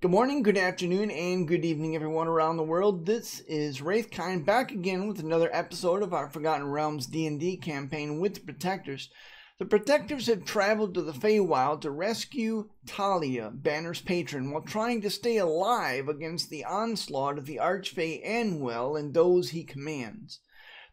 Good morning, good afternoon, and good evening, everyone around the world. This is Wraithkind back again with another episode of our Forgotten Realms D&D campaign with the Protectors. The Protectors have traveled to the Feywild to rescue Talia, Banner's patron, while trying to stay alive against the onslaught of the Archfey Anwell and those he commands.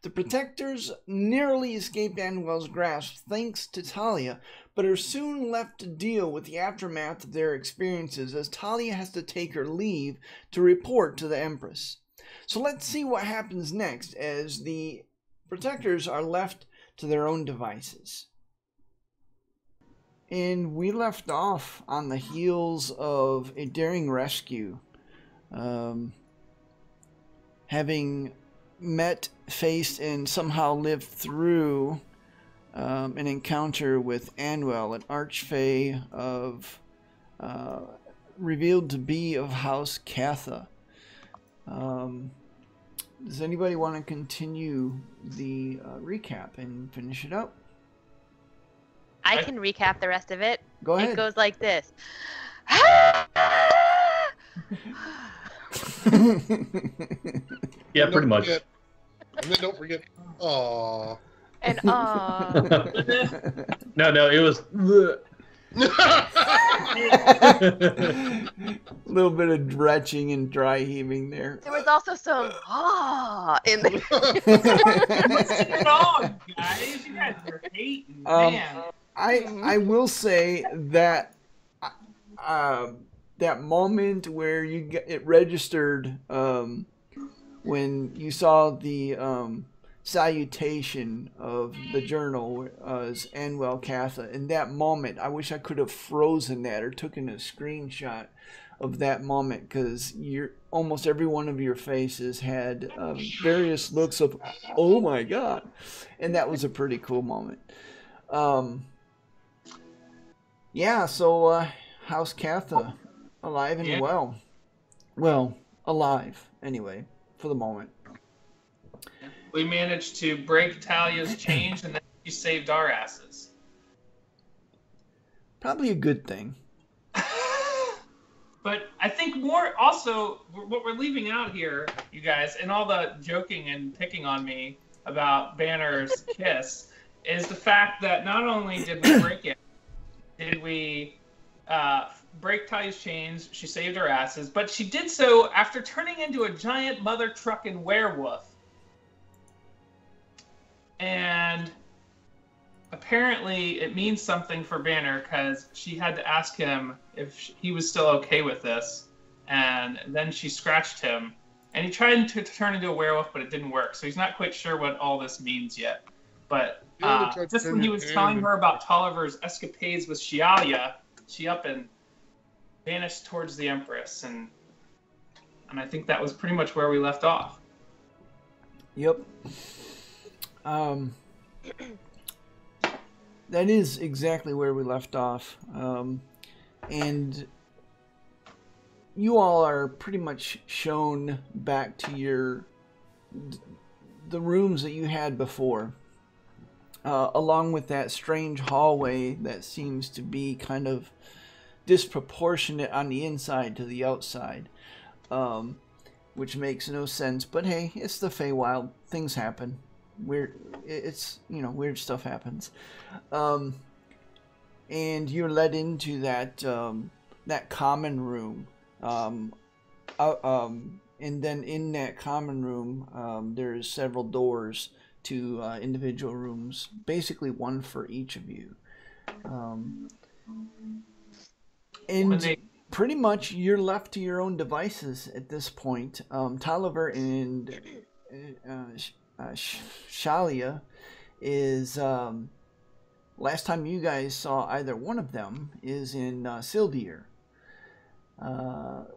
The Protectors narrowly escaped Anwell's grasp thanks to Talia, but are soon left to deal with the aftermath of their experiences as Talia has to take her leave to report to the empress. So let's see what happens next as the Protectors are left to their own devices. And we left off on the heels of a daring rescue, having met, faced, and somehow lived through an encounter with Anwell, an Archfey of revealed to be of House Catha. Does anybody want to continue the recap and finish it up? I can recap the rest of it. Go ahead. It goes like this. Yeah, pretty much. And then don't forget, aww. And No, it was. A little bit of dretching and dry heaving there. there was also some in there. What's going on, guys? You guys are hating, man. I will say that that moment where it registered when you saw the salutation of the journal as Anwell Catha. In that moment, I wish I could have frozen that or taken a screenshot of that moment, because almost every one of your faces had various looks of "oh my god," and that was a pretty cool moment. Yeah, so House Catha, alive and well. Well, alive, anyway, for the moment. We managed to break Talia's chains, and then she saved our asses. Probably a good thing. But I think more also, what we're leaving out here, you guys, and all the joking and picking on me about Banner's kiss, is the fact that not only did we break it, did we break Talia's chains, she saved our asses, but she did so after turning into a giant mother trucking werewolf. And apparently it means something for Banner, because she had to ask him if he was still okay with this, and then she scratched him, and he tried to turn into a werewolf, but it didn't work, so he's not quite sure what all this means yet. But just when he was telling her about Tolliver's escapades with Shialia, she up and vanished towards the Empress, and I think that was pretty much where we left off. Yep. That is exactly where we left off. And you all are pretty much shown back to the rooms that you had before. Along with that strange hallway that seems to be kind of disproportionate on the inside to the outside, which makes no sense. But hey, it's the Feywild. Things happen. Weird stuff happens. And you're led into that common room. And then in that common room, there's several doors to individual rooms, basically one for each of you. And pretty much you're left to your own devices at this point. Tolliver and Shalia is, last time you guys saw either one of them is in Sildir,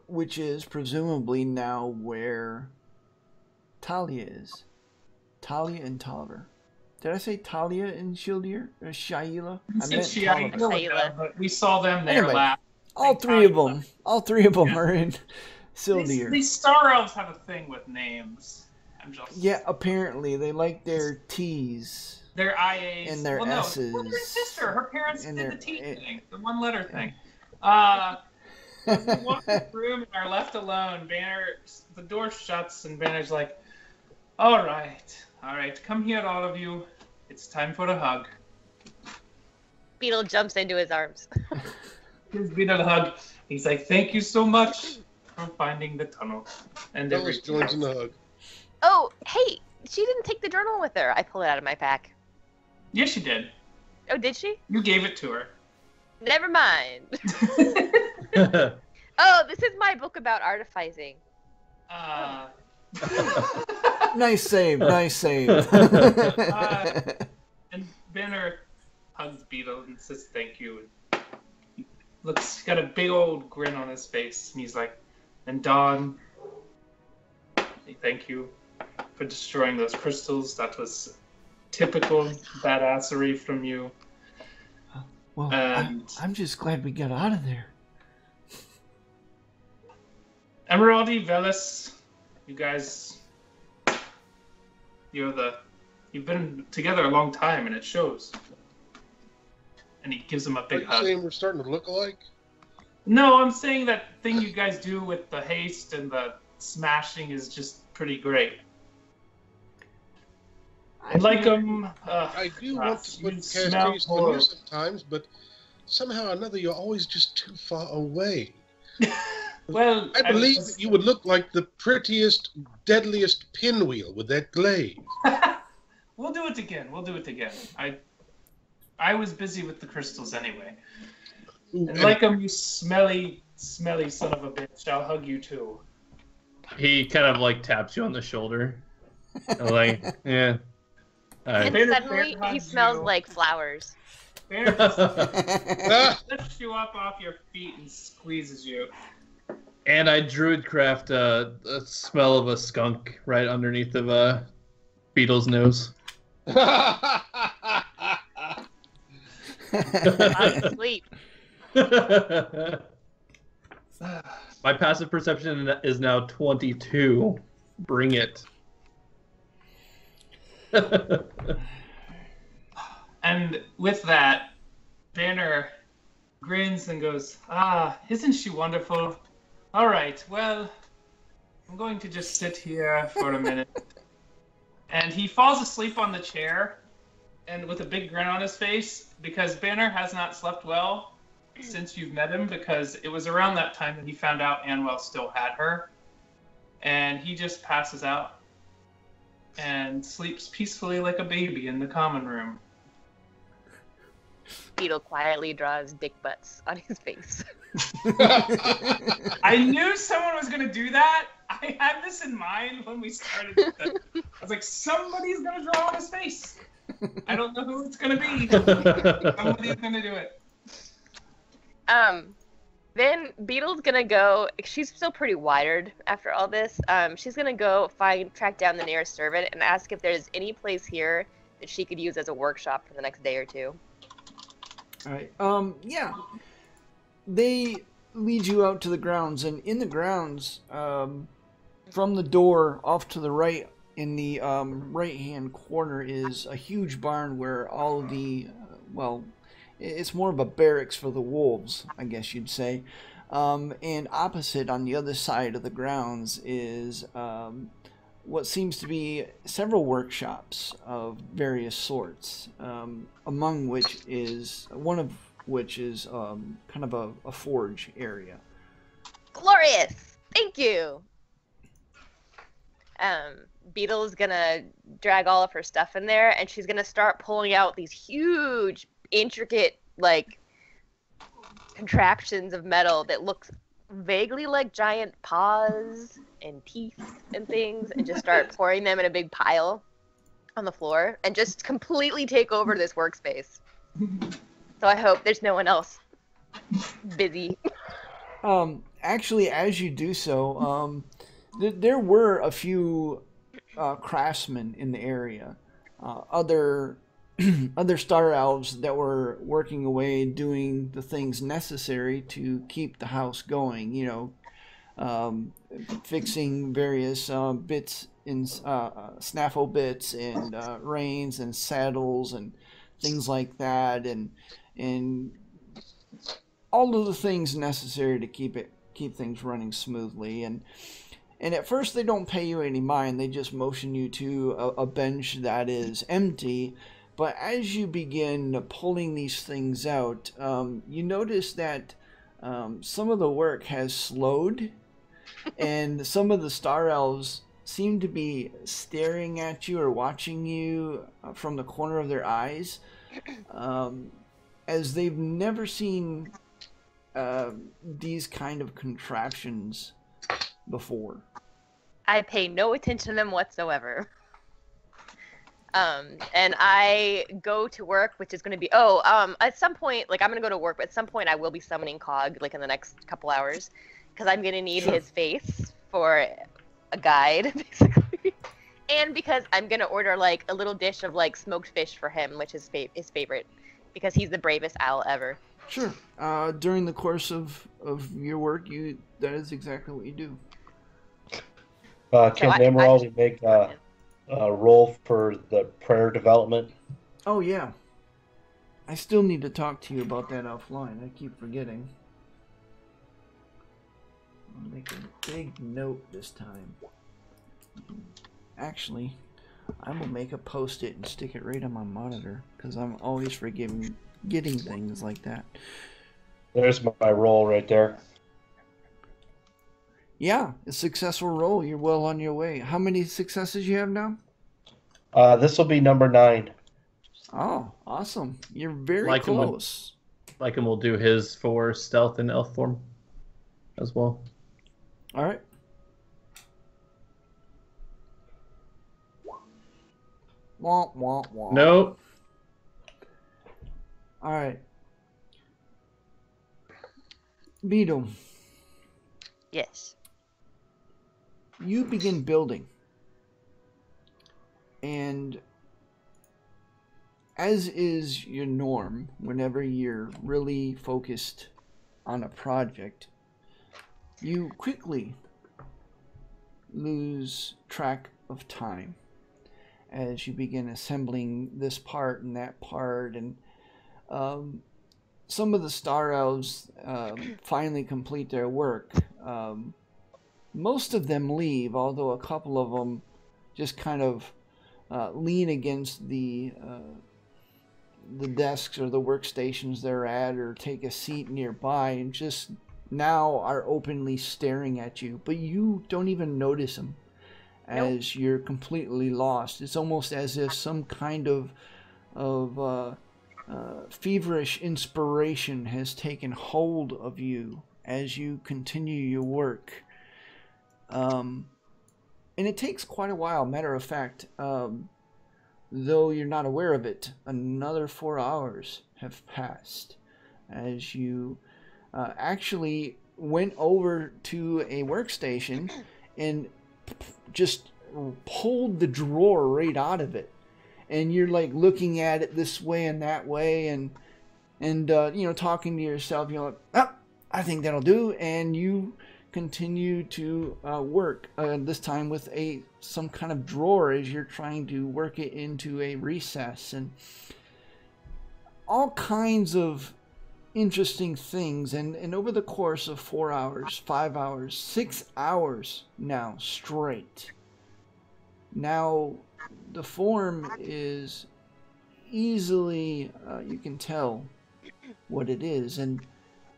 which is presumably now where Talia is. Talia and Tolliver. Did I say Talia and Sildir? Or Shaila? I meant Shaila, but we saw them there anyway, last. All three of them are in Sildir. These Star Elves have a thing with names. Yeah, apparently they like their T's. Their IAs. And their S's. Well, their sister. Her parents did the T thing. The one letter thing. we walk in the room and are left alone, the door shuts, and Banner's like, all right, come here, all of you. It's time for a hug. Beetle jumps into his arms. Gives Beetle a hug. He's like, thank you so much for finding the tunnel. And Dallas joins in the hug. Oh, hey, she didn't take the journal with her. I pull it out of my pack. Yes, she did. Oh, did she? You gave it to her. Never mind. Oh, this is my book about artificing. Nice save. And Banner hugs Beetle and says thank you. He's got a big old grin on his face, and he's like, and Dawn, thank you for destroying those crystals. That was typical badassery from you. Well, I'm just glad we got out of there. Emeraldi, Velis, you guys, you've been together a long time, and it shows. And he gives him a big hug. Are you saying we're starting to look alike? No, I'm saying that thing you guys do with the haste and the smashing is just pretty great. I like them. I do want to put cascades in the news sometimes, but somehow or another you're always just too far away. Well, I believe that you would look like the prettiest, deadliest pinwheel with that glaze. We'll do it again. I was busy with the crystals anyway. And like them, you smelly son of a bitch. I'll hug you too. He kind of like taps you on the shoulder. Like, yeah. And suddenly he smells like flowers. Banner just lifts you up off your feet and squeezes you. And I druidcraft a smell of a skunk right underneath of Beetle's nose. I'm asleep. My passive perception is now 22. Bring it. And with that, Banner grins and goes, isn't she wonderful? All right, well, I'm going to just sit here for a minute. And he falls asleep on the chair, and with a big grin on his face, because Banner has not slept well since you've met him, because it was around that time that he found out Anwell still had her. And he just passes out and sleeps peacefully like a baby in the common room. Beetle quietly draws dick butts on his face. I knew someone was going to do that. I had this in mind when we started. I was like, somebody's going to draw on his face. I don't know who it's going to be. Somebody's going to do it. Then Beetle's going to go, she's still pretty wired after all this. She's going to go track down the nearest servant and ask if there's any place here that she could use as a workshop for the next day or two. All right. Yeah. They lead you out to the grounds, and in the grounds, from the door off to the right, in the right-hand corner, is a huge barn where all of the, it's more of a barracks for the wolves, I guess you'd say. And opposite, on the other side of the grounds, is what seems to be several workshops of various sorts, among which is one of which is kind of a forge area. Glorious! Thank you! Beetle's gonna drag all of her stuff in there, and she's gonna start pulling out these huge, intricate, like, contraptions of metal that looks vaguely like giant paws and teeth and things, and just start pouring them in a big pile on the floor, and just completely take over this workspace. So I hope there's no one else busy. Actually, as you do so, there were a few craftsmen in the area, other star elves that were working away, doing the things necessary to keep the house going. You know, fixing various bits in snaffle bits and reins and saddles and things like that, and all of the things necessary to keep it keep things running smoothly. And at first they don't pay you any mind. They just motion you to a bench that is empty. But as you begin pulling these things out, you notice that some of the work has slowed, and some of the star elves seem to be staring at you or watching you from the corner of their eyes, as they've never seen these kind of contraptions before. I pay no attention to them whatsoever. And I go to work, which is going to be, at some point, like I'm going to go to work, but at some point I will be summoning Cog, like in the next couple hours, because I'm going to need his face for a guide, basically. And because I'm going to order like a little dish of like smoked fish for him, which is his favorite, because he's the bravest owl ever. Sure. During the course of your work, that is exactly what you do. Can Emerald make a roll for the prayer development? Oh, yeah. I still need to talk to you about that offline. I keep forgetting. I'll make a big note this time. Actually, I will make a post-it and stick it right on my monitor, because I'm always forgetting things like that. There's my roll right there. Yeah, a successful roll. You're well on your way. How many successes you have now? This will be number 9. Oh, awesome. You're very close. Lycan will do his for stealth and elf form as well. All right. Womp, womp, womp. Nope. All right. Beetle. Yes. You begin building. And as is your norm, whenever you're really focused on a project, you quickly lose track of time as you begin assembling this part and that part. And some of the star elves finally complete their work. Most of them leave, although a couple of them just kind of lean against the desks or the workstations they're at, or take a seat nearby and just now are openly staring at you. But you don't even notice them as you're completely lost. It's almost as if some kind of feverish inspiration has taken hold of you as you continue your work. And it takes quite a while. Matter of fact, though you're not aware of it, another 4 hours have passed as you actually went over to a workstation and just pulled the drawer right out of it. And you're like looking at it this way and that way, and talking to yourself. You're like, oh, I think that'll do. And you continue to work, this time with some kind of drawer as you're trying to work it into a recess, and all kinds of interesting things. And over the course of 4 hours, 5 hours, 6 hours now straight, now the form is easily, you can tell what it is. And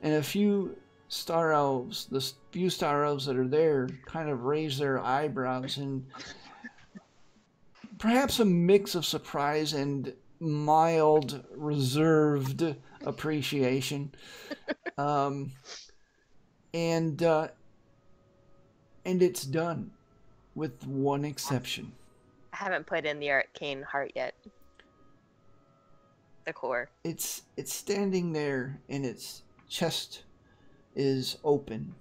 a few star elves, the few star elves that are there, kind of raise their eyebrows and perhaps a mix of surprise and mild reserved appreciation. And it's done, with one exception. I haven't put in the arcane heart yet. The core. It's standing there, and its chest is open.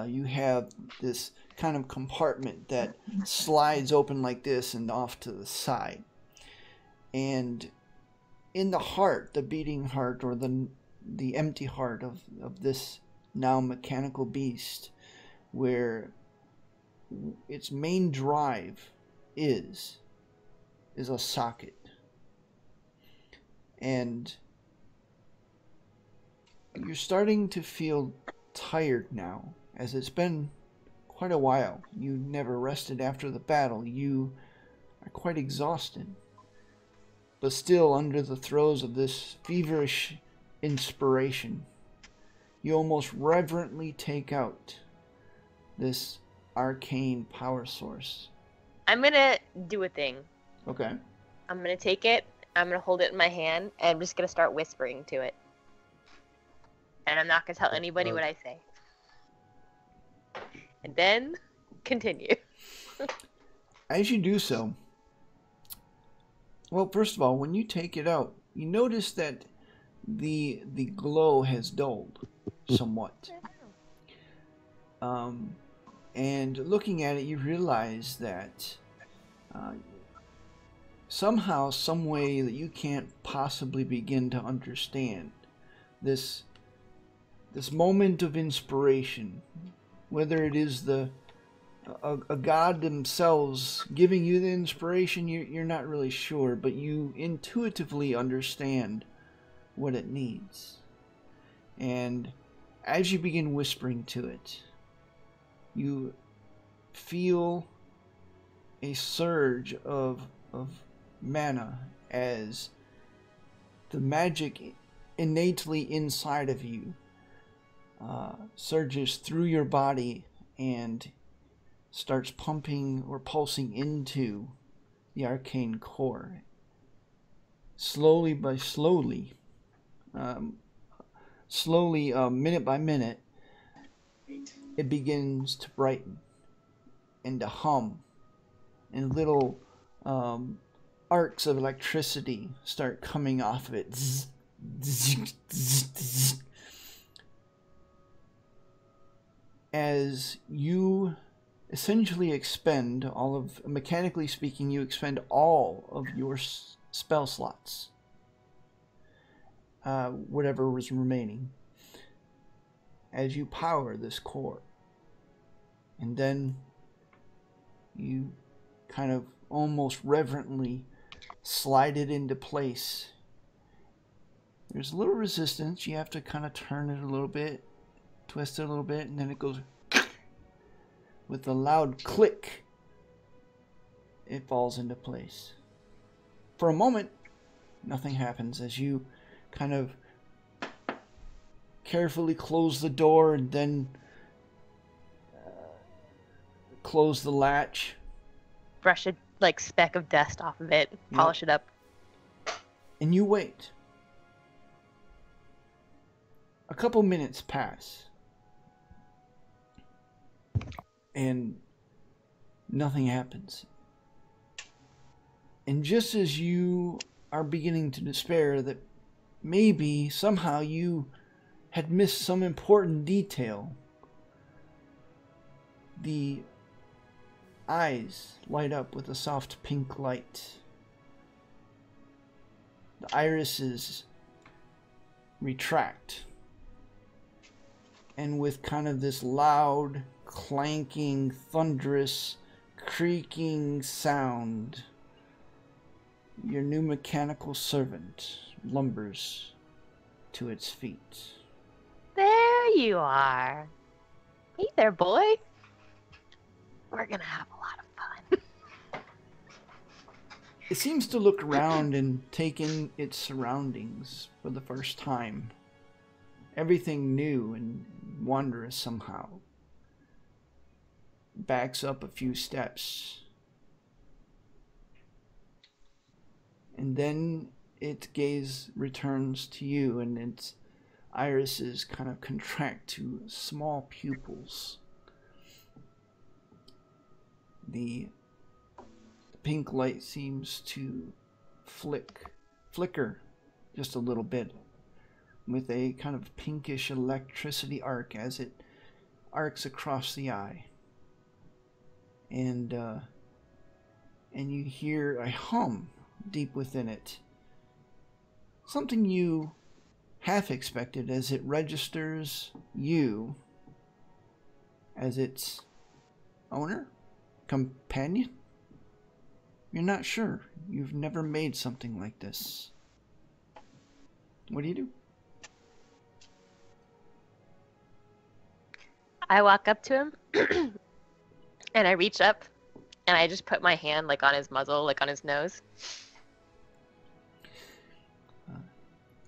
You have this kind of compartment that slides open like this and off to the side. And in the heart, the beating heart, or the empty heart of this now mechanical beast, where its main drive is a socket. And you're starting to feel tired now, as it's been quite a while. You never rested after the battle. You are quite exhausted, but still under the throes of this feverish inspiration. You almost reverently take out this arcane power source. I'm gonna do a thing. Okay. I'm gonna take it, I'm gonna hold it in my hand, and I'm just gonna start whispering to it. And I'm not gonna tell anybody what I say. And then, continue. As you do so, well, first of all, when you take it out, you notice that the glow has dulled somewhat. And looking at it, you realize that somehow, some way that you can't possibly begin to understand, this moment of inspiration, whether it is a god themselves giving you the inspiration, you're not really sure, but you intuitively understand what it needs. And as you begin whispering to it, you feel a surge of mana as the magic innately inside of you surges through your body and starts pumping or pulsing into the arcane core. Slowly, minute by minute, it begins to brighten and to hum, and little arcs of electricity start coming off of it. Zzz, zzz, zzz, zzz. As you essentially expend all of, mechanically speaking, you expend all of your spell slots, whatever was remaining, as you power this core. And then you kind of almost reverently slide it into place. There's a little resistance. You have to kind of turn it a little bit, twist it a little bit, and then it goes with a loud click. It falls into place. For a moment, nothing happens as you kind of carefully close the door and then close the latch. Brush a speck of dust off of it, polish it up. And you wait. A couple minutes pass. And nothing happens. And just as you are beginning to despair that maybe somehow you had missed some important detail, the eyes light up with a soft pink light. The irises retract. And with kind of this loud, clanking, thunderous, creaking sound, your new mechanical servant lumbers to its feet. There you are. Hey there, boy. We're gonna have a lot of fun. It seems to look around and take in its surroundings for the first time. Everything new and wondrous somehow. Backs up a few steps. And then its gaze returns to you, and its irises kind of contract to small pupils. The pink light seems to flicker just a little bit, with a kind of pinkish electricity arc as it arcs across the eye. And you hear a hum deep within it. Something you half expected as it registers you as its owner, companion. You're not sure. You've never made something like this. What do you do? I walk up to him and I reach up and I just put my hand like on his muzzle, like on his nose.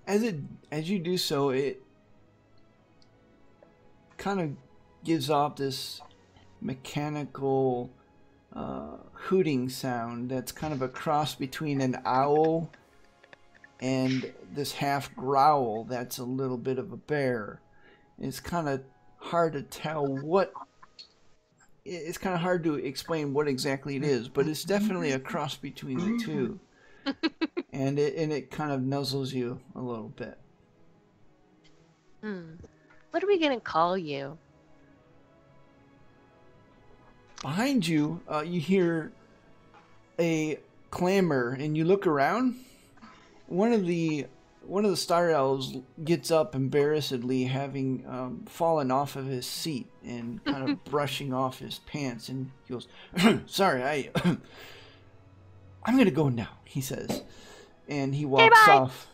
As you do so, it kind of gives off this mechanical hooting sound that's kind of a cross between an owl and this half growl that's a little bit of a bear. It's kind of hard to tell what. It's kind of hard to explain what exactly it is, but it's definitely a cross between the two. And it kind of nuzzles you a little bit. What are we gonna call you? Behind you, you hear a clamor, and you look around. One of the star elves gets up embarrassedly, having fallen off of his seat and kind of brushing off his pants, and he goes, "Sorry, I'm gonna go now," he says, and he walks off.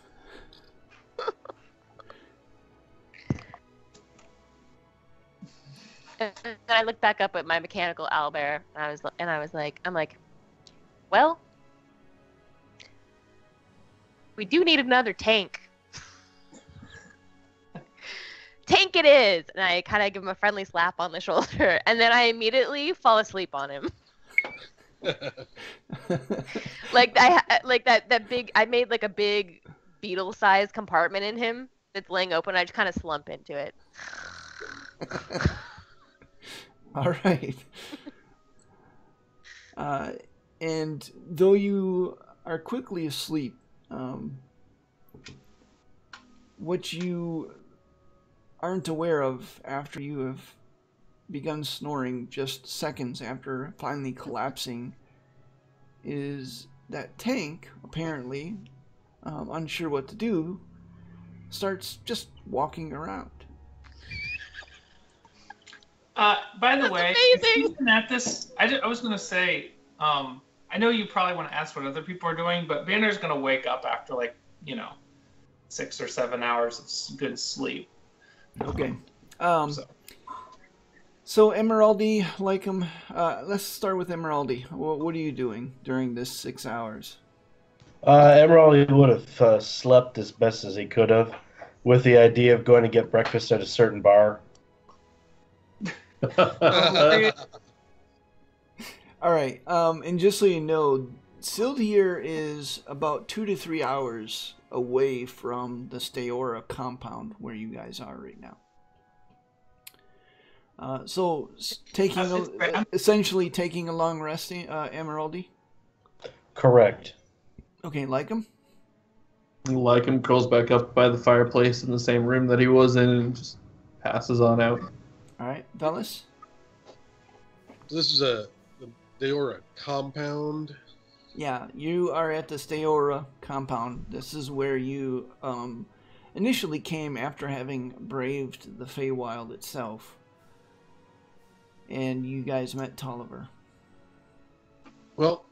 And I look back up at my mechanical owlbear, and I was like, well, we do need another tank. Tank it is! And I kind of give him a friendly slap on the shoulder, and then I immediately fall asleep on him. Like that big. I made like a big beetle-sized compartment in him that's laying open. I just kind of slump into it. All right. And though you are quickly asleep, what you aren't aware of after you have begun snoring just seconds after finally collapsing is that Tank, apparently, unsure what to do, starts just walking around. By the That's way, amazing. even at this, I was going to say, I know you probably want to ask what other people are doing, but Banner's going to wake up after 6 or 7 hours of good sleep. Okay. So Emeraldy, Lycum, let's start with Emeraldy. What are you doing during this 6 hours? Emerald would have slept as best as he could have, with the idea of going to get breakfast at a certain bar. All right. And just so you know, Sildier is about 2 to 3 hours away from the Steora compound where you guys are right now. So essentially taking a long rest, Emeraldy? Correct. Okay, Lycum? Lycum curls back up by the fireplace in the same room that he was in and just passes on out. All right, Velas? This is the Steora compound. Yeah, you are at the Steora compound. This is where you initially came after having braved the Feywild itself. And you guys met Tolliver. Well,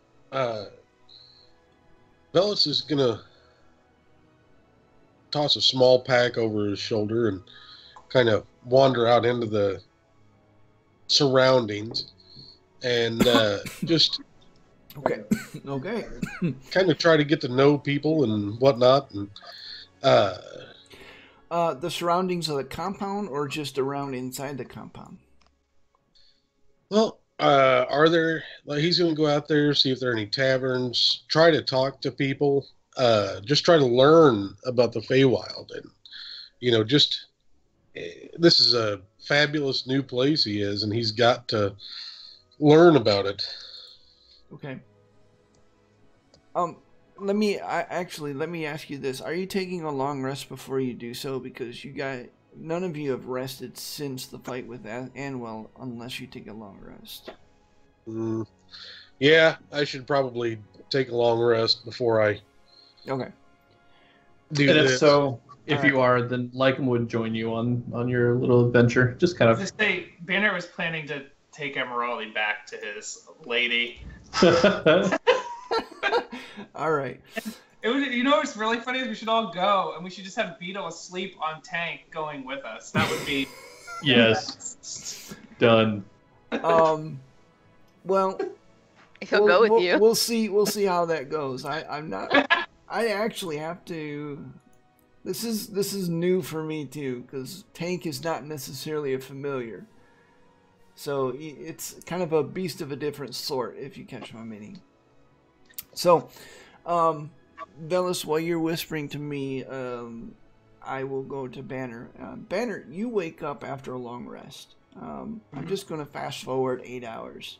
Velas is gonna toss a small pack over his shoulder and kind of wander out into the surroundings and just Okay. kind of try to get to know people and whatnot. And the surroundings of the compound, or just around inside the compound? well, are there? He's going to go out there, see if there are any taverns, try to talk to people, just try to learn about the Feywild, and just this is a fabulous new place he is, and he's got to learn about it. Okay. Let me ask you this: are you taking a long rest before you do so? Because none of you have rested since the fight with Anwell, unless you take a long rest. Yeah, I should probably take a long rest before I. Okay. Do And this. if so, if Alright. you are, then Lycum would join you on your little adventure. Just kind of. Just say Banner was planning to take Emeraldi back to his lady. All right. It would, what's really funny is we should all go and we should just have Beetle asleep on Tank going with us. That would be Yes. Done. Well, He'll go with you. We'll see how that goes. I'm not. I actually have to. This is new for me too, because tank is not necessarily a familiar. So it's kind of a beast of a different sort, if you catch my meaning. So, Velis, while you're whispering to me, I will go to Banner. Banner, you wake up after a long rest. I'm just going to fast forward 8 hours.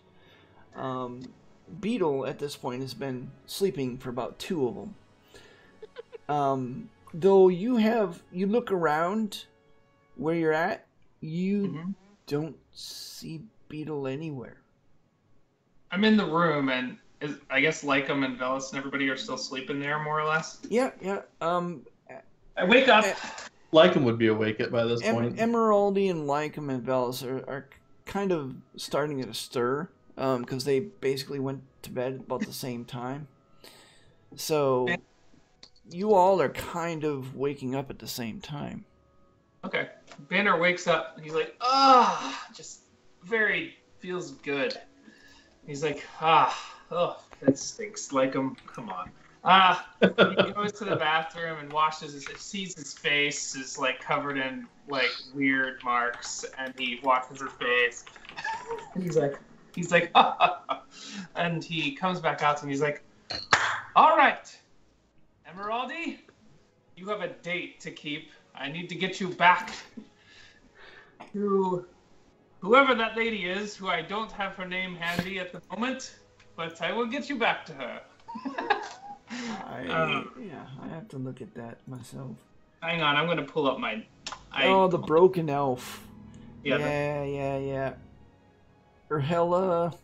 Beetle at this point has been sleeping for about 2 of them. Though you look around where you're at, you don't see Beetle anywhere. I'm in the room, and I guess Lycum and Velis and everybody are still sleeping there, more or less. Yeah. I wake up. Lycum would be awake by this point. Emeraldi and Lycum and Velis are kind of starting to stir, because they basically went to bed about the same time. So you all are kind of waking up at the same time. Okay. Banner wakes up, and he's like, just feels good. He's like, oh, that stinks. Lycum, come on. He goes to the bathroom and sees his face is like covered in like weird marks, and he washes his face. And he's like, and he comes back out and he's like, all right, Emeraldi, you have a date to keep. I need to get you back to whoever that lady is, who I don't have her name handy at the moment, but I will get you back to her. I have to look at that myself. Hang on, I'm going to pull up my... the broken elf. Yeah. Urhela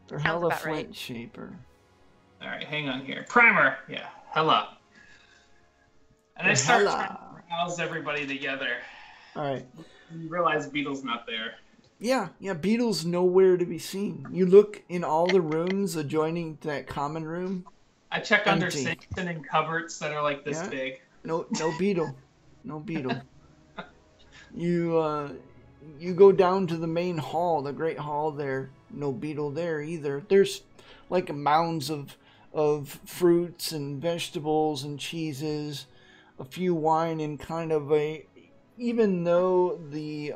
about Flint right. Shaper. All right, hang on here. Primer. Yeah, Hella. And I start trying to rouse everybody together. All right. You realize Beetle's not there. Yeah, Beetle's nowhere to be seen. You look in all the rooms adjoining that common room. I check under Empty. sinks and in cupboards that are like this big. No Beetle. No Beetle. You go down to the main hall, the great hall there. No Beetle there either. There's like mounds of fruits and vegetables and cheeses, a few wine, and kind of even though the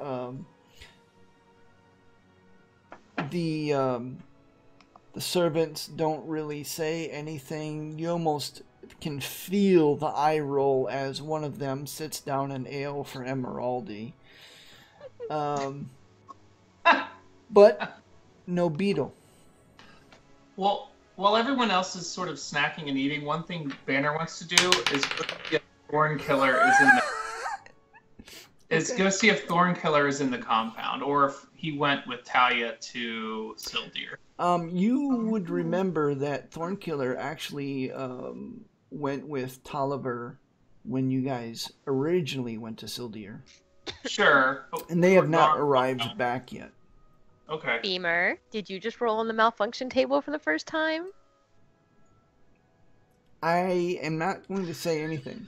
servants don't really say anything, you almost can feel the eye roll as one of them sits down an ale for Emeraldi. But no Beetle. Well, while everyone else is sort of snacking and eating, one thing Banner wants to do is go see if Thornkiller is in the... Go see if Thornkiller is in the compound, or if he went with Talia to Sildir. You would remember that Thornkiller actually went with Tolliver when you guys originally went to Sildir. Sure. And they have not arrived back yet. Okay. Beamer, did you just roll on the malfunction table for the first time? I am not going to say anything.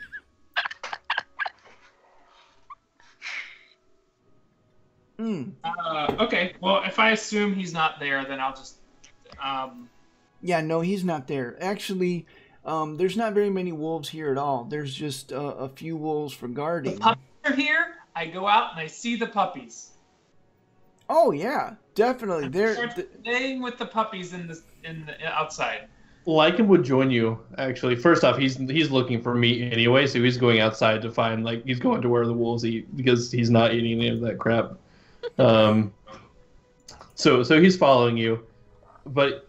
Okay. Well, if I assume he's not there, then I'll just... Yeah, no, he's not there. Actually, there's not very many wolves here at all. There's just a few wolves for guarding. The puppies are here. I go out and I see the puppies. Oh yeah, definitely. They're playing with the puppies in the outside. Lycum would join you, actually. First off, he's looking for meat anyway, so he's going outside to find, he's going to where the wolves eat, because he's not eating any of that crap. So he's following you. But,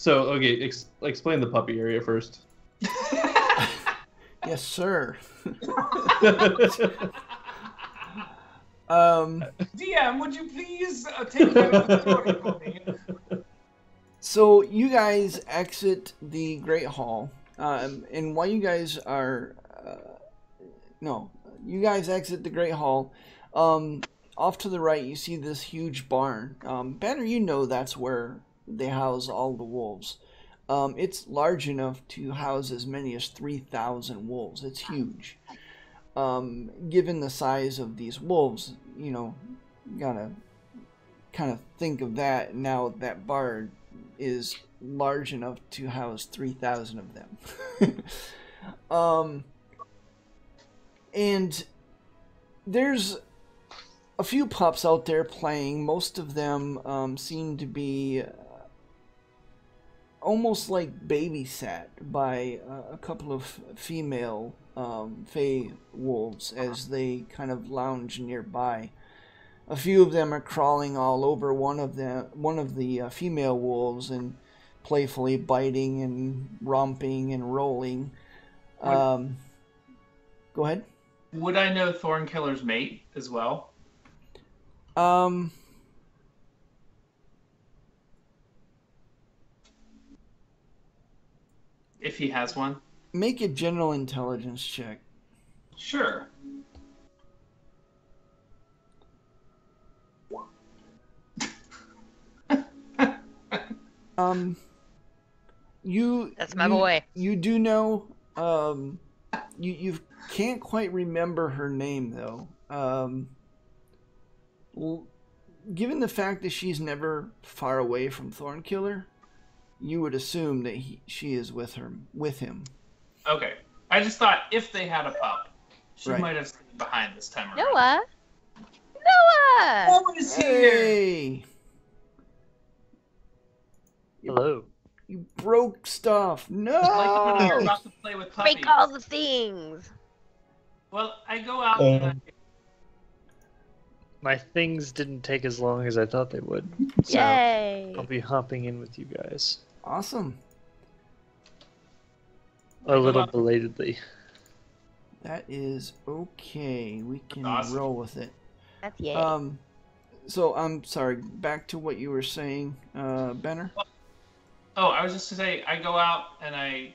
okay, explain the puppy area first. Yes, sir. DM, would you please take care of the story for me? So you guys exit the Great Hall, and while you guys are, you guys exit the Great Hall. Off to the right, you see this huge barn. Banner, you know that's where they house all the wolves. It's large enough to house as many as 3,000 wolves. It's huge. Given the size of these wolves, gotta kind of think of that now. That bar is large enough to house 3,000 of them. And there's a few pups out there playing. Most of them seem to be almost like babysat by a couple of female Fey wolves as they kind of lounge nearby. A few of them are crawling all over one of the female wolves and playfully biting and romping and rolling. Go ahead. Would I know Thornkiller's mate as well? If he has one. Make a general intelligence check. Sure. That's my boy. You do know, you can't quite remember her name though. Given the fact that she's never far away from Thornkiller, you would assume that she is with him. Okay. I just thought if they had a pup, she Right. might have stayed behind this time around. Noah. Noah's here. Hey, Hello. you broke stuff. Like when you're No. about to play with puppies. Break all the things. Well, I go out and My things didn't take as long as I thought they would. So Yay. I'll be hopping in with you guys. Awesome. A little belatedly. That is okay. We can Awesome. roll with it. That's yay. So I'm sorry. Back to what you were saying, Benner. Oh, I was just to say, I go out and I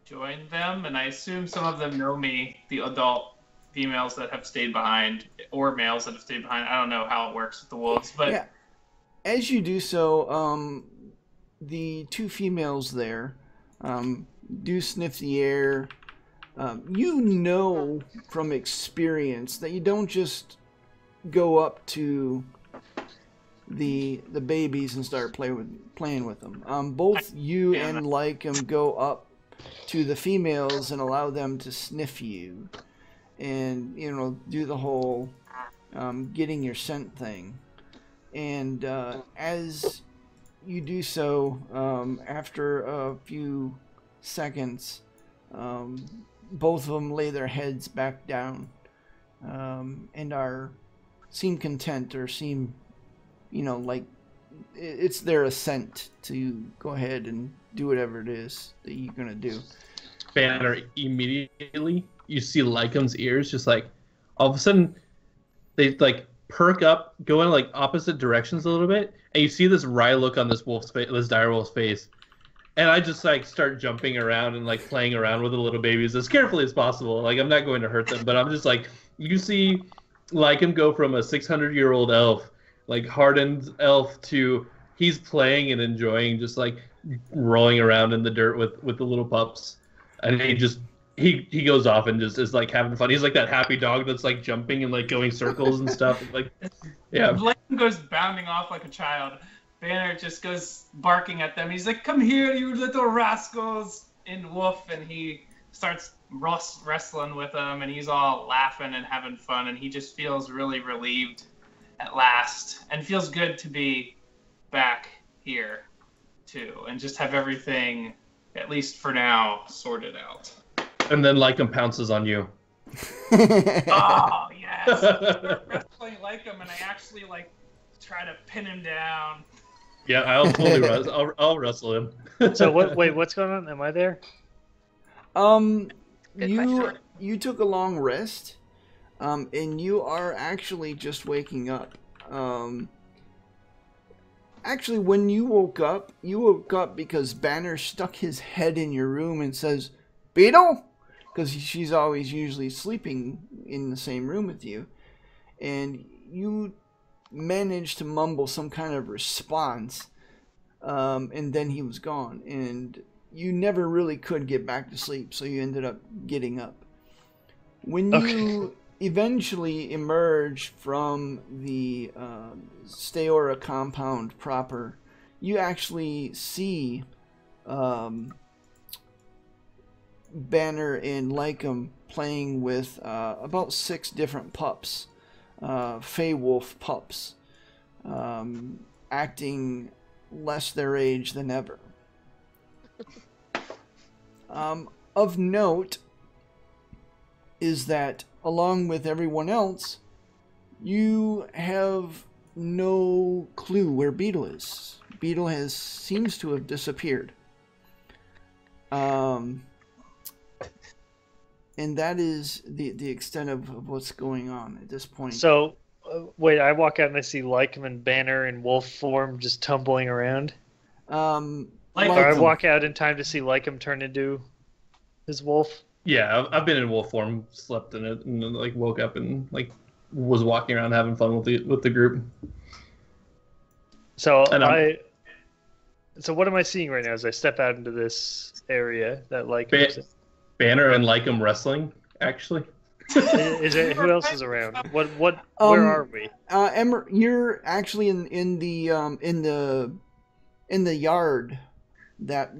join them, and I assume some of them know me, the adult females that have stayed behind, or males that have stayed behind. I don't know how it works with the wolves, but Yeah. As you do so, the two females there do sniff the air. You know from experience that you don't just go up to the babies and start playing with them. Both you and Lycum go up to the females and allow them to sniff you, and do the whole getting your scent thing. And as you do so, after a few seconds, both of them lay their heads back down and seem content, or seem like it's their assent to go ahead and do whatever it is that you're gonna do. Banner, immediately you see Lycum's ears just like all of a sudden they like perk up, go in like opposite directions a little bit, and you see this wry look on this wolf's face, this dire wolf's face. And I just like start jumping around and like playing around with the little babies as carefully as possible. Like I'm not going to hurt them, but I'm just like, you see Lycum go from a 600-year-old elf, like hardened elf, to he's playing and enjoying, just like rolling around in the dirt with the little pups. And he goes off and just is like having fun. He's like that happy dog that's like jumping and like going circles and stuff. Like, yeah. Blaine goes bounding off like a child. Banner just goes barking at them. He's like, "Come here, you little rascals!" in wolf, and he starts wrestling with them, and he's all laughing and having fun, and he just feels really relieved at last, and feels good to be back here too, and just have everything, at least for now, sorted out. And then Lycum pounces on you. Oh yes, wrestling like him, and I actually like try to pin him down. Yeah, I'll totally I'll wrestle him. So wait, what's going on? Am I there? Good question. You took a long rest, and you are actually just waking up. Actually, when you woke up because Banner stuck his head in your room and says, "Beetle," because she's always usually sleeping in the same room with you, and you managed to mumble some kind of response, and then he was gone, and you never really could get back to sleep, so you ended up getting up. When you eventually emerge from the Steora compound proper, you actually see Banner and Lycum playing with about 6 different pups, Feywolf pups, acting less their age than ever. Of note is that, along with everyone else, you have no clue where Beetle is. Beetle seems to have disappeared. And that is the extent of what's going on at this point. So, wait, I walk out and I see Lycum and Banner in wolf form just tumbling around. Or I walk out in time to see Lycum turn into his wolf. Yeah, I've been in wolf form, slept in it, and then, like, woke up and like was walking around having fun with the group. So so what am I seeing right now as I step out into this area that Lycum Banner and Lycum wrestling, actually. Who else is around? Where are we? You're actually in the yard that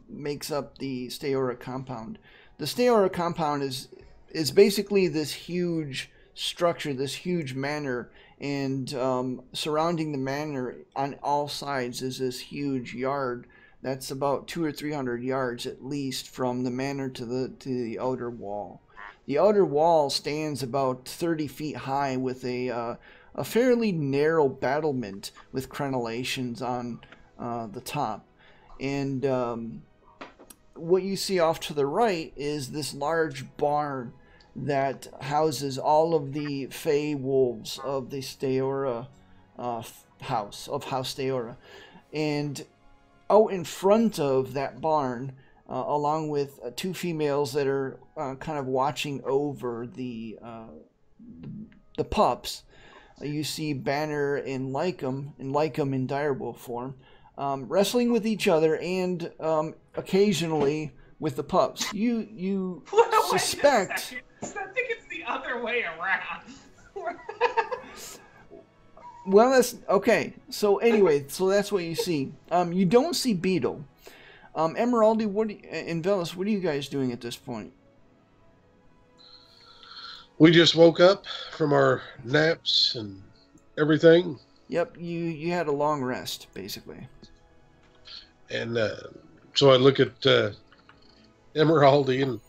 makes up the Steora compound. The Steora compound is basically this huge structure, this huge manor, and surrounding the manor on all sides is this huge yard that's about 200 or 300 yards at least from the manor to the outer wall. The outer wall stands about 30 feet high with a fairly narrow battlement with crenellations on the top. And what you see off to the right is this large barn that houses all of the Fey wolves of the Steora House Steora. And out in front of that barn, along with 2 females that are kind of watching over the pups, you see Banner and Lycum in direwolf form, wrestling with each other and occasionally with the pups. You suspect. I think it's the other way around. Well, that's okay. So anyway, that's what you see. You don't see Beetle. Emeraldi, and Velas, what are you guys doing at this point? We just woke up from our naps and everything. Yep, you had a long rest, basically. And so I look at Emeraldi and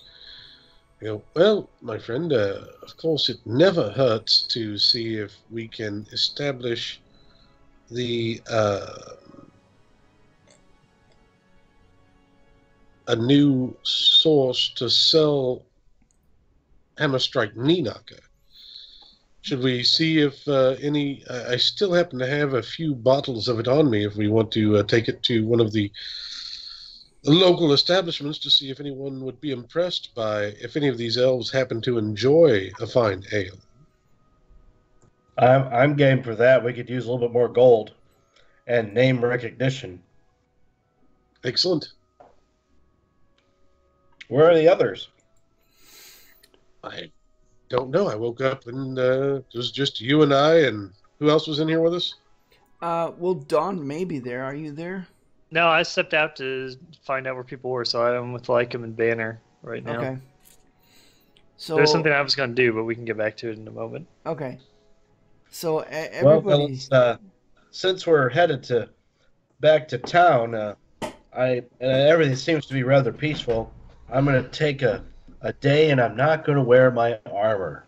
go, well, my friend, of course it never hurts to see if we can establish the a new source to sell Hammerstrike Ninaka. Should we see if any... I still happen to have a few bottles of it on me if we want to take it to one of the local establishments to see if anyone would be impressed by if any of these elves happen to enjoy a fine ale. I'm game for that. We could use a little bit more gold and name recognition. Excellent. Where are the others? I don't know. I woke up and it was just you and I, and who else was in here with us? Well, Dawn may be there. Are you there? No, I stepped out to find out where people were, so I'm with Lycum and Banner right now. Okay. So there's something I was going to do, but we can get back to it in a moment. Okay. So everybody... Well, since we're headed back to town, everything seems to be rather peaceful. I'm going to take a day, and I'm not going to wear my armor.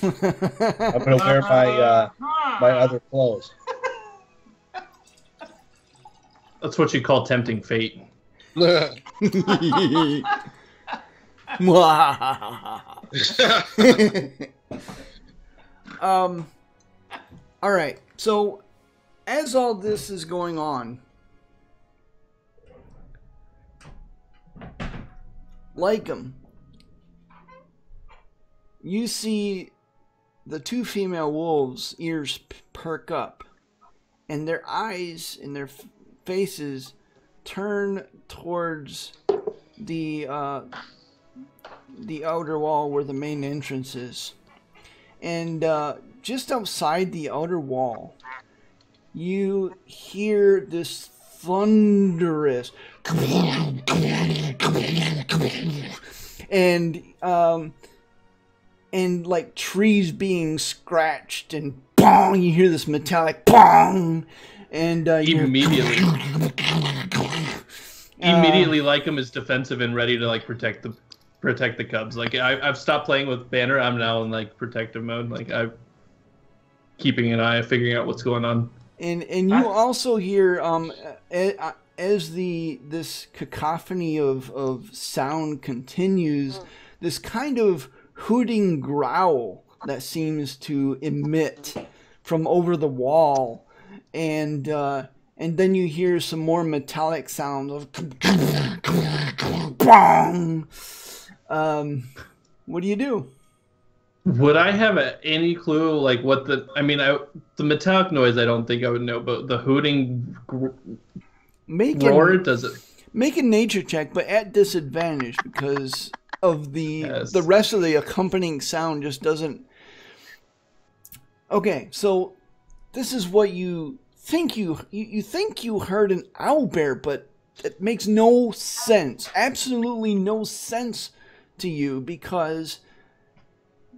I'm going to wear my other clothes. That's what you call tempting fate. All right. So, as all this is going on, Lycum, you see the 2 female wolves' ears perk up, and their eyes and their faces turn towards the the outer wall where the main entrance is. And just outside the outer wall, you hear this thunderous and like trees being scratched, and bong, you hear this metallic bong, and immediately Lycum is defensive and ready to like protect the cubs. Like I've stopped playing with Banner. I'm now in like protective mode. Like I'm keeping an eye, figuring out what's going on. And you also hear as this cacophony of sound continues, this kind of hooting growl that seems to emit from over the wall, and then you hear some more metallic sounds of bong. What do you do? Would I have any clue, like what the metallic noise? I don't think I would know, but the hooting roar, does it? Make a nature check, but at disadvantage because of the rest of the accompanying sound just doesn't. Okay, so this is what you think you think you heard an owlbear, but it makes no sense, absolutely no sense to you because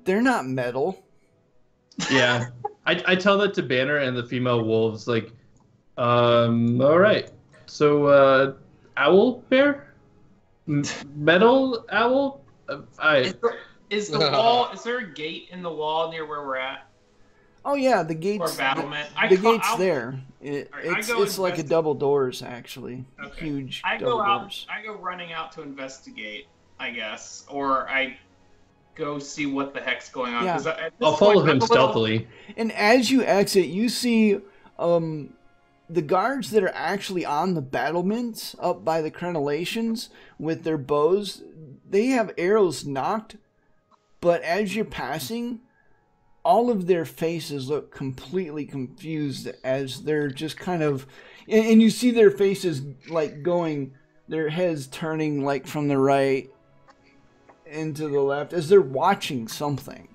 they're not metal. Yeah, I tell that to Banner and the female wolves, like, all right, so owl bear, metal owl. Is the wall? Is there a gate in the wall near where we're at? Oh yeah, the gate's or battlement. The gate's there. It's like a double doors actually. Okay. Huge. I double go out. doors. I go running out to investigate, I guess, or I go see what the heck's going on. Yeah. I'll follow him stealthily. And as you exit, you see the guards that are actually on the battlements up by the crenellations with their bows. They have arrows knocked, but as you're passing, all of their faces look completely confused as they're just kind of, and you see their faces like going, their heads turning like from the right into the left as they're watching something.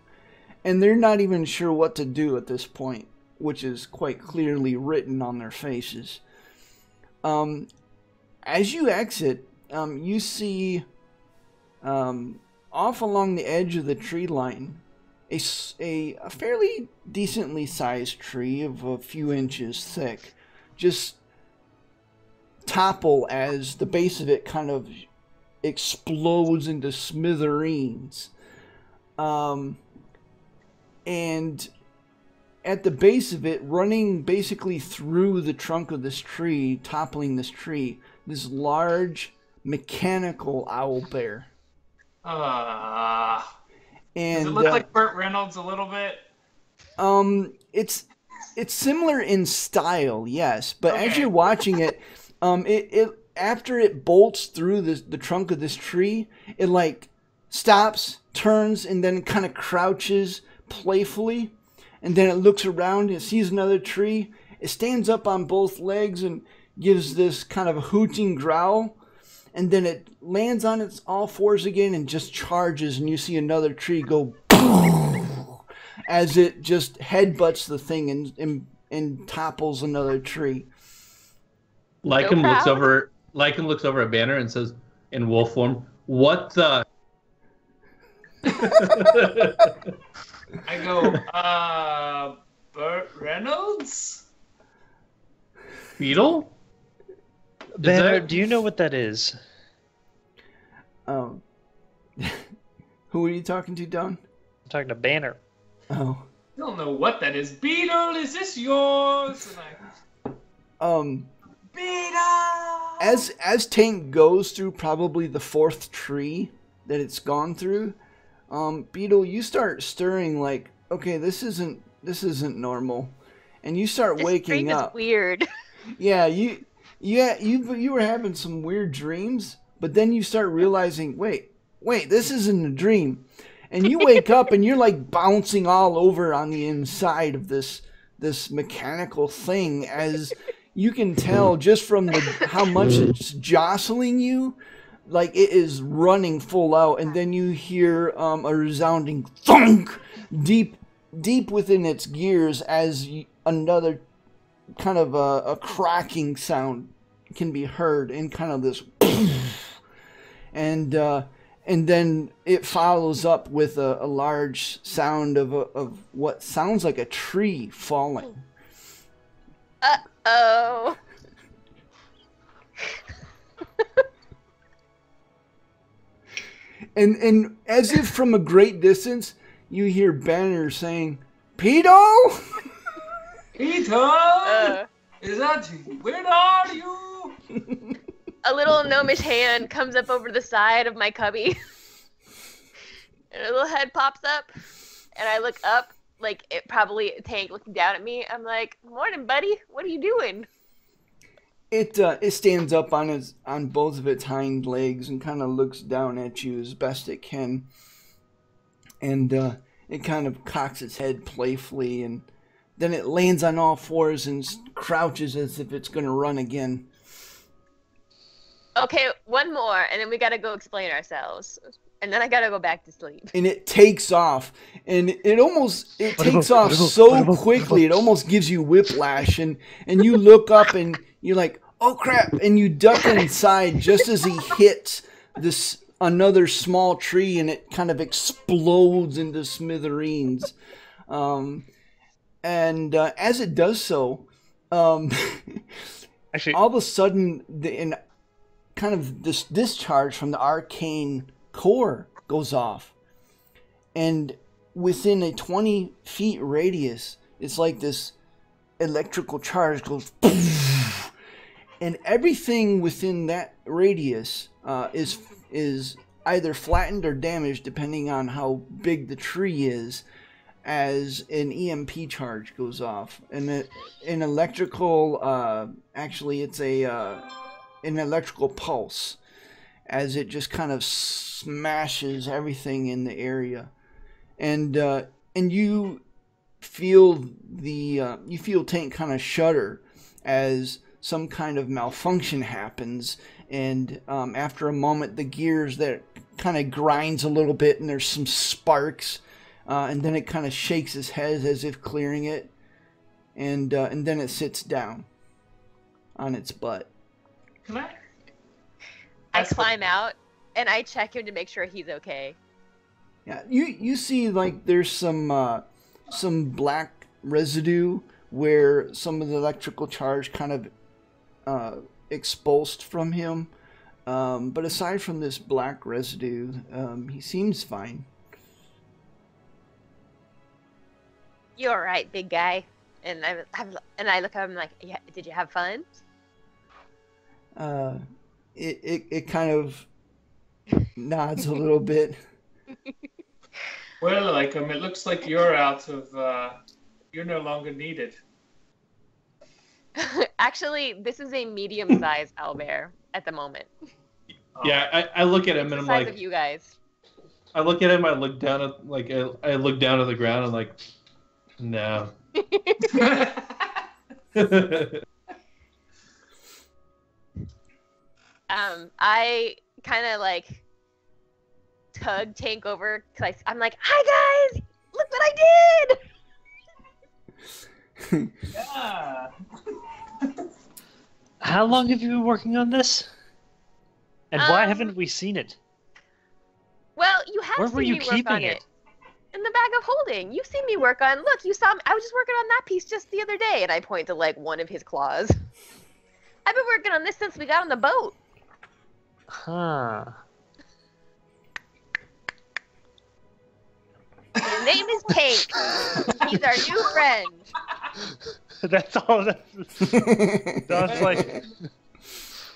And they're not even sure what to do at this point, which is quite clearly written on their faces. As you exit, you see off along the edge of the tree line a fairly decently sized tree of a few inches thick just topple as the base of it kind of explodes into smithereens. And at the base of it, running basically through the trunk of this tree, toppling this tree, this large mechanical owl bear. And, does it look like Burt Reynolds a little bit? It's similar in style, yes. But okay. As you're watching it, it after it bolts through the trunk of this tree, it like stops, turns, and then kind of crouches playfully, and then it looks around and sees another tree. It stands up on both legs and gives this kind of hooting growl. And then it lands on its all fours again and just charges, and you see another tree go as it just headbutts the thing and topples another tree. Lycum looks over at Banner and says in wolf form, "What the?" I go, Burt Reynolds? Beetle? Banner, do you know what that is? Who are you talking to, Don? I'm talking to Banner. Oh. I don't know what that is. Beetle, is this yours? Beetle! As Tank goes through probably the fourth tree that it's gone through, Beetle, you start stirring like, okay, this isn't normal, and you start waking up. This dream is weird. Yeah, you were having some weird dreams, but then you start realizing, wait, this isn't a dream. And you wake up and you're like bouncing all over on the inside of this mechanical thing, as you can tell just from how much it's jostling you. like it is running full out, and then you hear a resounding thunk deep within its gears as another kind of a cracking sound can be heard in kind of this, and then it follows up with a large sound of what sounds like a tree falling. Uh-oh. And as if from a great distance, you hear Banner saying, "Peter? Peter! Is that you? Where are you?" A little gnomish hand comes up over the side of my cubby. And a little head pops up. And I look up, like it probably Tank looking down at me. I'm like, "Morning, buddy. What are you doing?" It stands up on both of its hind legs and kind of looks down at you as best it can, and it kind of cocks its head playfully, and then it lands on all fours and crouches as if it's going to run again. Okay, one more, and then we gotta go explain ourselves, and then I gotta go back to sleep. And it takes off, and it takes off so quickly it almost gives you whiplash, and you look up and you're like, "Oh crap," and you duck inside just as he hits this another small tree, and it kind of explodes into smithereens. And as it does so, Actually, all of a sudden kind of this discharge from the arcane core goes off, and within a 20 feet radius, it's like this electrical charge goes poof, and everything within that radius is either flattened or damaged depending on how big the tree is, as an EMP charge goes off. And an electrical actually it's an electrical pulse, as it just kind of smashes everything in the area, and you feel Tank kind of shudder as some kind of malfunction happens, and after a moment the gears that kind of grinds a little bit, and there's some sparks, and then it kind of shakes its head as if clearing it, and then it sits down on its butt. Can I? I climb out and I check him to make sure he's okay. Yeah, you see like there's some black residue where some of the electrical charge kind of expulsed from him, but aside from this black residue, he seems fine. "You're all right, big guy." And I look at him like, "Yeah, did you have fun?" It kind of nods a little bit. Well, it looks like you're you're no longer needed. Actually, this is a medium-sized owlbear at the moment. Yeah, I look at him and I'm Size like, of you guys. I look at him, I look down at I look down at the ground and like, no. I kind of like tug Tank over because I'm like, "Hi guys, look what I did!" Yeah. how long have you been working on this? And why haven't we seen it? Well, you have Where seen were you me work keeping on it? in the bag of holding. You've seen me work on. Look, you saw me. I was just working on that piece just the other day, and I point to like one of his claws. I've been working on this since we got on the boat. Huh. His name is Tank. He's our new friend. That's all. That's like.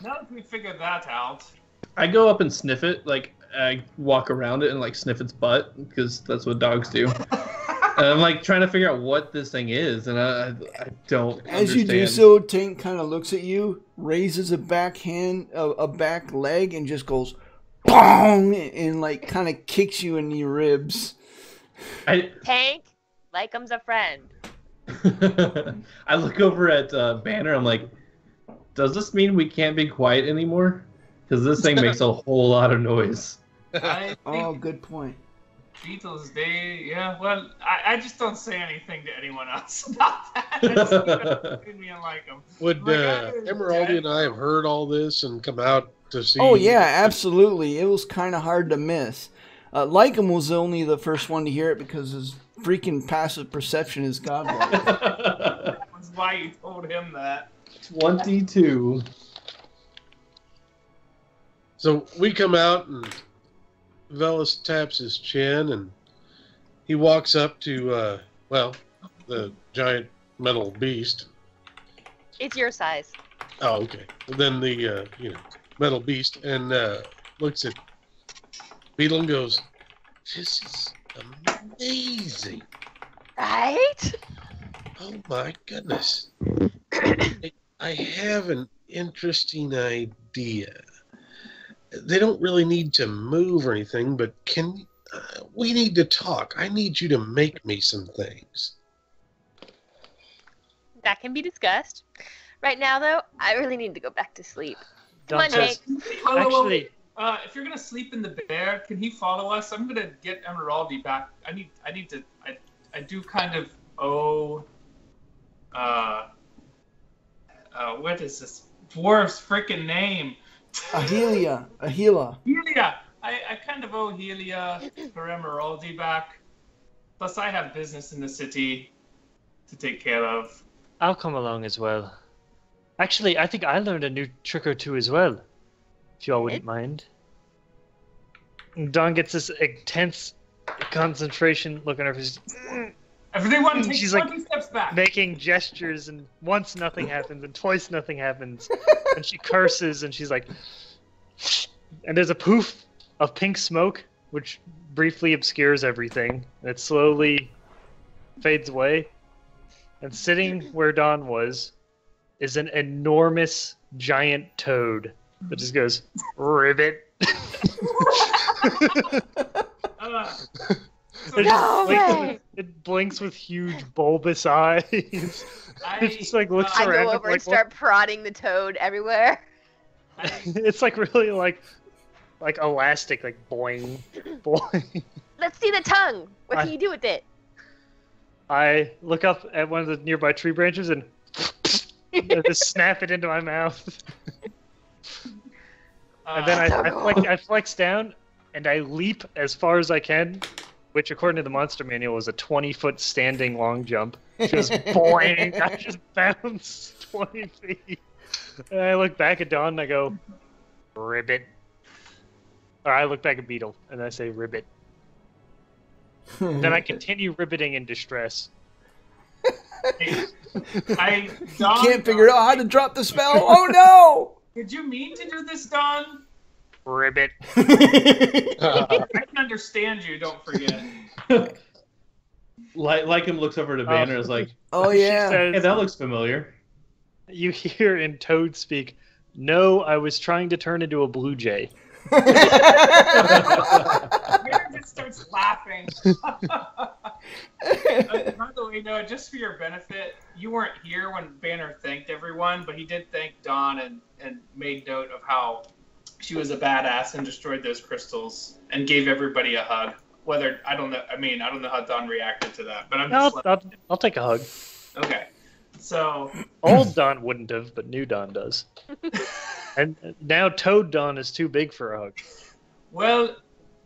Now that we figured that out. I go up and sniff it, like I walk around it and like sniff its butt because that's what dogs do. And I'm like trying to figure out what this thing is, and I don't. As you do so, Tank kind of looks at you, raises a back leg, and just goes, "Bong!" and like kind of kicks you in the ribs. Tank, like him's a friend. I look over at Banner. I'm like, does this mean we can't be quiet anymore? Because this thing makes a whole lot of noise. I think good point. beetles, well, I just don't say anything to anyone else about that. It's me and like them. Would Emeraldi and I have heard all this and come out to see? Oh yeah, absolutely. It was kind of hard to miss. Lycum was only the first one to hear it because his freaking passive perception is godlike. That was why you told him that. 22. So we come out and Velas taps his chin and he walks up to, the giant metal beast. It's your size. Oh, okay. And then the, metal beast and looks at Beetle and goes, "This is amazing. Right? Oh my goodness. I have an interesting idea. They don't really need to move or anything, but we need to talk. I need you to make me some things." That can be discussed. Right now, though, I really need to go back to sleep. Come on, Jake. Actually, if you're gonna sleep in the bear, can he follow us? I'm gonna get Emeraldi back. I do kind of owe. What is this dwarf's freaking name? Ahila. Helia. I kind of owe Helia her Emeraldi back. Plus, I have business in the city to take care of. I'll come along as well. Actually, I think I learned a new trick or two as well, if y'all wouldn't mind. Dawn gets this intense concentration look on her face. Everyone takes She's 20 steps back. Making gestures, and once nothing happens, and twice nothing happens. And she curses, and she's like... And there's a poof of pink smoke, which briefly obscures everything. And it slowly fades away. And sitting where Dawn was is an enormous giant toad that just goes, "Ribbit." It blinks with huge bulbous eyes. It just like looks I around. go over and start prodding the toad everywhere. It's like really like elastic, like boing, boing. Let's see the tongue. What can you do with it? I look up at one of the nearby tree branches and just snap it into my mouth. And then I flex down and I leap as far as I can, which according to the monster manual is a 20-foot standing long jump. Just boing! I just bounce 20 feet. And I look back at Dawn and I go, "Ribbit." Or I look back at Beetle and I say, "Ribbit." Then I continue ribbiting in distress. You can't figure out how to drop the spell. Oh no! Did you mean to do this, Don? Ribbit. I can understand you, don't forget. Lycum looks over to Banner and is like, "Oh yeah, says, hey, that looks familiar." You hear in Toad speak, "No, I was trying to turn into a blue jay." Banner just starts laughing. By the way, Noah, just for your benefit, you weren't here when Banner thanked everyone, but he did thank Dawn and made note of how she was a badass and destroyed those crystals and gave everybody a hug. I don't know how Dawn reacted to that, but I'll take a hug. Okay. So old Dawn wouldn't have, but new Dawn does. And now Toad Dawn is too big for a hug. Well,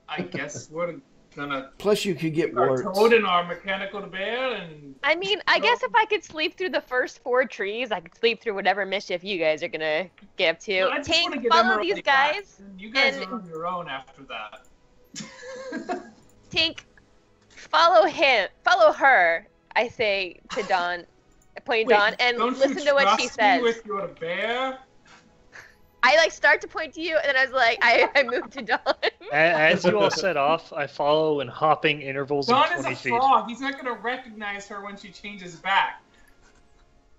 I guess we're gonna. Plus, you could get our warts. Toad and our mechanical bear, and I mean, I guess if I could sleep through the first 4 trees, I could sleep through whatever mischief you guys are gonna get up to. Well, I just wanna Tank, get follow Emerald these back. guys. You guys and are on your own after that. Tank, follow her. I say to Dawn, point Dawn, and listen to what she says. With your bear. I start to point to you, and then I was like, I moved to Dawn. As you all set off, I follow in hopping intervals Dawn of 20 is a feet. frog. He's not gonna recognize her when she changes back.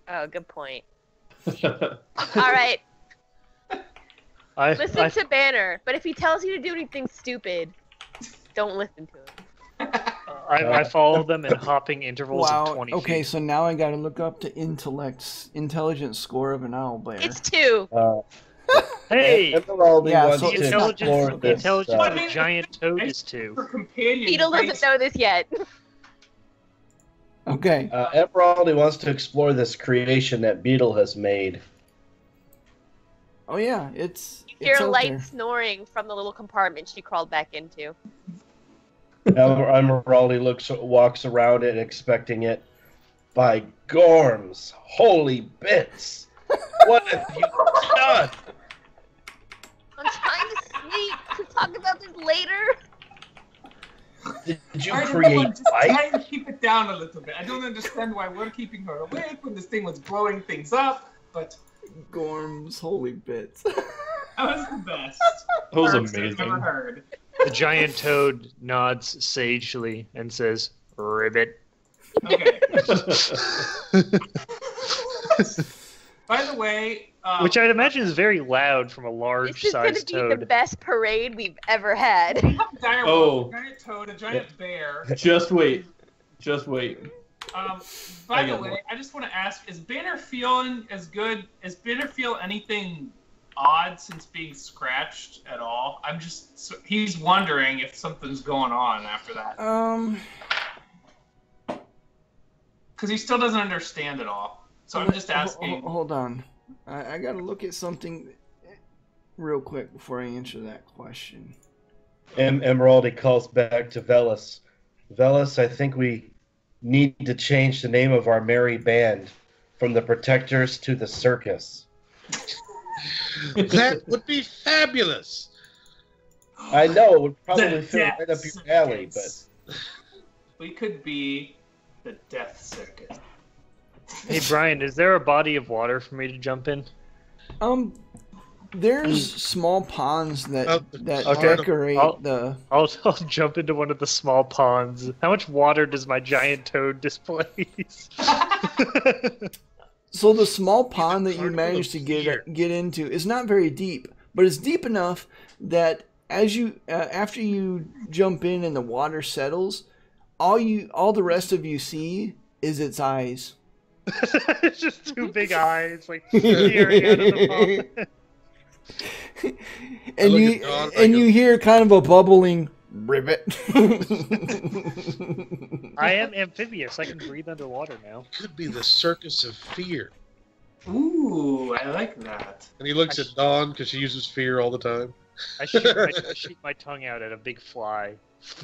Oh, good point. All right. Listen to Banner, but if he tells you to do anything stupid, don't listen to him. I follow them in hopping intervals of 20 feet. Okay, so now I gotta look up the intelligence score of an owl bear. It's 2. Hey! Emeraldi Yeah, wants so to it's not- explore The this. intelligence of I a mean, giant toad is For 2. companion, Beetle doesn't know this yet. Okay. Emeraldi wants to explore this creation that Beetle has made. Oh yeah, it's You hear out light there. snoring from the little compartment she crawled back into. Emeraldi walks around it, expecting it. By Gorms, holy bits! What have you done? I'm trying to sleep. We'll talk about this later. Did you All right, create everyone, just try life? and keep it down a little bit. I don't understand why we're keeping her awake when this thing was blowing things up, but Gorm's holy bits. that was the best. That was First I've amazing. ever heard. The giant toad nods sagely and says, "Ribbit." Okay. By the way, Which I'd imagine is very loud from a This is going large-sized to be the toad. best parade we've ever had. we have dire Oh. wolves, a giant toad, a giant bear. Just wait. Just wait. By I the got way, one. I just want to ask: is Banner feeling as good? Is Banner feel anything odd since being scratched at all? He's wondering if something's going on after that because he still doesn't understand it all. So I'm just asking. Hold on. I gotta look at something real quick before I answer that question. Emeraldi calls back to Velas. Velas, I think we need to change the name of our merry band from the Protectors to the Circus. That would be fabulous. I know it would probably The fit Death right up your alley, but Circus. We could be the Death Circus. Hey, Brian, is there a body of water for me to jump in? There's small ponds that Okay. decorate I'll- the. I'll jump into one of the small ponds. How much water does my giant toad displace? So the small pond that you particle managed to of fear. get into is not very deep, but it's deep enough that as you after you jump in and the water settles, all the rest of you see is its eyes. It's just two big eyes, like peering out of the pond. And look you at Dawn, I and go- you hear kind of a bubbling ribbit. I am amphibious. I can breathe underwater now. Could be the Circus of Fear. Ooh, I like that. And he looks at Dawn because she uses fear all the time. I shoot my tongue out at a big fly,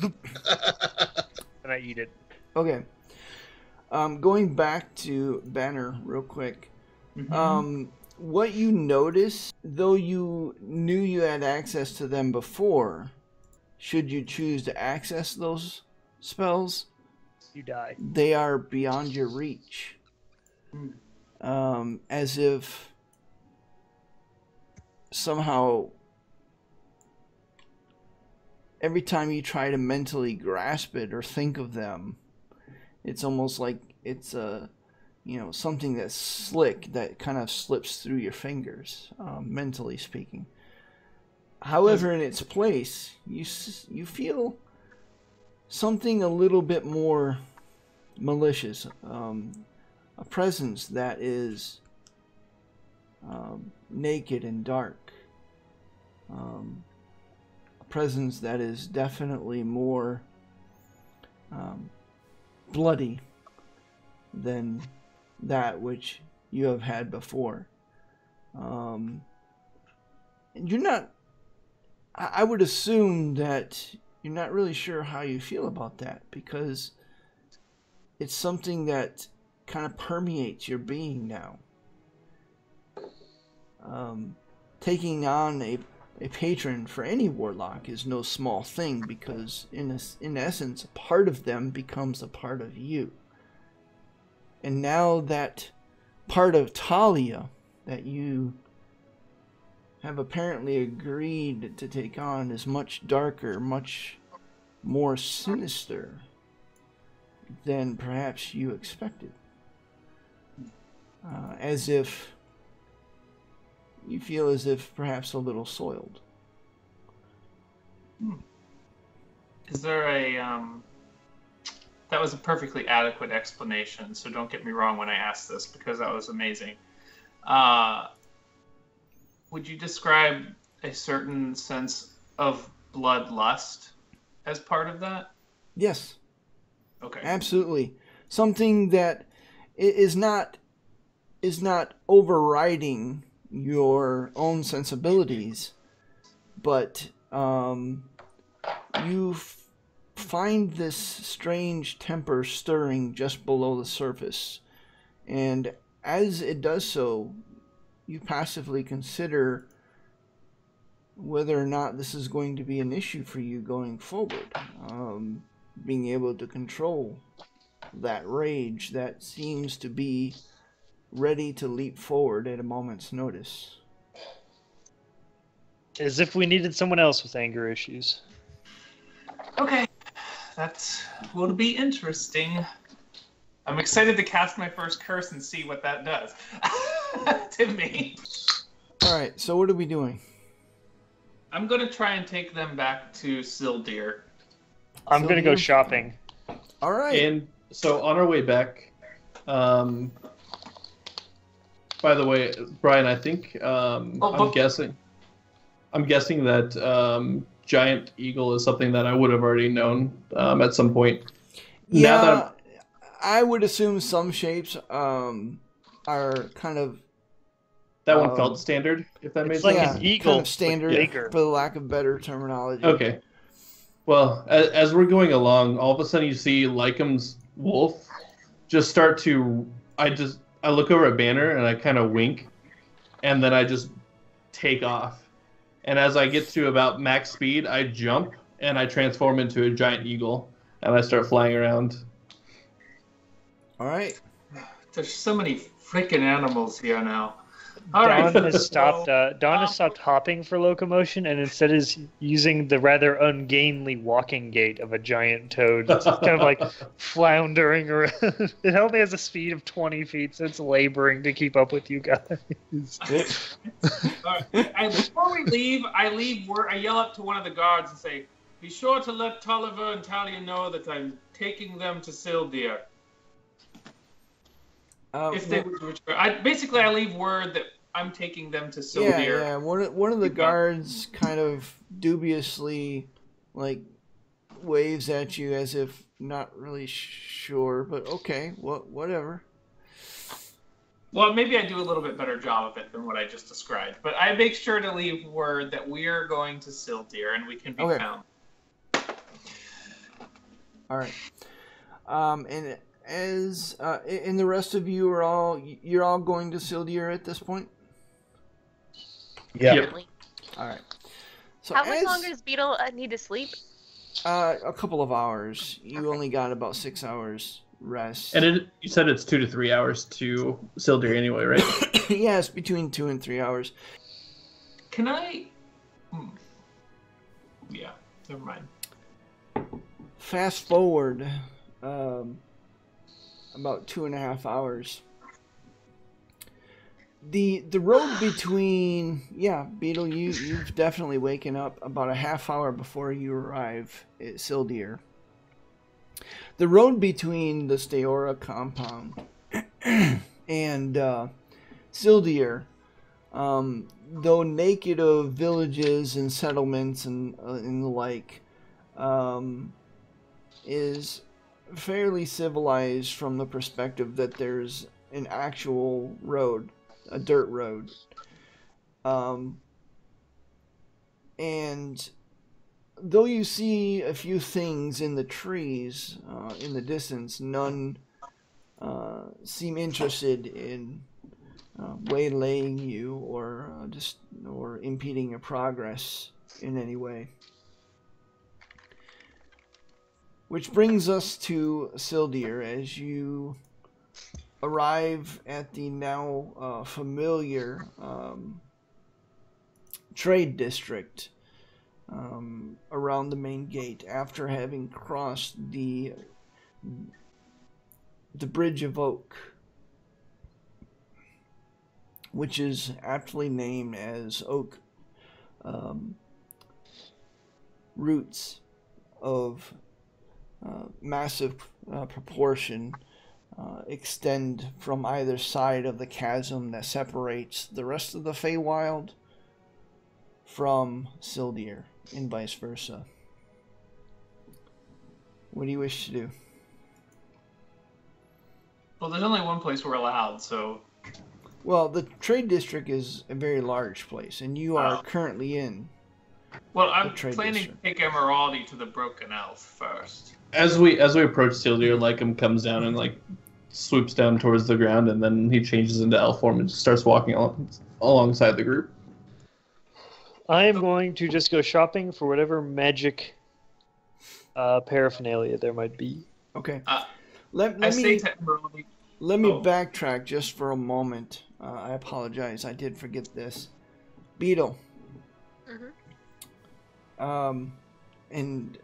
and I eat it. Okay. Going back to Banner real quick. What you notice, though you knew you had access to them before, should you choose to access those spells, You die. they are beyond your reach. As if somehow every time you try to mentally grasp it or think of them, it's almost like it's something that's slick that kind of slips through your fingers, mentally speaking. However, in its place, you feel something a little bit more malicious, a presence that is naked and dark, a presence that is definitely more bloody than that which you have had before. You're not, I would assume that you're not really sure how you feel about that, because it's something that kind of permeates your being now. Taking on a patron for any warlock is no small thing, because in essence, a part of them becomes a part of you. And now that part of Talia that you have apparently agreed to take on is much darker, much more sinister than perhaps you expected. As if you feel as if perhaps a little soiled. Is there a that was a perfectly adequate explanation, so don't get me wrong when I asked this, because that was amazing. would you describe a certain sense of bloodlust as part of that? Yes, Okay. absolutely. Something that is not overriding your own sensibilities, but you find this strange temper stirring just below the surface, and as it does so, you passively consider whether or not this is going to be an issue for you going forward. Being able to control that rage that seems to be ready to leap forward at a moment's notice. As if we needed someone else with anger issues. Okay. That will be interesting. I'm excited to cast my first curse and see what that does to me. Alright, so what are we doing? I'm going to try and take them back to Sildir. I'm going to go shopping. Alright. And so on our way back, by the way, Brian, I think I'm guessing that giant eagle is something that I would have already known at some point. Yeah, Now that I would assume some shapes are kind of... that one felt standard, if that makes like sense. an eagle, kind of standard, but bigger. for the lack of better terminology. Okay. Well, as we're going along, all of a sudden you see Lycum's wolf just start to... I look over at Banner and I kind of wink, and then I just take off. And as I get to about max speed, I jump and I transform into a giant eagle, and I start flying around. Alright. There's so many freaking animals here now. Dawn has stopped. Dawn has stopped hopping for locomotion, and instead is using the rather ungainly walking gait of a giant toad. It's just kind of like floundering around. It only has a speed of 20 feet, so it's laboring to keep up with you guys. Before we leave, I yell up to one of the guards and say, "Be sure to let Tolliver and Talia know that I'm taking them to Sildir." If they would return. I leave word that I'm taking them to Sildir. Yeah. One of the guards kind of dubiously, like, waves at you as if not really sure, but okay, whatever. Well, maybe I do a little bit better job of it than what I just described, but I make sure to leave word that we're going to Sildir and we can be found. All right. And as and the rest of you you're all going to Sildir at this point? Yeah. Yep. All right. So How much longer does Beetle need to sleep? A couple of hours. You only got about 6 hours rest. And you said it's 2 to 3 hours to Sildir anyway, right? Yeah, it's between 2 and 3 hours. Can I... Yeah, never mind. Fast forward about 2.5 hours. The road between Beetle, you've definitely waken up about a half hour before you arrive at Sildir. The road between the Steora compound and Sildir, though naked of villages and settlements and the like, is fairly civilized from the perspective that there's an actual road, a dirt road. And though you see a few things in the trees in the distance, none seem interested in waylaying you or impeding your progress in any way. Which brings us to Sildir as you arrive at the now familiar trade district around the main gate after having crossed the Bridge of Oak, which is aptly named as oak roots of massive proportion extend from either side of the chasm that separates the rest of the Feywild from Sildir and vice versa. What do you wish to do? Well, there's only one place we're allowed, so... Well, the trade district is a very large place, and you are currently in. Well, I'm trade planning district. to take Emeraldi to the Broken Elf first. As we approach Sildir, Lycum comes down and like swoops down towards the ground, and then he changes into elf form and just starts walking alongside the group. I am going to just go shopping for whatever magic paraphernalia there might be. Okay. I Let say me to Emeraldi... backtrack just for a moment. I apologize. I did forget this. Beetle. Mm-hmm. And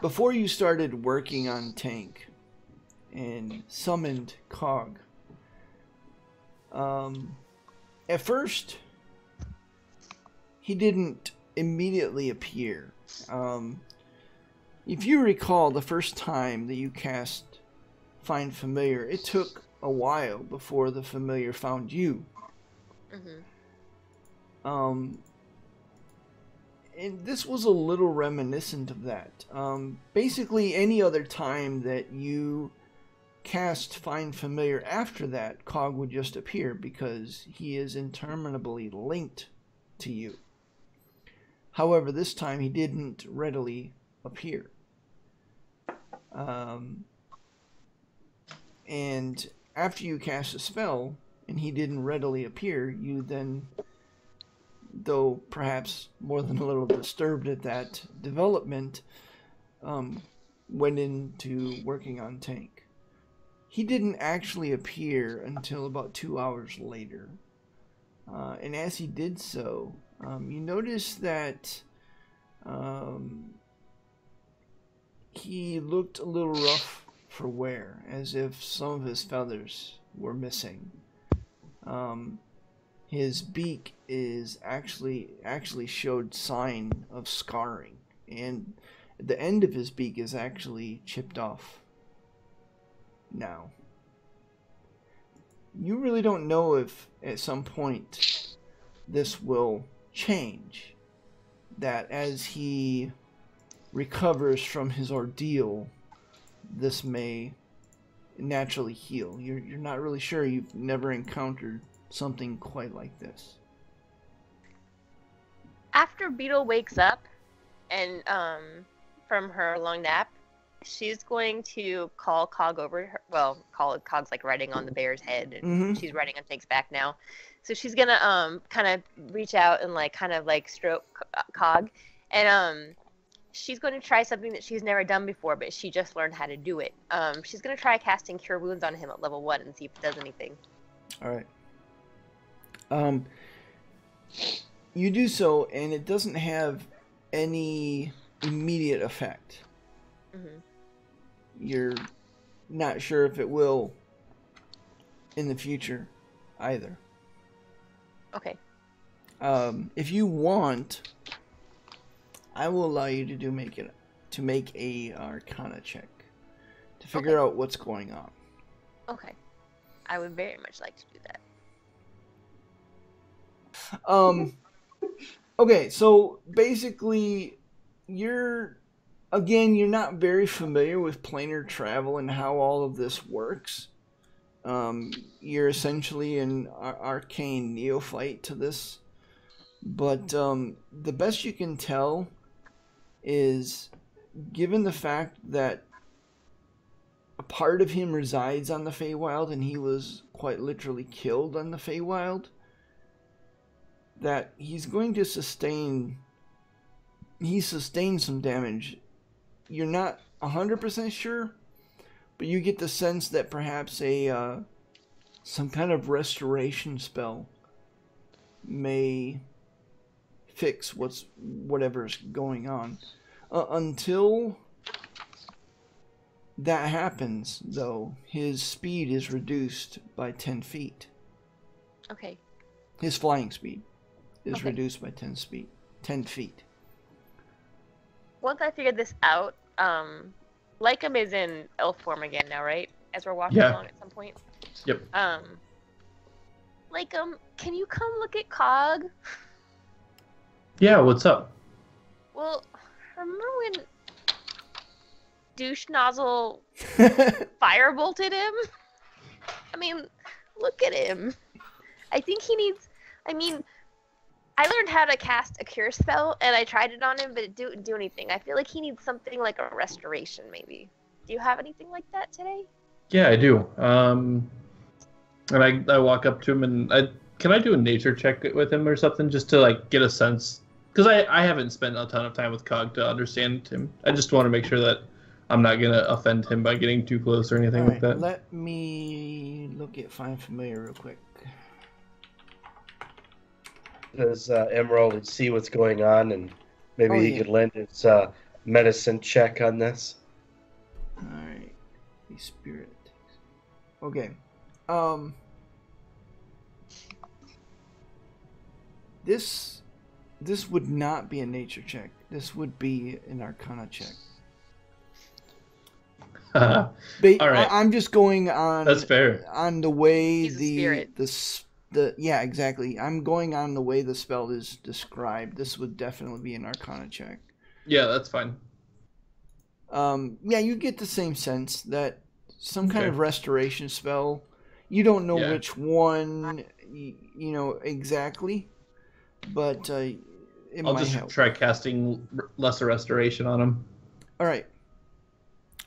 before you started working on Tank and summoned Cog, at first he didn't immediately appear. If you recall, the first time that you cast Find Familiar, it took a while before the familiar found you. Mm-hmm. And this was a little reminiscent of that. Basically, any other time that you cast Find Familiar after that, Cog would just appear because he is interminably linked to you. However, this time he didn't readily appear. And after you cast a spell and he didn't readily appear, you then, though perhaps more than a little disturbed at that development, went into working on Tank. He didn't actually appear until about 2 hours later. And as he did so, you notice that he looked a little rough for wear, as if some of his feathers were missing. His beak is actually showed sign of scarring, and the end of his beak is actually chipped off now. You really don't know if at some point this will change, that as he recovers from his ordeal, this may naturally heal. You're not really sure. You've never encountered something quite like this. After Beetle wakes up and from her long nap, she's going to call Cog over her. Well, Cog's like riding on the bear's head, and she's riding on Tank's back now. So she's gonna kind of reach out and like kind of like stroke Cog, and she's going to try something that she's never done before, but she just learned how to do it. She's going to try casting Cure Wounds on him at level 1 and see if it does anything. All right. You do so, and it doesn't have any immediate effect. Mm-hmm. You're not sure if it will in the future either. Okay. If you want, I will allow you to make a Arcana check to figure out what's going on. Okay. I would very much like to do that. Okay, so basically, you're not very familiar with planar travel and how all of this works. You're essentially an arcane neophyte to this, but the best you can tell is, given the fact that a part of him resides on the Feywild and he was quite literally killed on the Feywild, that he's going to sustain some damage. You're not 100% sure, but you get the sense that perhaps some kind of restoration spell may fix whatever's going on. Until that happens, though, his speed is reduced by 10 feet. Okay. His flying speed is reduced by 10 feet. Once I figured this out, Lycum is in elf form again now, right? As we're walking along at some point. Yep. Like, can you come look at Cog? Yeah, what's up? Well, remember when douche nozzle firebolted him? I mean, look at him. I think he needs. I mean, I learned how to cast a cure spell, and I tried it on him, but it didn't do anything. I feel like he needs something like a restoration, maybe. Do you have anything like that today? Yeah, I do. And I walk up to him and can I do a nature check with him or something just to like get a sense? Because I haven't spent a ton of time with Cog to understand him. I just want to make sure that I'm not gonna offend him by getting too close or anything like that. Let me look at Find Familiar real quick. Does Emerald see what's going on, and maybe he yeah. could lend his medicine check on this? Alright. The spirit. Okay. This would not be a nature check. This would be an arcana check. All right. I'm just going on. That's fair. On the way He's a spirit. yeah, exactly. I'm going on the way the spell is described. This would definitely be an arcana check. Yeah, that's fine. Yeah, you get the same sense that some kind of restoration spell. You don't know which one, you know exactly, but it I'll might just help. try casting Lesser Restoration on him. All right.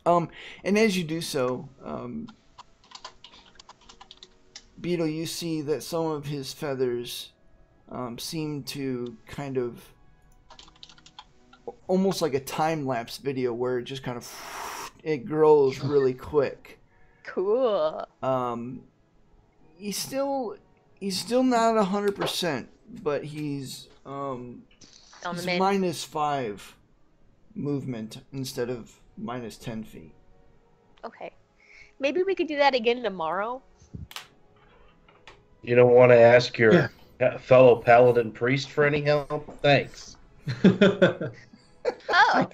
And as you do so, Beetle, you see that some of his feathers seem to kind of almost like a time-lapse video where it just kind of it grows really quick. Cool. He's still not 100%, but he's -5 movement instead of minus 10 feet. Okay. Maybe we could do that again tomorrow. You don't want to ask your fellow paladin priest for any help? Thanks. Oh.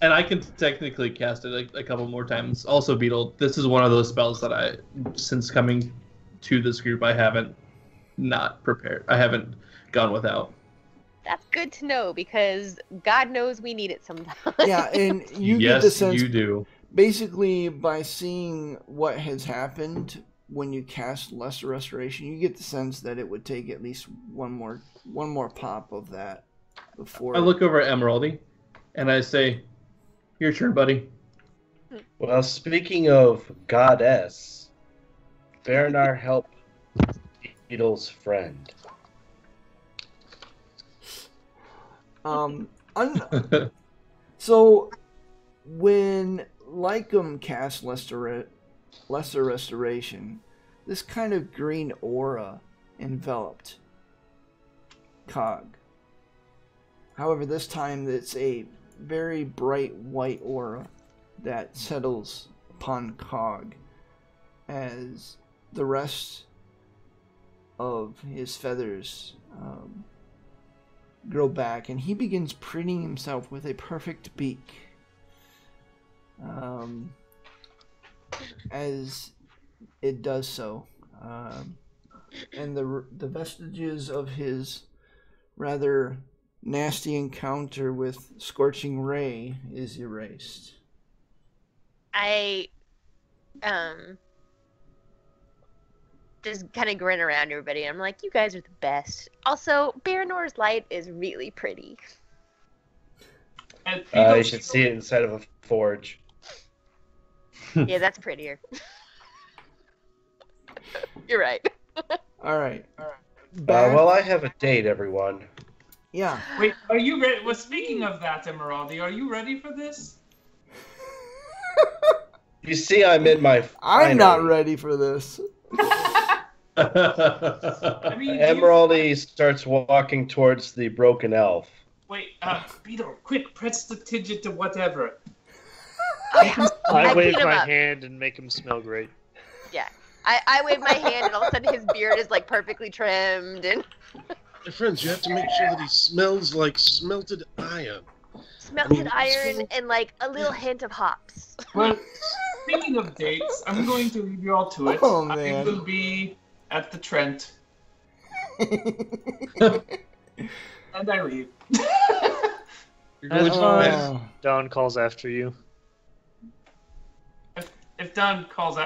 And I can technically cast it a couple more times. Also, Beetle, this is one of those spells that since coming to this group, I haven't not prepared. I haven't gone without. That's good to know because God knows we need it sometimes. Yeah, and you yes, get the sense you do. basically by seeing what has happened when you cast Lesser Restoration, you get the sense that it would take at least one more pop of that before. I look over at Emeraldy, and I say, "Your turn, buddy." Well, speaking of goddess, Beranar help Beetle's friend. So when Lycum casts Lesser Restoration, this kind of green aura enveloped Cog. However, this time it's a very bright white aura that settles upon Cog as the rest of his feathers grow back, and he begins preening himself with a perfect beak. As it does so, and the vestiges of his rather nasty encounter with Scorching Ray is erased. I just kind of grin around everybody. I'm like, you guys are the best. Also, Baranor's light is really pretty. And You should see it inside of a forge. Yeah, that's prettier. You're right. All right. Well, I have a date, everyone. Yeah. Wait, are you ready? Well, speaking of that, Emeraldy, are you ready for this? You see, I'm in my. I'm not ready for this. I mean, Emeraldy starts walking towards the broken elf. Wait, Beetle, quick, press the digit to whatever. I wave clean him my up. hand and make him smell great. Yeah. I wave my hand and all of a sudden his beard is like perfectly trimmed and My friends, you have to make sure that he smells like smelted iron. smelted iron and like a little hint of hops. Well, speaking of dates, I'm going to leave you all to it. Oh, I man. will be at the Trent And I leave. You're going to fine. bed. Dawn calls after you. If Don calls,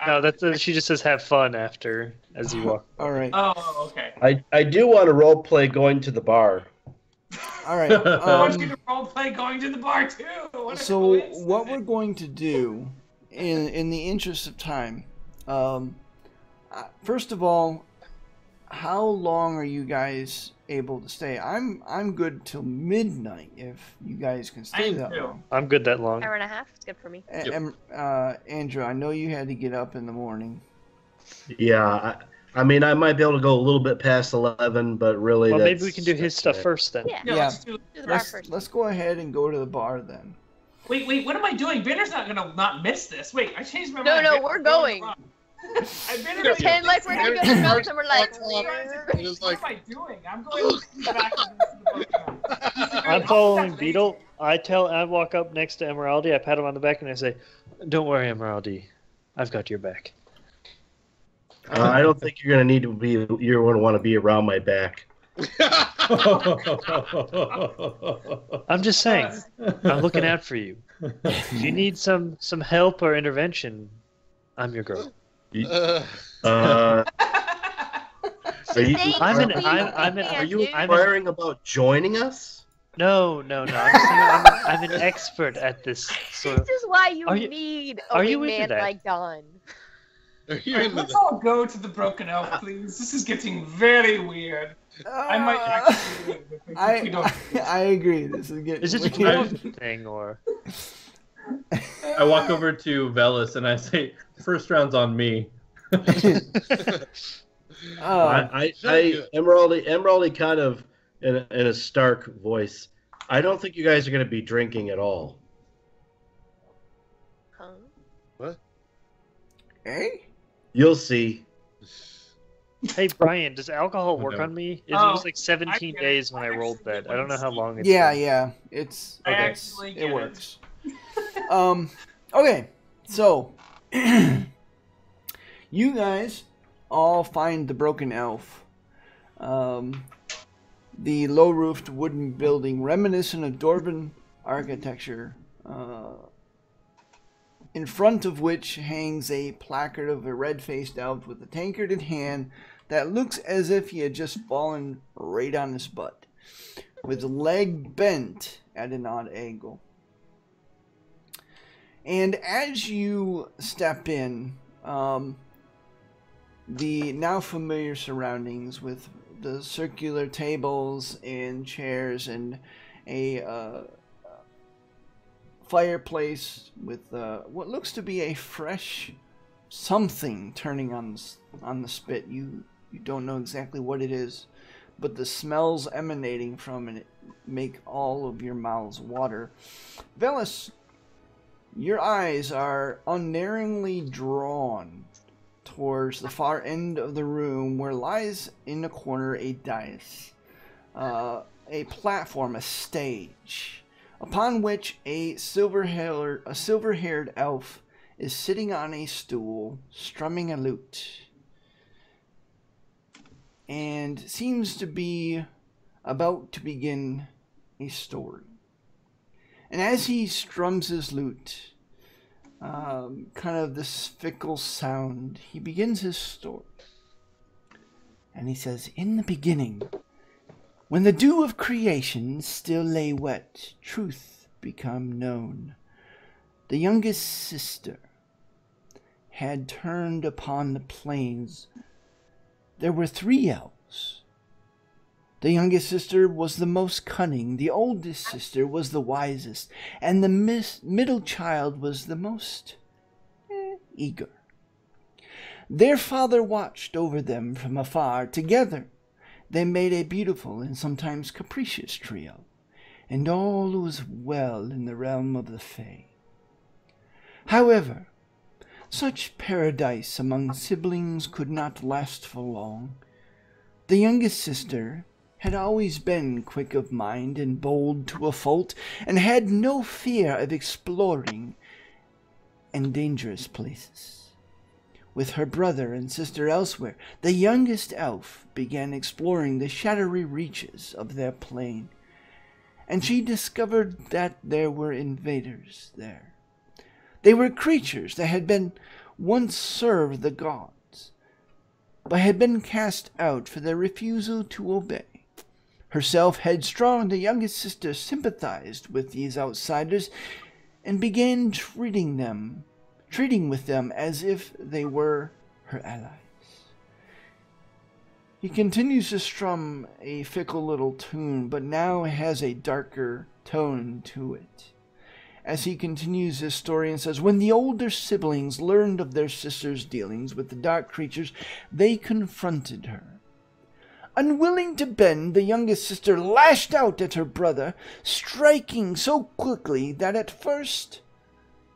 No, she just says have fun after as you walk. All right. Oh, okay. I do want to role play going to the bar. All right. I want you to role play going to the bar too. So what we're going to do, in the interest of time, first of all, how long are you guys able to stay? I'm good till midnight if you guys can stay that long. I'm good that long. Hour and a half. It's good for me. Andrew, I know you had to get up in the morning. Yeah, I mean, I might be able to go a little bit past 11, but really, well, maybe we can do his stuff first then. Yeah. Let's do the bar first. Let's go ahead and go to the bar then. Wait, what am I doing? Banner's not gonna not miss this. Wait, I changed my mind. No, we're going. Pretend like we're gonna go to Mills and we're like. What am I doing? I'm going back to the boat. I'm following Beetle. I walk up next to Emeraldi. I pat him on the back and I say, "Don't worry, Emeraldi, I've got your back." I don't think you're gonna need to be. You're gonna want to be around my back. I'm just saying. I'm looking out for you. If you need some help or intervention, I'm your girl. Are you Are you inquiring about joining us? No. I'm saying I'm an expert at this sort of. This is why you Are you- need are a you wig into man that? like Don. Let's all go to the Broken Elf, please. This is getting very weird. I might actually leave if we don't. I agree. This is getting. Is it a weird. good thing or? I walk over to Velis and I say, "First round's on me." Emeraldi kind of in a stark voice. I don't think you guys are going to be drinking at all. Huh? Hey? You'll see. Hey Brian, does alcohol work no. on me? It Oh, was like 17 I days when I actually rolled get that. what I don't know you're how saying. long it's Yeah. It's I okay. actually get It it. works. Okay. So you guys all find the Broken Elf. The low-roofed wooden building reminiscent of Dwarven architecture, in front of which hangs a placard of a red-faced elf with a tankard in hand that looks as if he had just fallen right on his butt, with a leg bent at an odd angle. And as you step in, the now familiar surroundings with the circular tables and chairs and a fireplace with what looks to be a fresh something turning on the spit. You don't know exactly what it is, but the smells emanating from it make all of your mouths water. Velis, your eyes are unerringly drawn towards the far end of the room where lies in the corner a dais, a platform, a stage, upon which a silver-haired elf is sitting on a stool, strumming a lute, and seems to be about to begin a story. And as he strums his lute, kind of this fickle sound, he begins his story. And he says, "In the beginning, when the dew of creation still lay wet, truth become known. The youngest sister had turned upon the plains. There were 3 elves. The youngest sister was the most cunning, the oldest sister was the wisest, and the middle child was the most eager. Their father watched over them from afar. Together they made a beautiful and sometimes capricious trio, and all was well in the realm of the Fae. However, such paradise among siblings could not last for long. The youngest sister had always been quick of mind and bold to a fault, and had no fear of exploring and dangerous places. with her brother and sister elsewhere, the youngest elf began exploring the shadowy reaches of their plane, and she discovered that there were invaders there. They were creatures that had been once served the gods, but had been cast out for their refusal to obey. Herself headstrong, the youngest sister sympathized with these outsiders and began treating with them as if they were her allies. He continues to strum a fickle little tune, but now has a darker tone to it. As he continues his story and says, when the older siblings learned of their sister's dealings with the dark creatures, they confronted her. Unwilling to bend, the youngest sister lashed out at her brother, striking so quickly that at first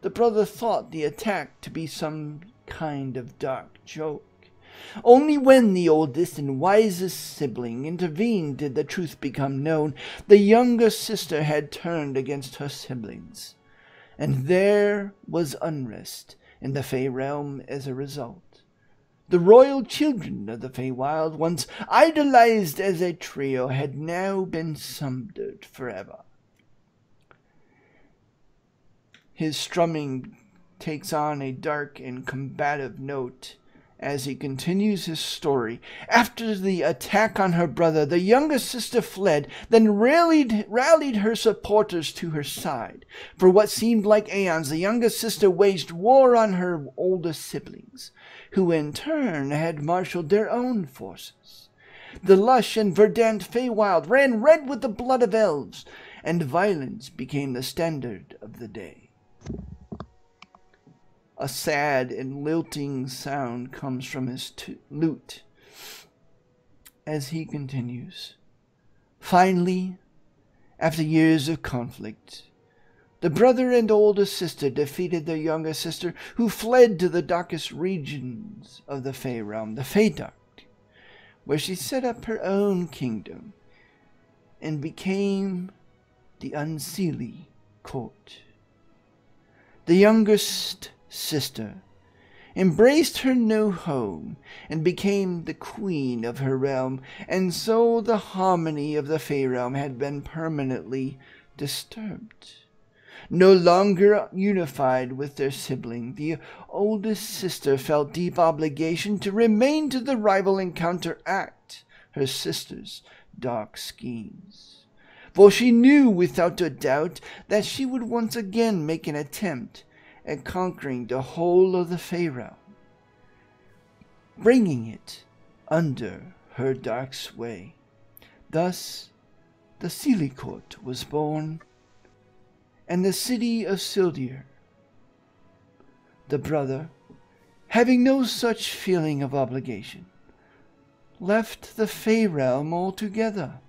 the brother thought the attack to be some kind of dark joke. Only when the oldest and wisest sibling intervened did the truth become known. The younger sister had turned against her siblings, and there was unrest in the Fey realm as a result. The royal children of the Feywild, once idolized as a trio, had now been sundered forever. His strumming takes on a dark and combative note as he continues his story. After the attack on her brother, the younger sister fled, then rallied her supporters to her side. For what seemed like aeons, the younger sister waged war on her older siblings, who in turn had marshaled their own forces. The lush and verdant Feywild ran red with the blood of elves, and violence became the standard of the day. A sad and lilting sound comes from his lute as he continues. Finally, after years of conflict, the brother and older sister defeated their younger sister, who fled to the darkest regions of the Fey realm, the Feydark, where she set up her own kingdom and became the Unseelie Court. The youngest sister embraced her new home and became the queen of her realm, and so the harmony of the Fey realm had been permanently disturbed. No longer unified with their sibling, the oldest sister felt deep obligation to remain to the rival and counteract her sister's dark schemes. For she knew without a doubt that she would once again make an attempt at conquering the whole of the Fey realm, bringing it under her dark sway. Thus, the Seelie Court was born, and the city of Sildir. The brother, having no such feeling of obligation, left the Fey realm altogether,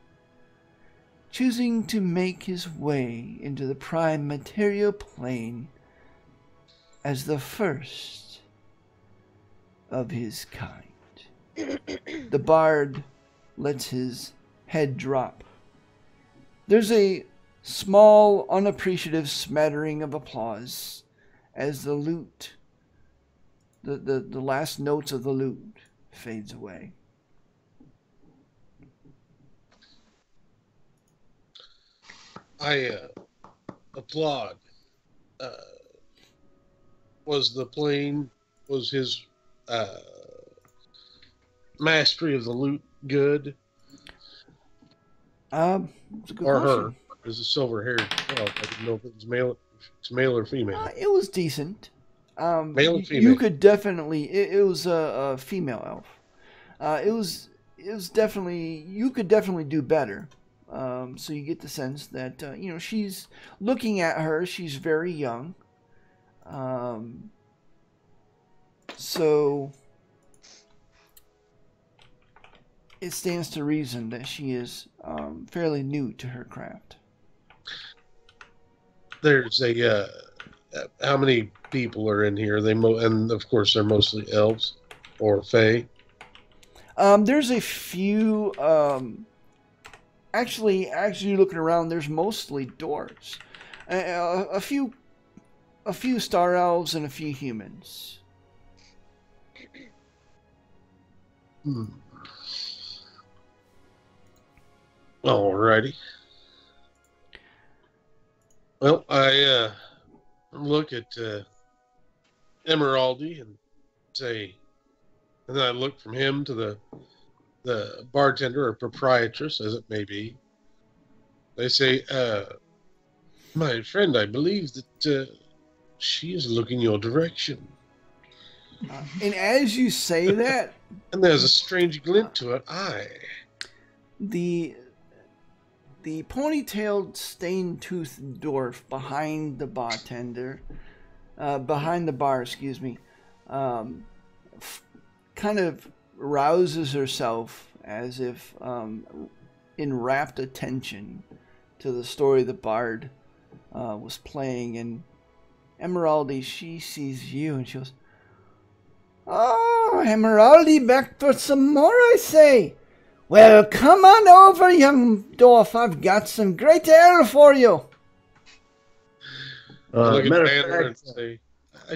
choosing to make his way into the prime material plane as the first of his kind. The bard lets his head drop. There's a small, unappreciative smattering of applause as the lute, the last notes of the lute fades away. I applaud. Was his mastery of the lute good? It's a good or question. her? Is a silver-haired child? I didn't know if it was male. It's male or female. It was decent. Male and female. You could definitely. It was a female elf. It was definitely. You could definitely do better. So you get the sense that she's looking at her. She's very young. So it stands to reason that she is fairly new to her craft. There's a how many people are in here? And of course they're mostly elves or fae. There's a few. Actually, looking around, there's mostly dwarves. A few star elves and a few humans. Alrighty. Well, I look at Emeraldy and say, and then I look from him to the bartender or proprietress, as it may be. They say, my friend, I believe that she is looking your direction. And as you say that, And there's a strange glint to her eye. the ponytailed, stained-toothed dwarf behind the bartender, behind the bar, excuse me, kind of rouses herself as if in rapt attention to the story the bard was playing. And Emeraldy, she sees you and she goes, "Oh, Emeraldy, back for some more, I say. Well, come on over, young dwarf. I've got some great ale for you." I look at Matter Banner of and fact, say,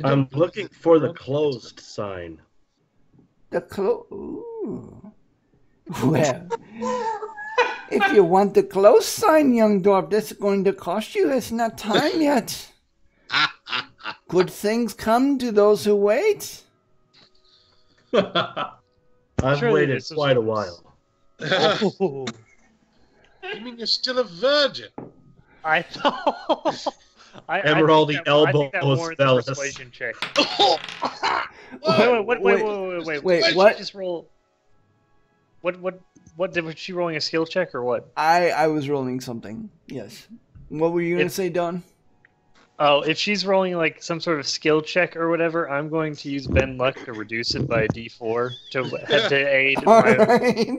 I'm looking for the closed sign. Ooh. Well, if you want the close sign, young dwarf, that's going to cost you. It's not time yet. Good things come to those who wait. I've Surely waited this is- quite a while. Oh, You mean you're still a virgin? I thought. Emeraldy I think that elbows warrants a Bellis. persuasion check. Whoa. Wait, what? Did she just roll? Was she rolling a skill check or what? I was rolling something. Yes. What were you going to say, Don? Oh, if she's rolling like some sort of skill check or whatever, I'm going to use Ben Luck to reduce it by a D4 to aid All my right.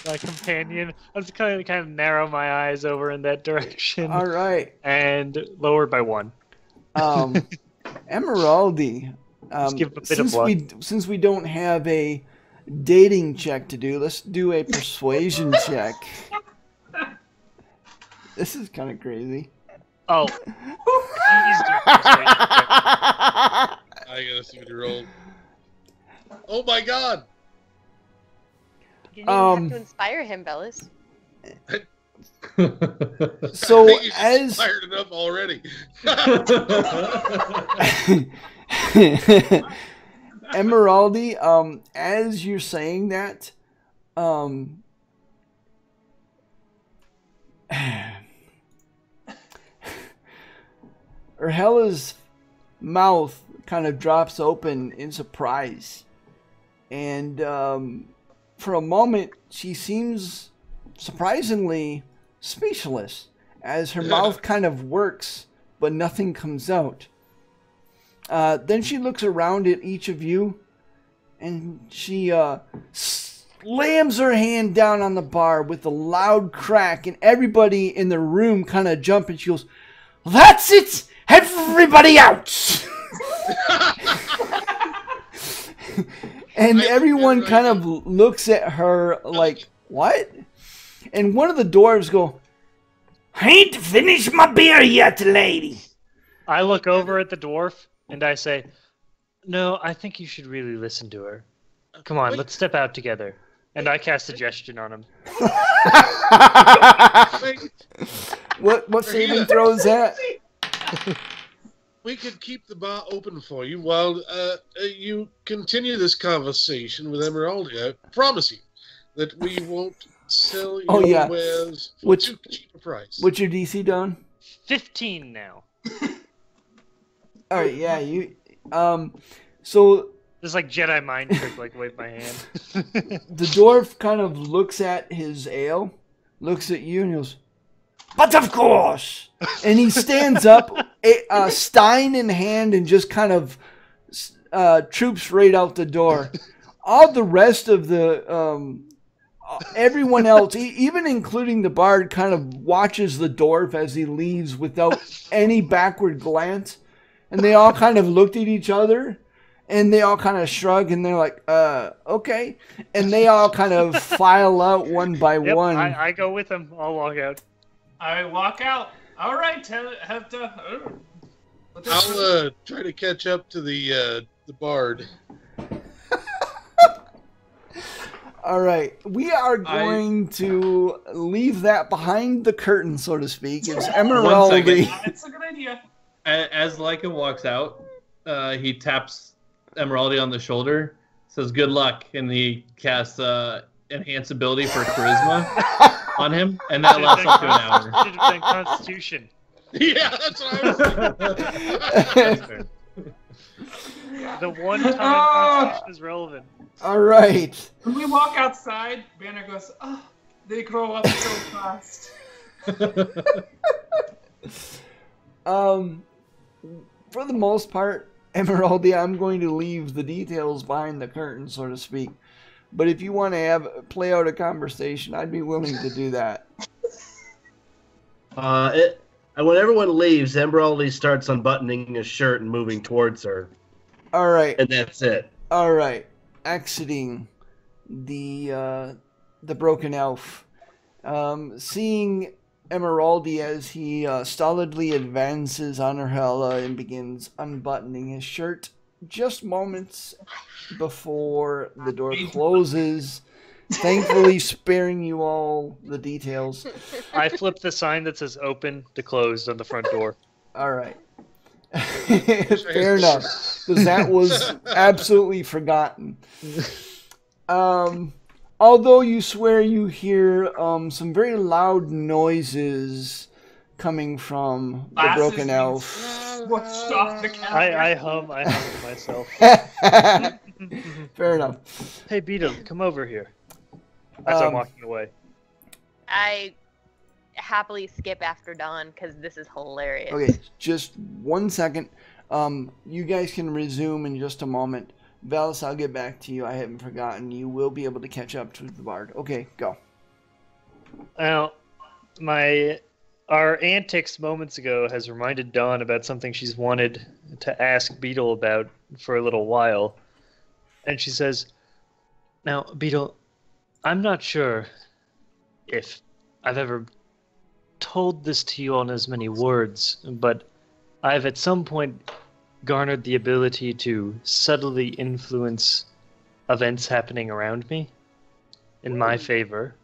my companion. I was kind of narrow my eyes over in that direction All right. and lower by 1. Emeraldy. Just give a bit of luck. Since we don't have a dating check to do, let's do a persuasion check. This is kind of crazy. Oh, please do persuasion check. I gotta see what you rolled. Oh my god! You didn't even have to inspire him, Bellis. So I think he's as inspired enough already. Emeraldy, as you're saying that, Erhela's mouth kind of drops open in surprise, and for a moment she seems surprisingly speechless as her mouth kind of works but nothing comes out. Then she looks around at each of you and she slams her hand down on the bar with a loud crack, and everybody in the room kind of jump, and she goes, "That's it! Everybody out!" And everyone kind of looks at her like, "What?" And one of the dwarves go, "I ain't finished my beer yet, lady." I look over at the dwarf and I say, "No, I think you should really listen to her. Come on, let's step out together." And I cast suggestion on him. What saving throw is that? We could keep the bar open for you while you continue this conversation with Emeraldy. I promise you that we won't sell your wares for too cheap a price. What's your DC, Don? 15 now. All right, yeah, you. So It's like Jedi mind trick, like wave my hand. the dwarf kind of looks at his ale, looks at you, and he goes, "But of course!" And he stands up, stein in hand, and just kind of troops right out the door. All the rest of the everyone else, even including the bard, kind of watches the dwarf as he leaves without any backward glance. And they all kind of looked at each other, and they all kind of shrug, and they're like, okay. And they all kind of file out one by one. I go with them. I'll walk out. I walk out. All right, I'll try to catch up to the the bard. All right, we are going to leave that behind the curtain, so to speak. It's Emeraldi. That's a good idea. As Lycan walks out, he taps Emeraldi on the shoulder, says "Good luck," and he casts enhance ability for charisma on him, and that lasts up to an hour. Should have done Constitution. Yeah, that's what I was thinking. That's fair. The one time Constitution is relevant. All right. When we walk outside, Banner goes, "Oh, they grow up so fast." For the most part, Emeraldi, I'm going to leave the details behind the curtain, so to speak. But if you want to play out a conversation, I'd be willing to do that. When everyone leaves, Emeraldi starts unbuttoning his shirt and moving towards her. All right. And that's it. All right. Exiting the broken elf, seeing Emeraldi as he stolidly advances on Arhella and begins unbuttoning his shirt just moments before the door closes, thankfully sparing you all the details. I flip the sign that says open to closed on the front door. All right. Fair enough, because that was absolutely forgotten. Although you swear you hear some very loud noises coming from the broken elf. Switched off the camera. I hum to myself. Fair enough. Hey, Beetle, come over here. As I'm walking away. I happily skip after Dawn because this is hilarious. Okay, just 1 second. You guys can resume in just a moment. Valis, I'll get back to you. I haven't forgotten. You will be able to catch up to the bard. Okay, go. Now, our antics moments ago has reminded Dawn about something she's wanted to ask Beetle about for a little while. And she says, "Now, Beetle, I'm not sure if I've ever told this to you on as many words, but I've at some point garnered the ability to subtly influence events happening around me in my favor.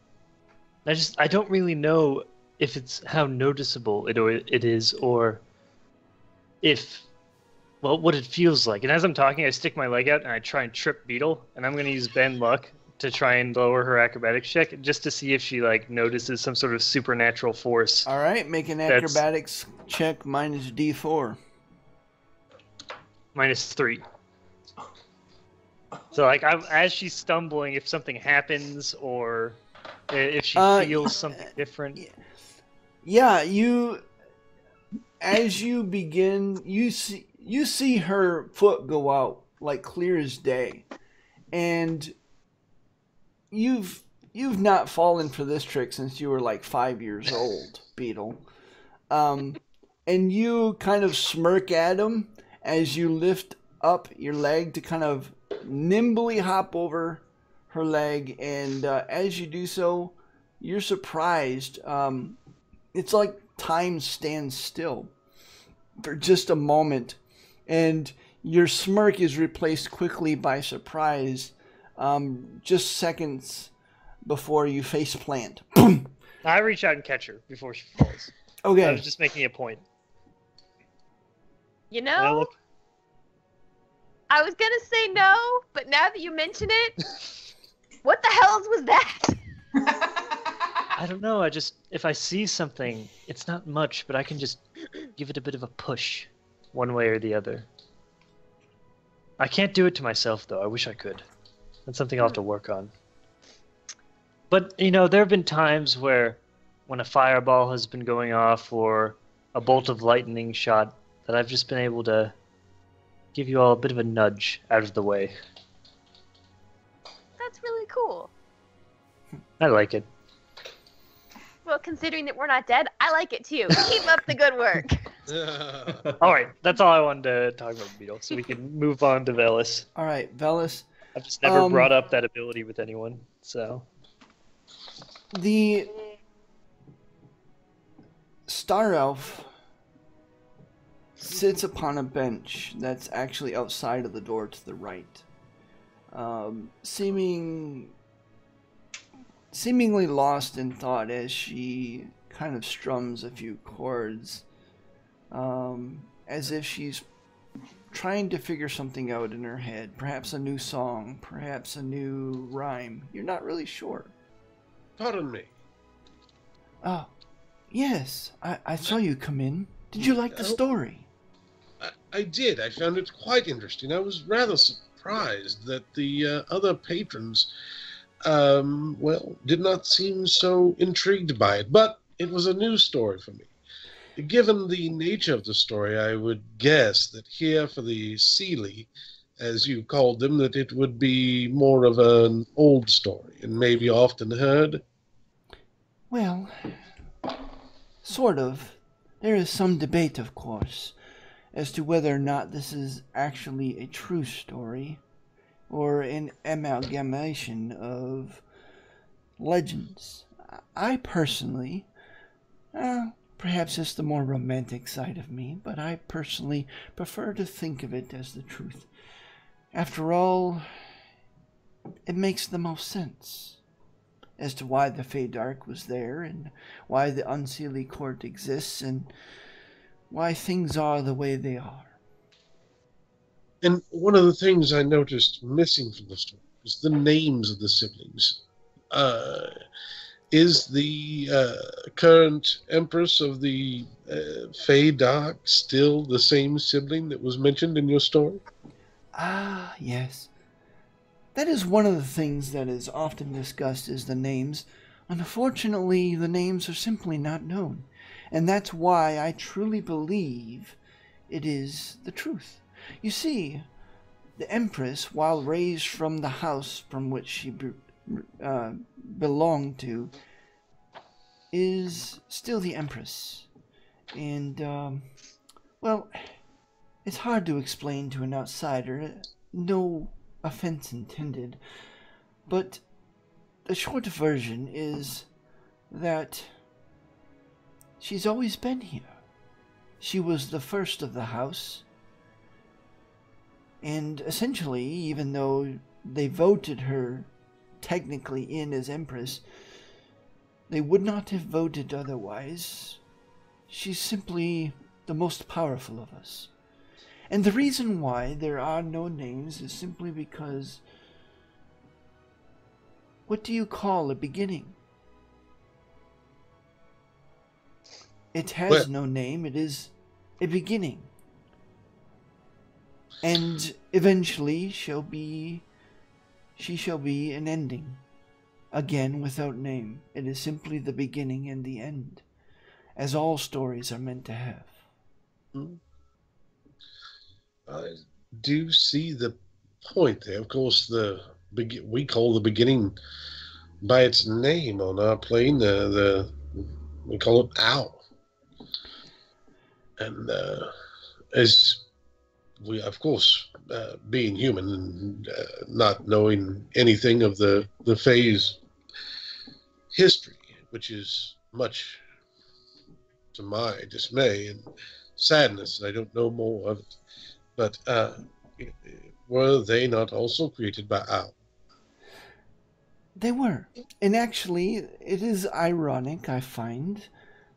I don't really know if it's how noticeable it is, or what it feels like." And as I'm talking, I stick my leg out and I try and trip Beetle, and I'm going to use Ben Luck to try and lower her acrobatics check just to see if she notices some sort of supernatural force. All right, make an acrobatics check minus D4. -3. So as she's stumbling, if something happens or if she feels something different. Yeah, as you begin, you see her foot go out like clear as day, and you've not fallen for this trick since you were like 5 years old, Beetle. And you kind of smirk at him as you lift up your leg to kind of nimbly hop over her leg, and as you do so, you're surprised. It's like time stands still for just a moment, and your smirk is replaced quickly by surprise, just seconds before you face plant. Boom! I reach out and catch her before she falls. Okay. I was just making a point. You know, I was gonna say no, but now that you mention it, what the hell was that? I don't know. If I see something, it's not much, but I can just give it a bit of a push, one way or the other. I can't do it to myself, though. I wish I could. That's something I'll have to work on. But, there have been times when a fireball has been going off or a bolt of lightning shot, that I've just been able to give you all a bit of a nudge out of the way. That's really cool. I like it. Well, considering that we're not dead, I like it too. Keep up the good work. All right, that's all I wanted to talk about, Beetle, so we can move on to Velis. All right, Velis. I've just never brought up that ability with anyone, so. The Star Elf sits upon a bench that's actually outside of the door to the right. Seemingly lost in thought as she kind of strums a few chords, as if she's trying to figure something out in her head. Perhaps a new song, perhaps a new rhyme. You're not really sure. Pardon me. Oh, yes, I saw you come in. Did you like the story? I did. I found it quite interesting. I was rather surprised that the other patrons, did not seem so intrigued by it. But it was a new story for me. Given the nature of the story, I would guess that here for the Seelie, as you called them, that it would be more of an old story and maybe often heard. Well, sort of. There is some debate, of course, as to whether or not this is actually a true story or an amalgamation of legends. I personally, perhaps it's the more romantic side of me, but I personally prefer to think of it as the truth. After all, it makes the most sense as to why the Feydark was there and why the Unseelie Court exists and why things are the way they are. And one of the things I noticed missing from the story was the names of the siblings. Is the current empress of the Feydark still the same sibling that was mentioned in your story? Ah, yes. That is one of the things that is often discussed is the names. Unfortunately, the names are simply not known. And that's why I truly believe it is the truth. You see, the Empress, while raised from the house from which she belonged to, is still the Empress. And, it's hard to explain to an outsider. No offense intended. But the short version is that she's always been here. She was the first of the house. And essentially, even though they voted her technically in as Empress, they would not have voted otherwise. She's simply the most powerful of us. And the reason why there are no names is simply because, what do you call a beginning? It has no name, it is a beginning. And eventually she shall be an ending. Again, without name. It is simply the beginning and the end, as all stories are meant to have. I do see the point there. Of course, we call the beginning by its name on our plane. We call it Owl. And as we, of course, being human and not knowing anything of the Fae's history, which is much to my dismay and sadness, and I don't know more of it. But were they not also created by Owl? They were. And actually, it is ironic, I find,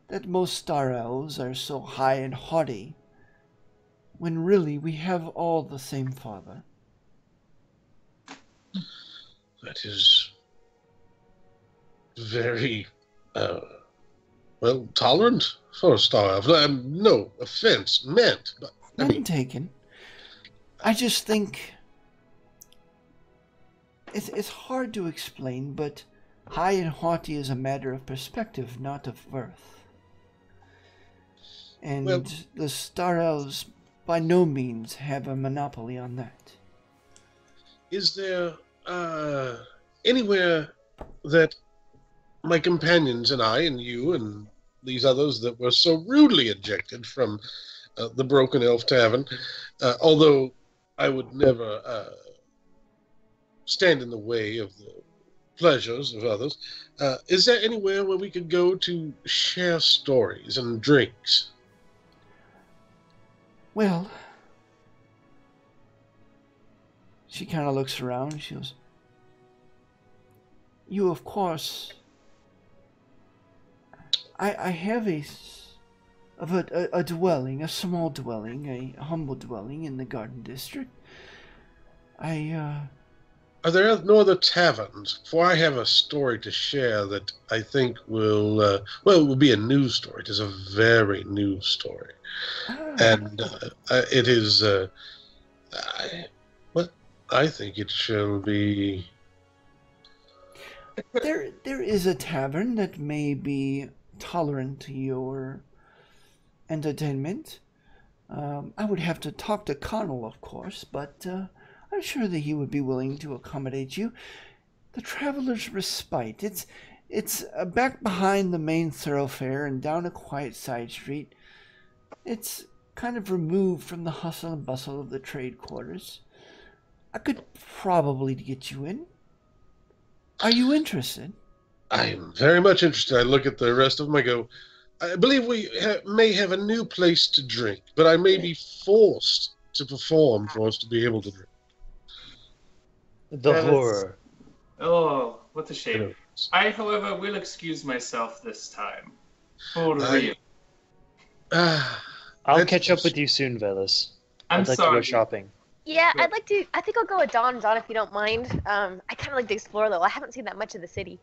that most star elves are so high and haughty, when really we have all the same father. That is very, tolerant for a star elf. No offense meant, but None taken. I just think it's hard to explain, but high and haughty is a matter of perspective, not of birth. And the Star Elves by no means have a monopoly on that. Is there anywhere that my companions and I and you and these others that were so rudely ejected from the Broken Elf Tavern, although I would never stand in the way of the pleasures of others, is there anywhere where we could go to share stories and drinks? Well, she kind of looks around. She goes, you, of course. I have a dwelling, a small dwelling, a humble dwelling in the Garden District. Are there no other taverns? For I have a story to share that I think will, it will be a news story. It is a very new story. And it is, I think it shall be... There is a tavern that may be tolerant to your entertainment. I would have to talk to Connell, of course, but I'm sure that he would be willing to accommodate you. The Traveler's Respite. It's back behind the main thoroughfare and down a quiet side street. It's kind of removed from the hustle and bustle of the trade quarters. I could probably get you in. Are you interested? I am very much interested. I look at the rest of them. I go, I believe we may have a new place to drink, but I may be forced to perform for us to be able to drink. The horror. Oh, what a shame. I, however, will excuse myself this time. For real. I'll catch up with you soon, Velas. I'd like to go shopping. Yeah, I'd like to. I think I'll go with Don, if you don't mind. I kind of like to explore, though. I haven't seen that much of the city.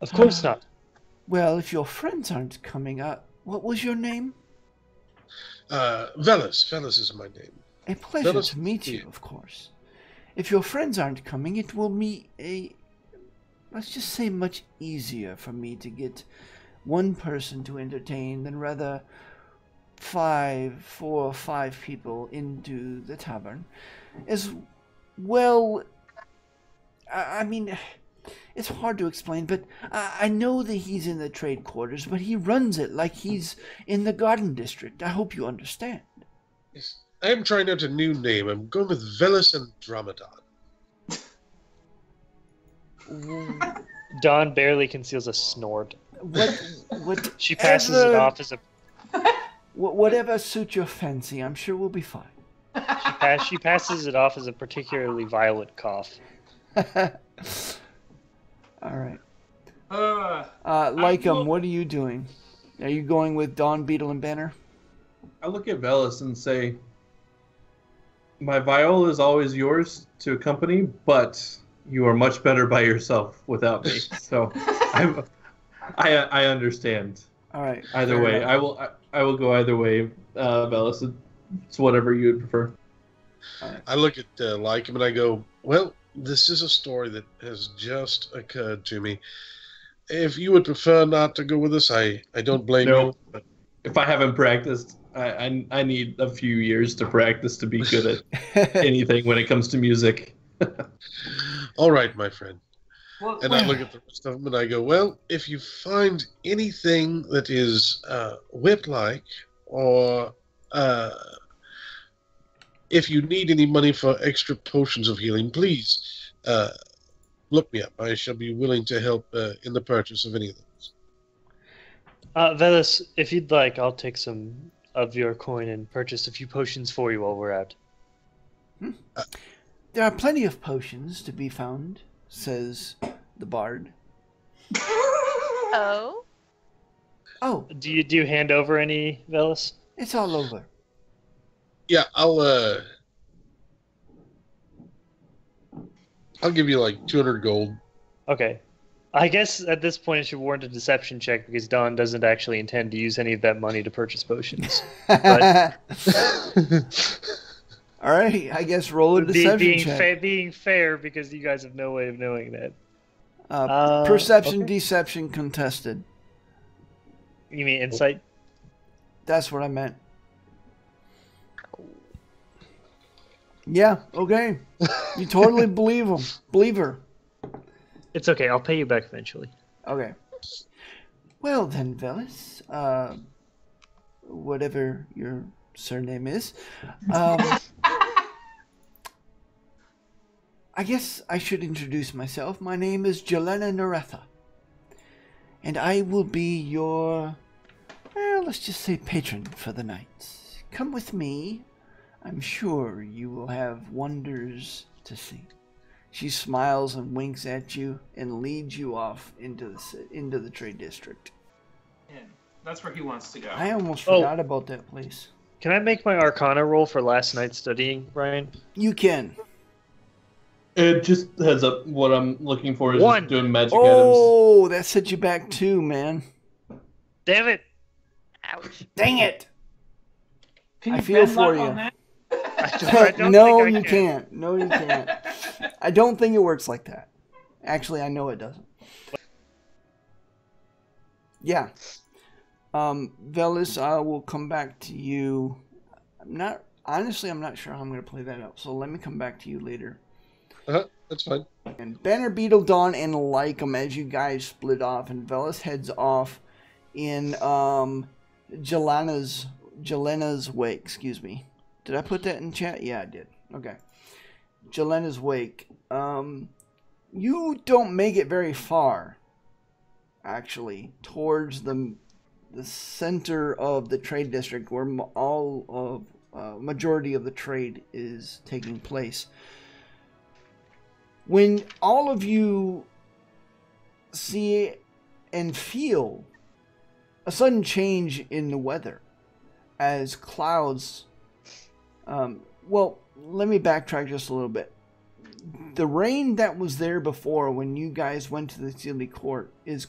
Of course not. Well, if your friends aren't coming up, what was your name? Velas. Velas is my name. A pleasure to meet you, of course. If your friends aren't coming, it will be let's just say, much easier for me to get one person to entertain than rather 4 or 5 people into the tavern. As well, I mean, it's hard to explain, but I know that he's in the trade quarters, but he runs it like he's in the Garden District. I hope you understand. Yes. I am trying out a new name. I'm going with Velas and Dromedon. Dawn barely conceals a snort. What she passes it off as a... Whatever suits your fancy, I'm sure we'll be fine. She passes it off as a particularly violent cough. All right. Lycum, what are you doing? Are you going with Dawn, Beetle, and Banner? I look at Velas and say, my viol is always yours to accompany, but you are much better by yourself without me. So I understand. All right. Either way, enough. I will go either way, Velas. It's whatever you would prefer. Right. I look at Lycum and I go, well, this is a story that has just occurred to me. If you would prefer not to go with us, I don't blame you. But... If I haven't practiced, I need a few years to practice to be good at anything when it comes to music. All right, my friend. Well, and I look at the rest of them and I go, well, if you find anything that is whip-like, or if you need any money for extra potions of healing, please look me up. I shall be willing to help in the purchase of any of those. Velas, if you'd like, I'll take some of your coin and purchase a few potions for you while we're out. There are plenty of potions to be found, says the bard. Oh? Oh. Do you hand over any, Velas? It's all over. Yeah, I'll give you like 200 gold. Okay. I guess at this point it should warrant a deception check because Dawn doesn't actually intend to use any of that money to purchase potions. But... All right, I guess roll a deception check. Being fair because you guys have no way of knowing that. Perception, okay. Deception contested. You mean insight? That's what I meant. Yeah, okay. You totally believe him. Believe her. It's okay, I'll pay you back eventually. Okay. Well then, Velas, whatever your surname is, I guess I should introduce myself. My name is Jelena Naretha, and I will be your, well, let's just say patron for the night. Come with me. I'm sure you will have wonders to see. She smiles and winks at you and leads you off into the trade district. Yeah, that's where he wants to go. I almost forgot about that place. Can I make my Arcana roll for last night's studying, Brian? You can. It just heads up. What I'm looking for is One. just doing magic items. Oh, that set you back too, man. Damn it! Ouch. Dang it. Can I you feel bend for luck you. on that? I don't No, think I you can. can't. No, you can't. I don't think it works like that. Actually, I know it doesn't. Yeah. Velis, I will come back to you. I'm not sure how I'm going to play that out. So let me come back to you later. That's fine. And Banner, Beetle, Dawn, and Lycum, as you guys split off, and Velis heads off in Jelena's wake. Excuse me. Did I put that in chat? Yeah, I did. Okay. Jelena's wake. You don't make it very far, actually, towards the center of the trade district where majority of the trade is taking place. When all of you see and feel a sudden change in the weather as clouds, well, let me backtrack just a little bit. The rain that was there before when you guys went to the Sealy Court is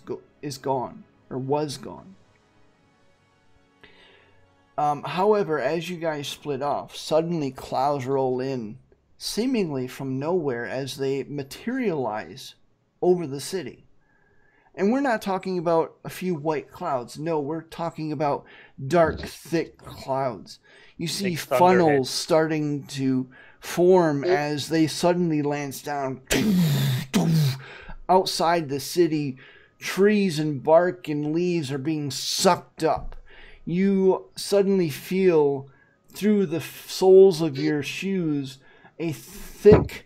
gone, or was gone. However, as you guys split off, suddenly clouds roll in, seemingly from nowhere, as they materialize over the city. And we're not talking about a few white clouds. No, we're talking about dark, thick clouds. You see funnels starting to form as they suddenly lance down. Outside the city, trees and bark and leaves are being sucked up. You suddenly feel through the soles of your shoes a thick,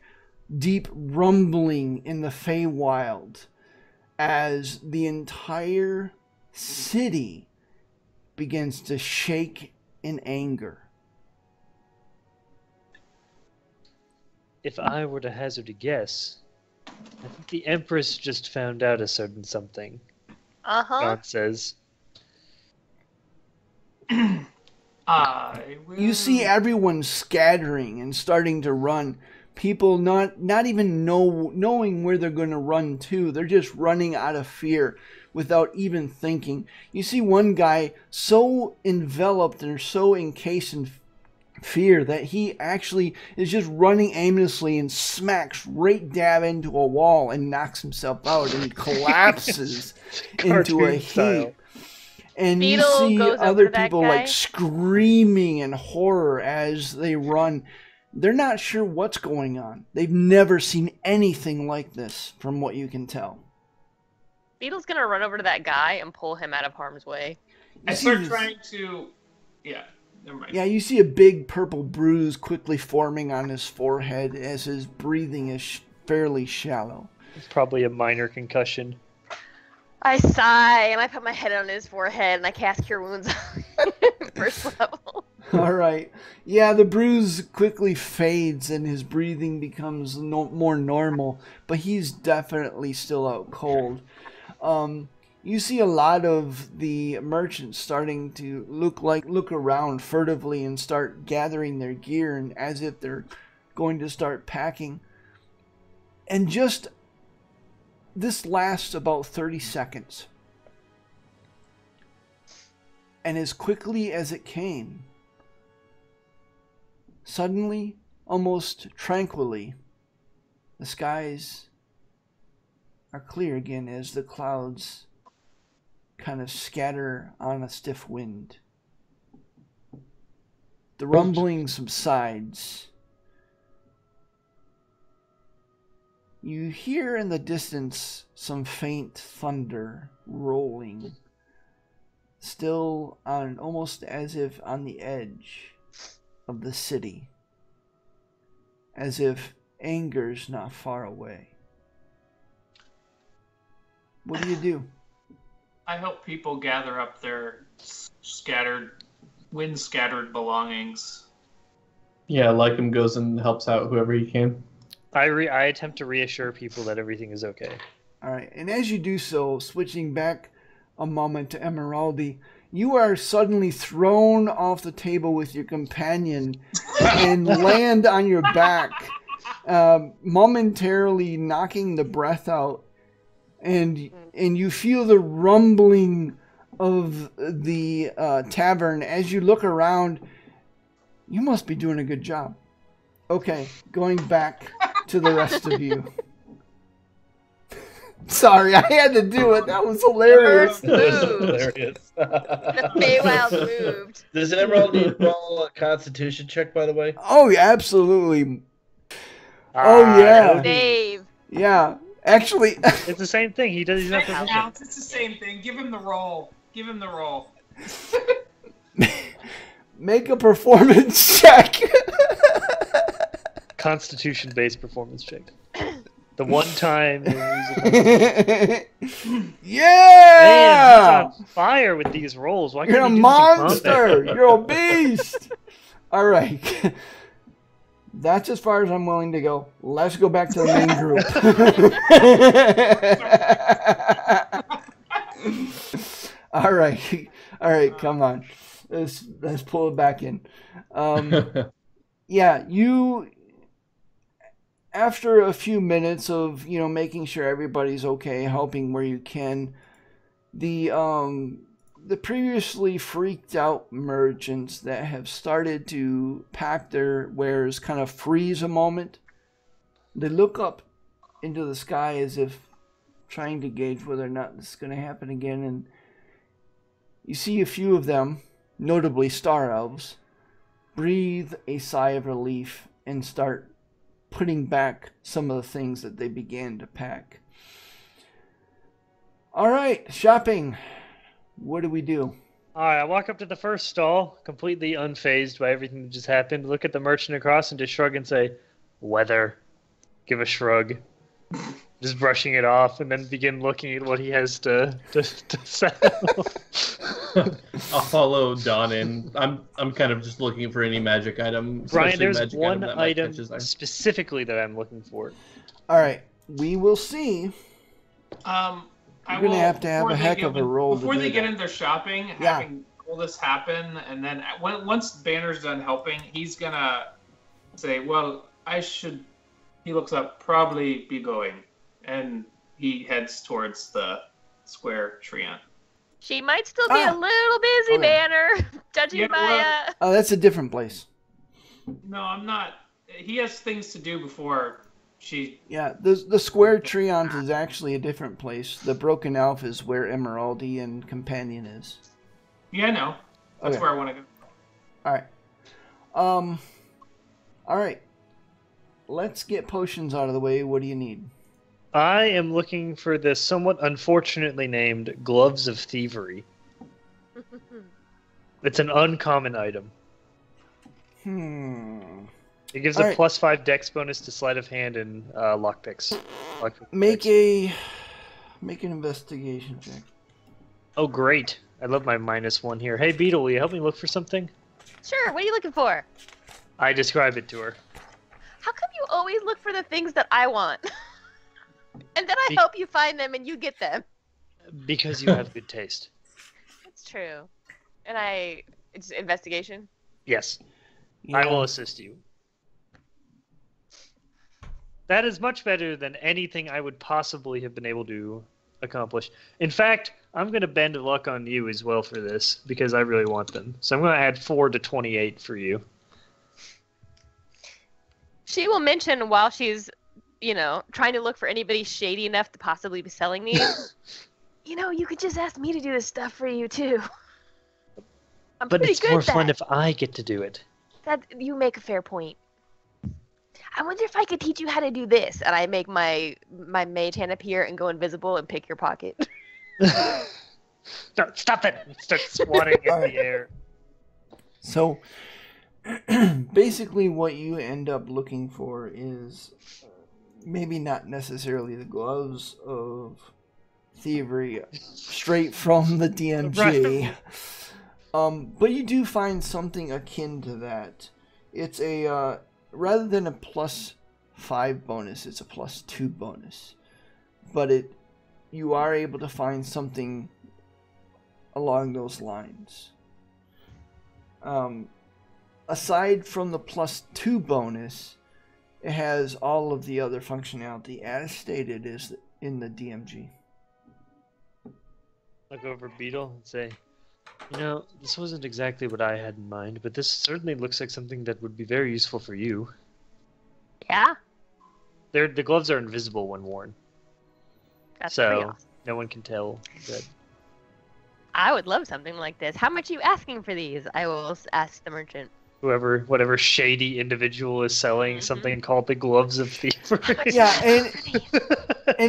deep rumbling in the Feywild as the entire city begins to shake in anger. If I were to hazard a guess, I think the Empress just found out a certain something. Uh-huh. John says. I will... You see everyone scattering and starting to run. People not even knowing where they're going to run to. They're just running out of fear without even thinking. You see one guy so enveloped and so encased in fear that he actually is just running aimlessly and smacks right dab into a wall and knocks himself out and collapses into a heap. And Beetle you see goes over other to that people guy. like screaming in horror as they run. They're not sure what's going on. They've never seen anything like this, from what you can tell. Beetle's gonna run over to that guy and pull him out of harm's way. I start trying to... Yeah, never mind. Yeah, you see a big purple bruise quickly forming on his forehead as his breathing is fairly shallow. It's probably a minor concussion. I sigh and I put my head on his forehead and I cast Cure Wounds first level. All right. Yeah, the bruise quickly fades and his breathing becomes more normal, but he's definitely still out cold. You see a lot of the merchants starting to look around furtively and start gathering their gear, and as if they're going to start packing. And just this lasts about 30 seconds. And as quickly as it came, suddenly, almost tranquilly, the skies are clear again as the clouds kind of scatter on a stiff wind. The rumbling subsides. You hear in the distance some faint thunder rolling, still on almost as if on the edge of the city, as if anger's not far away. What do you do? I hope people gather up their scattered wind scattered belongings. Yeah, Lycum goes and helps out whoever he can. I attempt to reassure people that everything is okay. All right, and as you do so, switching back a moment to Emeraldi, you are suddenly thrown off the table with your companion and land on your back, momentarily knocking the breath out, and you feel the rumbling of the tavern. As you look around, you must be doing a good job. Okay, going back to the rest of you. Sorry, I had to do it. That was hilarious. Moved. Hilarious. The Feywild moved. Does Emerald need to roll a Constitution check, by the way? Oh, yeah, absolutely. Oh, yeah. Dave. Yeah, actually. It's the same thing. He's not proficient. Counts. It's the same thing. Give him the roll. Give him the roll. Make a performance check. Constitution-based performance check. The one time you lose Yeah! Man, he's on fire with these rolls. Why You're a can't he do this in monster. combat? You're a beast. All right. That's as far as I'm willing to go. Let's go back to the main group. All right. All right, come on. Let's pull it back in. Yeah, you, after a few minutes of, making sure everybody's okay, helping where you can, the previously freaked out merchants that have started to pack their wares kind of freeze a moment. They look up into the sky as if trying to gauge whether or not this is going to happen again, and you see a few of them, notably star elves, breathe a sigh of relief and start putting back some of the things that they began to pack. All right, shopping. What do we do? All right, I walk up to the first stall, completely unfazed by everything that just happened, look at the merchant across and just shrug and say, weather. Give a shrug. Just brushing it off and then begin looking at what he has to sell. I'll follow Don in. I'm kind of just looking for any magic item. Brian, especially there's magic one that might item catch his eye. specifically that I'm looking for. All right, we will see. You're going to have a heck of a roll. Before to they do get that. into their shopping, Yeah. having all this happen, and then once Banner's done helping, he's going to say, well, he looks up, probably be going. And he heads towards the square treant. She might still be a little busy, Okay. Banner, judging by Oh, that's a different place. No, I'm not. He has things to do before she... Yeah, the square treant is actually a different place. The Broken Elf is where Emeraldi and Companion is. Yeah, I know. That's Okay. where I want to go. All right. All right. Let's get potions out of the way. What do you need? I am looking for the somewhat unfortunately named Gloves of Thievery. It's an uncommon item. It gives All a right. +5 dex bonus to sleight of hand and lockpicks. Make an investigation check. Oh, great. I love my -1 here. Hey, Beetle, will you help me look for something? Sure, what are you looking for? I describe it to her. How come you always look for the things that I want? And then I help you find them and you get them. Because you have good taste. That's true. And it's investigation? Yes. Yeah. I will assist you. That is much better than anything I would possibly have been able to accomplish. In fact, I'm going to bend luck on you as well for this, because I really want them. So I'm going to add 4 to 28 for you. She will mention while she's, trying to look for anybody shady enough to possibly be selling these. You could just ask me to do this stuff for you, too. I'm But pretty it's good more at fun that. if I get to do it. That you make a fair point. I wonder if I could teach you how to do this. And I make my mage hand appear and go invisible and pick your pocket. No, stop it! Start swatting in the air. So, basically what you end up looking for is maybe not necessarily the gloves of thievery straight from the DMG, But you do find something akin to that. It's a rather than a +5 bonus, it's a +2 bonus. But you are able to find something along those lines. Aside from the +2 bonus, it has all of the other functionality as stated is in the DMG. Look over Beetle and say, this wasn't exactly what I had in mind, but this certainly looks like something that would be very useful for you. Yeah? The gloves are invisible when worn. That's pretty awesome. No one can tell that. I would love something like this. How much are you asking for these? I will ask the merchant. Whatever shady individual is selling something called the Gloves of Thievery. Yeah, and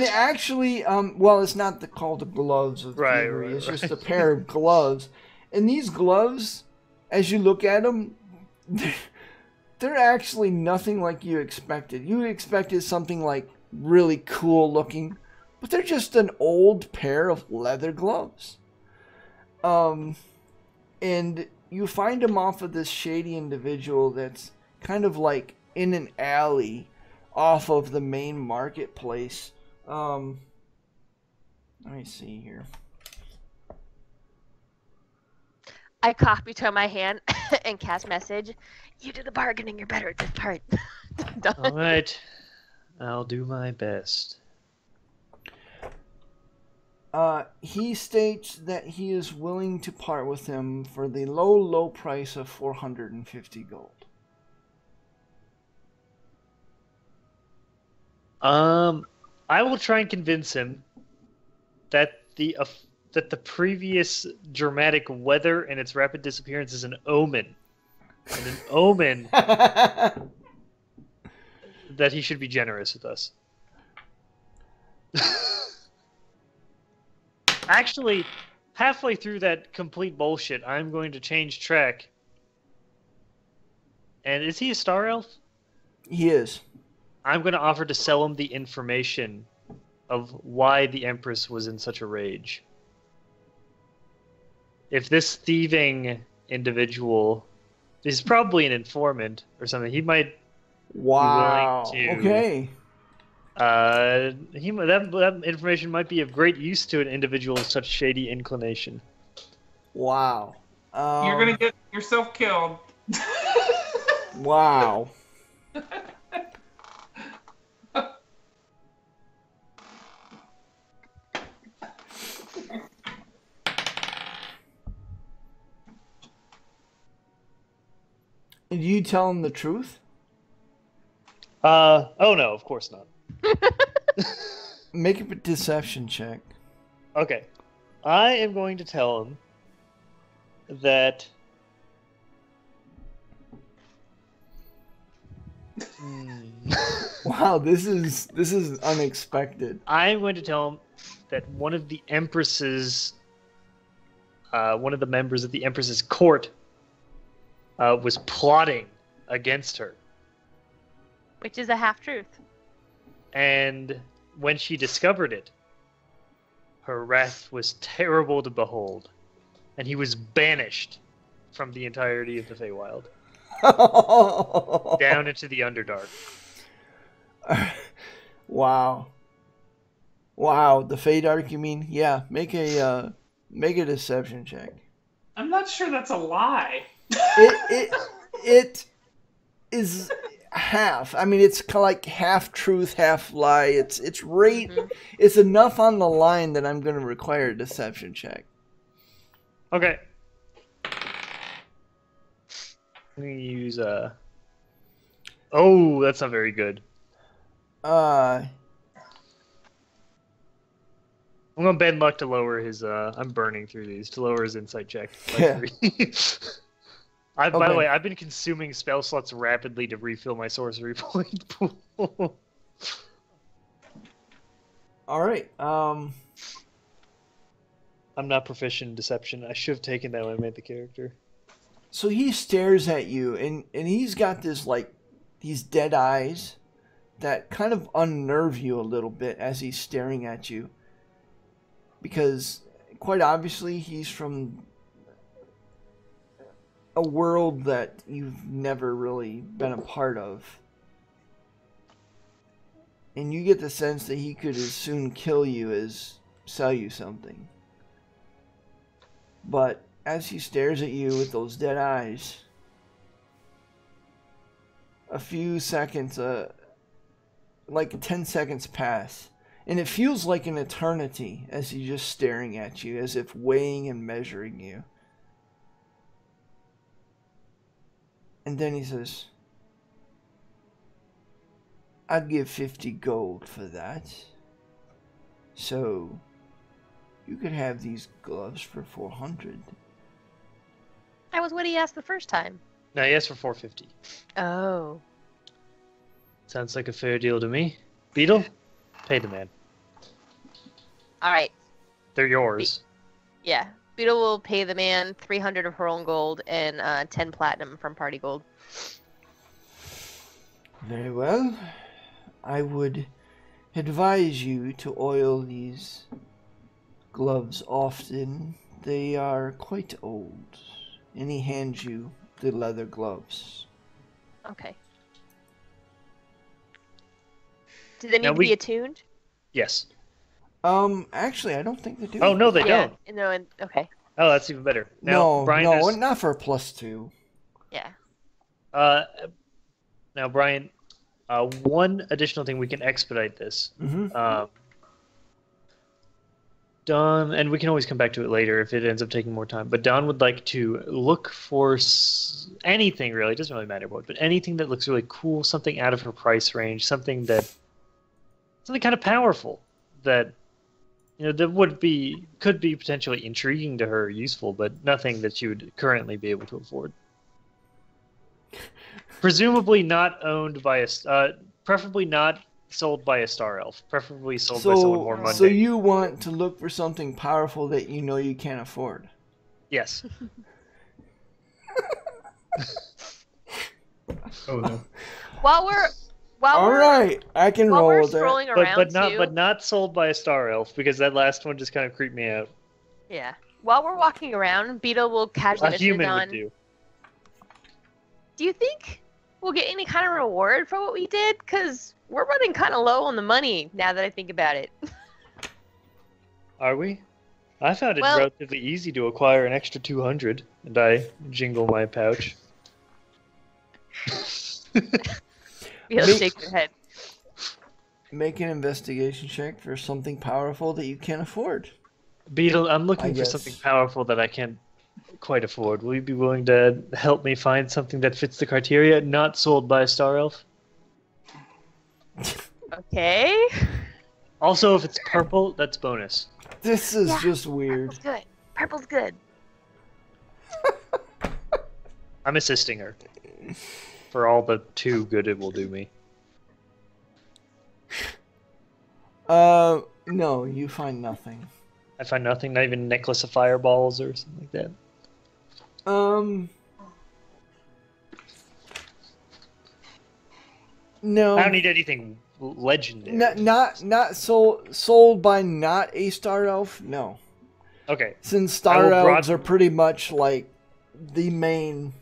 it actually, it's not called the Gloves of Thievery. It's just a pair of gloves. And these gloves, as you look at them, they're actually nothing like you expected. You expected something like really cool looking, but they're just an old pair of leather gloves. And you find them off of this shady individual that's kind of like in an alley off of the main marketplace. Let me see here. I copy to my hand and cast message. You do the bargaining, you're better at this part. Done. All right. I'll do my best. He states that he is willing to part with him for the low price of 450 gold. I will try and convince him that the previous dramatic weather and its rapid disappearance is an omen. And an omen that he should be generous with us. Actually, halfway through that complete bullshit, I'm going to change track. And is he a star elf? He is. I'm going to offer to sell him the information of why the Empress was in such a rage. If this thieving individual is probably an informant or something, he might be willing to... Okay. That information might be of great use to an individual with such shady inclination. Wow. You're gonna get yourself killed. Wow. Did you tell him the truth? Oh no, of course not. Make a deception check. Okay. I am going to tell him that... Wow, this is unexpected. I'm going to tell him that one of the Empress's... one of the members of the Empress's court was plotting against her. Which is a half-truth. And when she discovered it, her wrath was terrible to behold, and he was banished from the entirety of the Feywild. Down into the Underdark. Wow. Wow, the Feydark, you mean? Yeah, make a deception check. I'm not sure that's a lie. It is half. I mean, it's kind of like half truth, half lie. It's It's enough on the line that I'm going to require a deception check. Okay. I'm going to use Oh, that's not very good. I'm going to bend luck to lower his I'm burning through these to lower his insight check. Yeah. By the way, I've been consuming spell slots rapidly to refill my sorcery point pool. All right. I'm not proficient in deception. I should have taken that when I made the character. So he stares at you, and he's got these dead eyes that kind of unnerve you a little bit as he's staring at you. Because quite obviously he's from a world that you've never really been a part of. And you get the sense that he could as soon kill you as sell you something. But as he stares at you with those dead eyes, a few seconds, like 10 seconds pass. And it feels like an eternity as he's just staring at you, as if weighing and measuring you. And then he says, I'd give 50 gold for that. So, you could have these gloves for 400. That was what he asked the first time. No, he asked for 450. Oh. Sounds like a fair deal to me. Beetle, pay the man. All right. They're yours. Yeah. Beetle will pay the man 300 of her own gold and 10 platinum from party gold. Very well. I would advise you to oil these gloves often. They are quite old. And he hands you the leather gloves. Okay. Do they need to be attuned? Yes. Actually, I don't think they do. Oh, no, they don't. No, okay. Oh, that's even better. Now, No, Brian, no, not for a +2. Yeah. Now, Brian, one additional thing, we can expedite this. Mm-hmm. Don, and we can always come back to it later if it ends up taking more time, but Don would like to look for anything, really, it doesn't really matter what, but anything that looks really cool, something out of her price range, something kind of powerful that, you know, that could be potentially intriguing to her, useful, but nothing that she would currently be able to afford. Presumably not owned by preferably not sold by a star elf. Preferably sold by someone more mundane. So you want to look for something powerful that you know you can't afford? Yes. Oh no. While we're I can while roll we're with that. strolling around but not sold by a star elf, because that last one just kind of creeped me out. Yeah. While we're walking around, Beetle will casually A mention to human Don, would do. do you think we'll get any kind of reward for what we did? Because we're running kind of low on the money now that I think about it. Are we? I found it relatively easy to acquire an extra 200, and I jingle my pouch. Beetle shakes your head. Make an investigation check for something powerful that you can't afford. Beetle, I'm looking for something powerful that I can't quite afford. Will you be willing to help me find something that fits the criteria, not sold by a star elf? Okay. Also, if it's purple, that's bonus. This is just weird. Purple's good. Purple's good. I'm assisting her. For all the too good it will do me. No, you find nothing. I find nothing, not even a necklace of fireballs or something like that. No. I don't need anything legendary. Not sold by not a star elf. No. Okay. Since star elves are pretty much like the main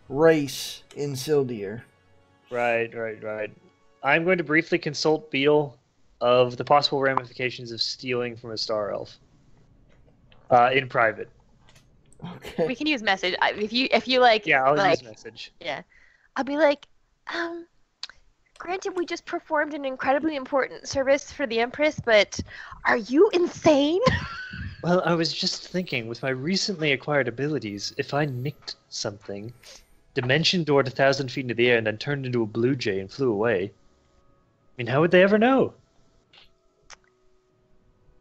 race in Sildir. Right. I'm going to briefly consult Beetle of the possible ramifications of stealing from a star elf. In private. Okay. We can use message. If you like. Yeah, I'll use message. Yeah. I'll be like, granted, we just performed an incredibly important service for the Empress, but are you insane? Well, I was just thinking, with my recently acquired abilities, if I nicked something, dimension doored 1,000 feet into the air, and then turned into a blue jay and flew away, I mean, how would they ever know?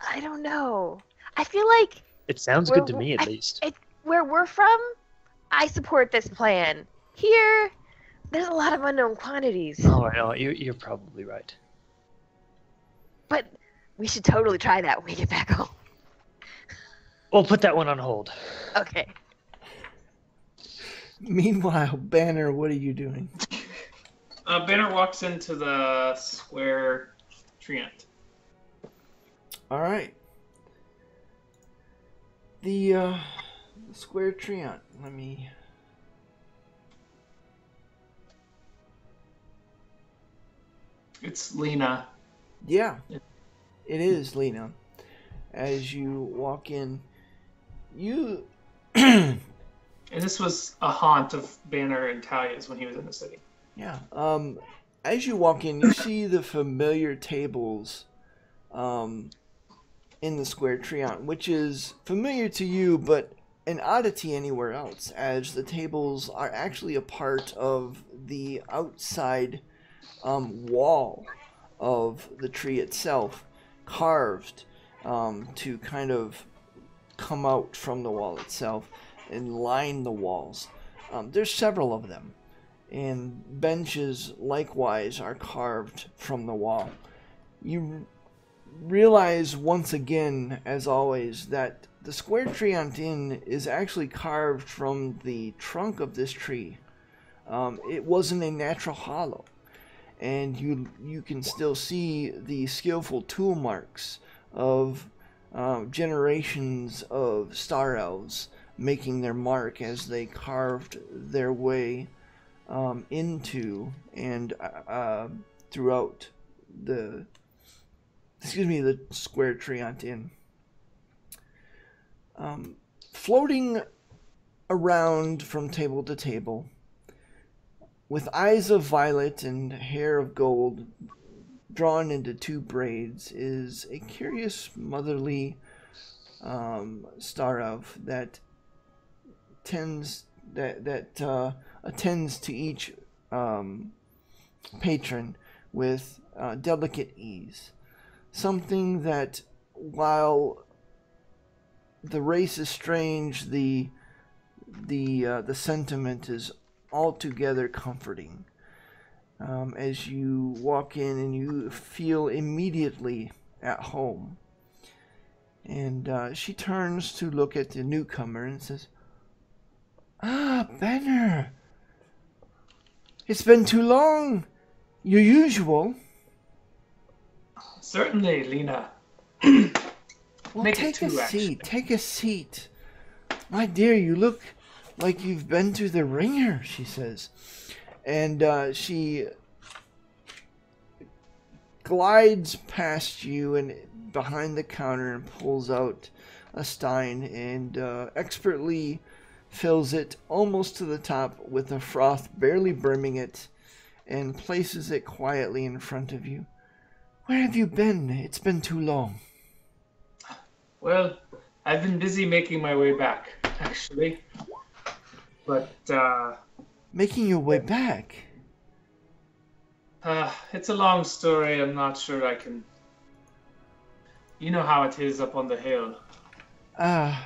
I don't know. I feel like... It sounds good to me, at least. Where we're from, I support this plan. Here, there's a lot of unknown quantities. Oh, I know. You're probably right. But we should totally try that when we get back home. We'll put that one on hold. Okay. Meanwhile, Banner, what are you doing? Banner walks into the square treant. All right. The square treant. Let me It's Lena. Yeah, it is Lena. As you walk in, you And this was a haunt of Banner and Talia's when he was in the city. yeah. As you walk in, you see the familiar tables in the Square Treant, which is familiar to you, but an oddity anywhere else, as the tables are actually a part of the outside wall of the tree itself, carved to kind of come out from the wall itself and line the walls. There's several of them, and benches likewise are carved from the wall. You realize once again, as always, that the Square Treant Inn is actually carved from the trunk of this tree. It wasn't a natural hollow, and you can still see the skillful tool marks of generations of star elves making their mark as they carved their way into and throughout the Square Treant Inn. Floating around from table to table, with eyes of violet and hair of gold drawn into two braids, is a curious motherly star elf that attends to each patron with delicate ease. Something that, while the race is strange, the sentiment is altogether comforting. As you walk in and you feel immediately at home. And she turns to look at the newcomer and says, "Ah, Banner! It's been too long. Your usual." Certainly, Lena. Well, Make take it a two, actually. seat. Take a seat. My dear, you look like you've been through the ringer, she says. And she glides past you and behind the counter and pulls out a stein and expertly fills it almost to the top with the froth barely brimming it and places it quietly in front of you. Where have you been? It's been too long. Well, I've been busy making my way back, actually. But, Making your way back? it's a long story. I'm not sure I can... You know how it is up on the hill. I've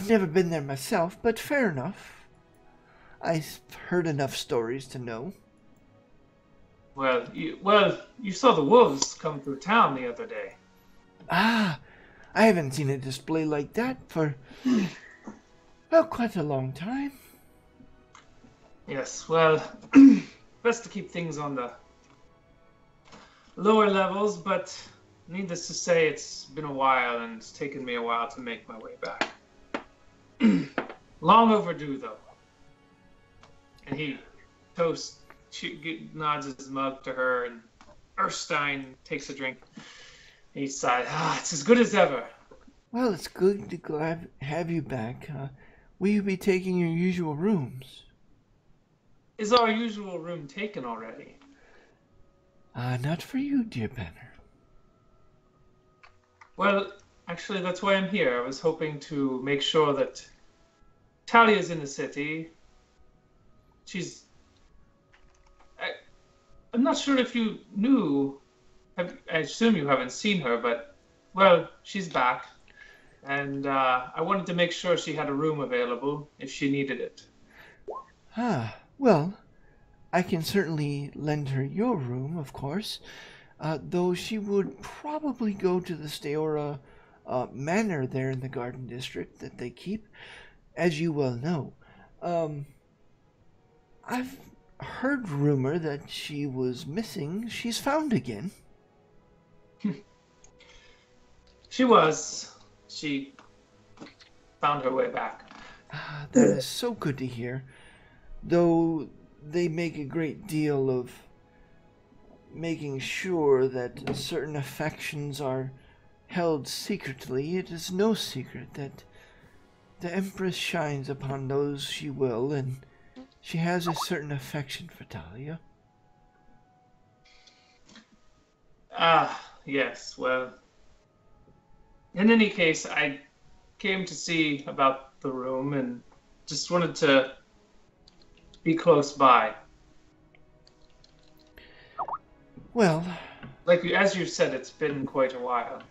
never been there myself, but fair enough. I've heard enough stories to know. Well, you saw the wolves come through town the other day. Ah, I haven't seen a display like that for, well, quite a long time. Yes, well, best to keep things on the lower levels, but needless to say, it's been a while and it's taken me a while to make my way back. Long overdue, though. And he nods his mug to her, and Erstein takes a drink. He sighs, it's as good as ever. Well, it's good to have you back. Will you be taking your usual rooms? Is our usual room taken already? Not for you, dear Banner. Well, actually, that's why I'm here. I was hoping to make sure that Talia's in the city. I'm not sure if you knew. I assume you haven't seen her, but, well, she's back. And I wanted to make sure she had a room available if she needed it. Well, I can certainly lend her your room, of course. Though she would probably go to the Steora manor there in the Garden District that they keep, as you well know. I've heard rumor that she was missing. She's found again. She was. She found her way back. That is so good to hear. Though they make a great deal of making sure that certain affections are held secretly, it is no secret that the Empress shines upon those she will, and she has a certain affection for Talia. Ah, yes, well, in any case, I came to see about the room and just wanted to be close by. Well, Like, as you said, it's been quite a while.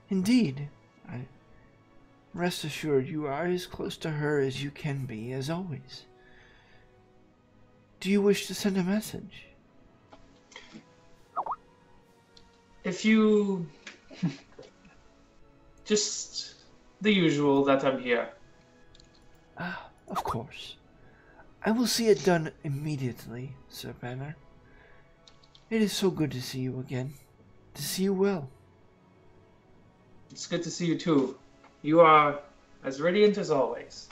indeed. Rest assured, you are as close to her as you can be, as always. Do you wish to send a message? If you... just the usual that I'm here. Ah, of course. I will see it done immediately, Sir Banner. It is so good to see you again. To see you well. It's good to see you too. You are as radiant as always.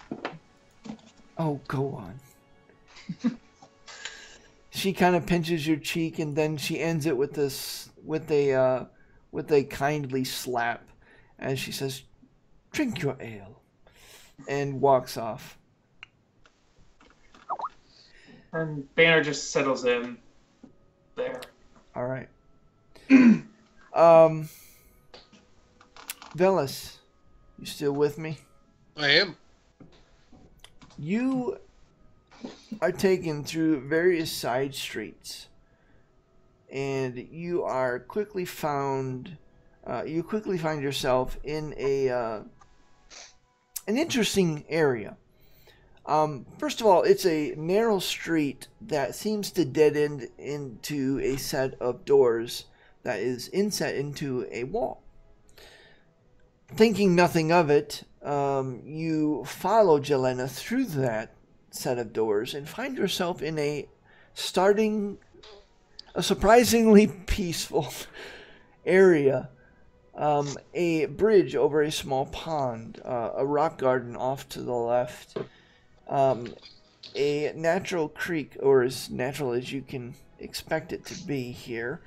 Oh, go on. She kind of pinches your cheek, and then she ends it with a kindly slap, as she says, "Drink your ale," and walks off. And Banner just settles in there. All right. Velas, you still with me? I am. You are taken through various side streets, and you are quickly found. You quickly find yourself in an interesting area. First of all, it's a narrow street that seems to dead end into a set of doors that is inset into a wall. Thinking nothing of it, you follow Jelena through that set of doors and find yourself in a surprisingly peaceful area. A bridge over a small pond, a rock garden off to the left, a natural creek, or as natural as you can expect it to be here.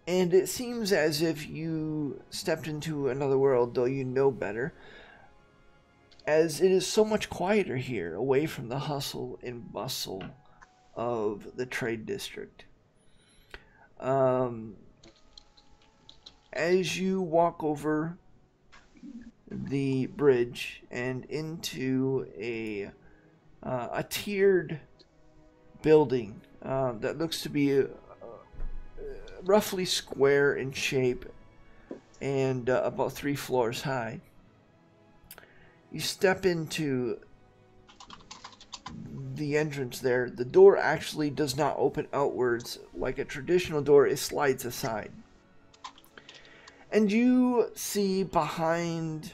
And it seems as if you stepped into another world, though you know better, as it is so much quieter here, away from the hustle and bustle of the trade district. As you walk over the bridge and into a tiered building that looks to be roughly square in shape and about 3 floors high, you step into the entrance there. The door actually does not open outwards like a traditional door. It slides aside. And you see behind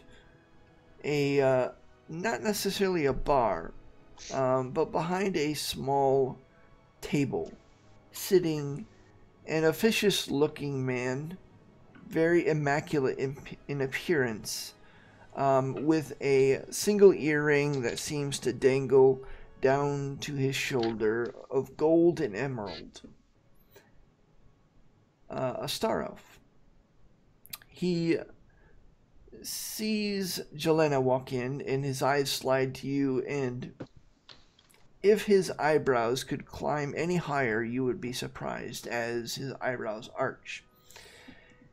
a, not necessarily a bar, but behind a small table, sitting an officious-looking man, very immaculate in appearance, with a single earring that seems to dangle down to his shoulder of gold and emerald. A star elf. He sees Jelena walk in, and his eyes slide to you, and if his eyebrows could climb any higher, you would be surprised, as his eyebrows arch.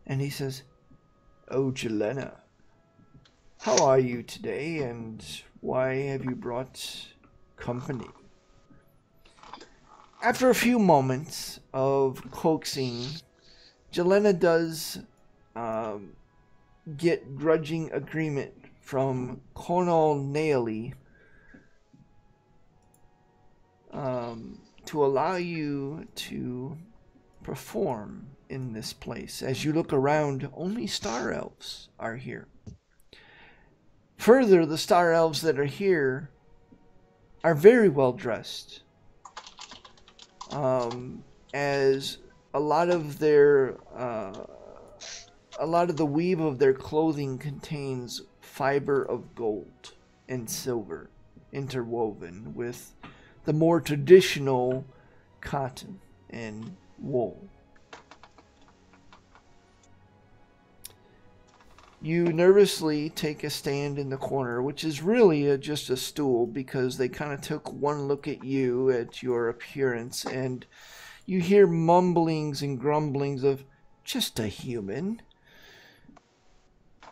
And he says, "Oh, Jelena, how are you today, and why have you brought company?" After a few moments of coaxing, Jelena does get grudging agreement from Colonel Naily to allow you to perform in this place. As you look around, only star elves are here. Further, the star elves that are here are very well dressed, as a lot of the weave of their clothing contains fiber of gold and silver interwoven with the more traditional cotton and wool. You nervously take a stand in the corner, which is really just a stool, because they kind of took one look at you, at your appearance, and you hear mumblings and grumblings of just a human.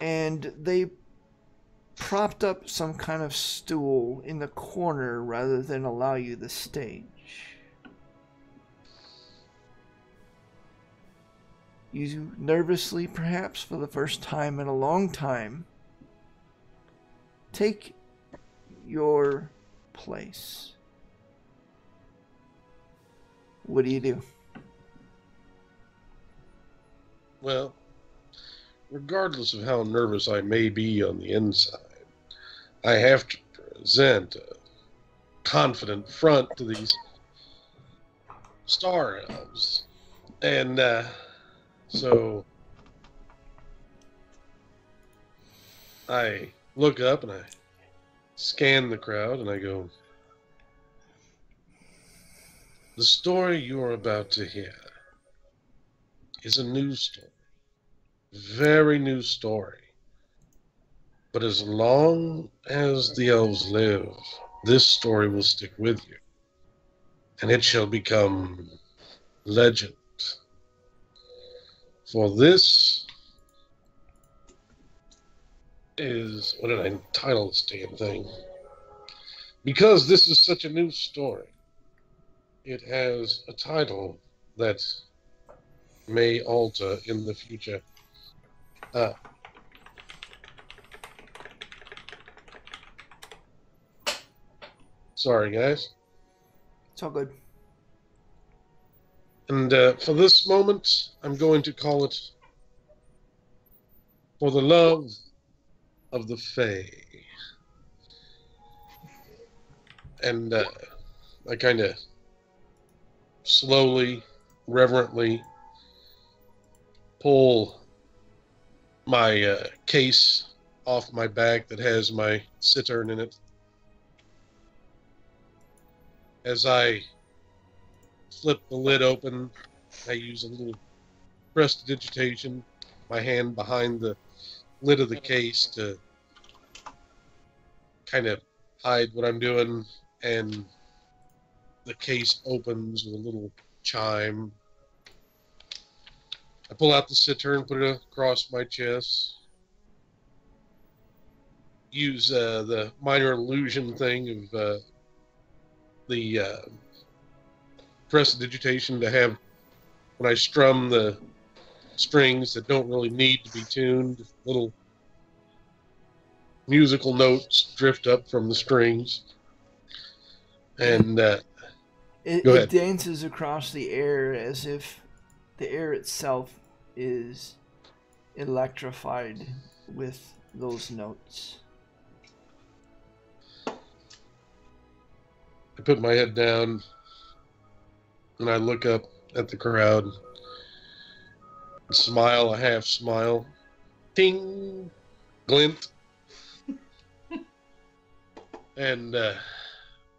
And they propped up some kind of stool in the corner rather than allow you the stage. You nervously, perhaps for the first time in a long time, take your place. What do you do? Well, regardless of how nervous I may be on the inside, I have to present a confident front to these star elves. And so I look up and I scan the crowd and I go, the story you are about to hear is a new story. Very new story. But as long as the elves live, this story will stick with you. And it shall become legend. For this is, what did I title this damn thing? Because this is such a new story, it has a title that may alter in the future. Sorry, guys. It's all good. And for this moment, I'm going to call it For the Love of the Fae. And I kind of slowly, reverently pull my case off my back that has my cittern in it. As I flip the lid open, I use a little prestidigitation, my hand behind the lid of the case to kind of hide what I'm doing, and the case opens with a little chime. I pull out the cittern, put it across my chest, use the minor illusion thing of the prestidigitation to have, when I strum the strings that don't really need to be tuned, little musical notes drift up from the strings. And it dances across the air as if the air itself is electrified with those notes. I put my head down and I look up at the crowd and smile, a half smile. Ting! Glint. And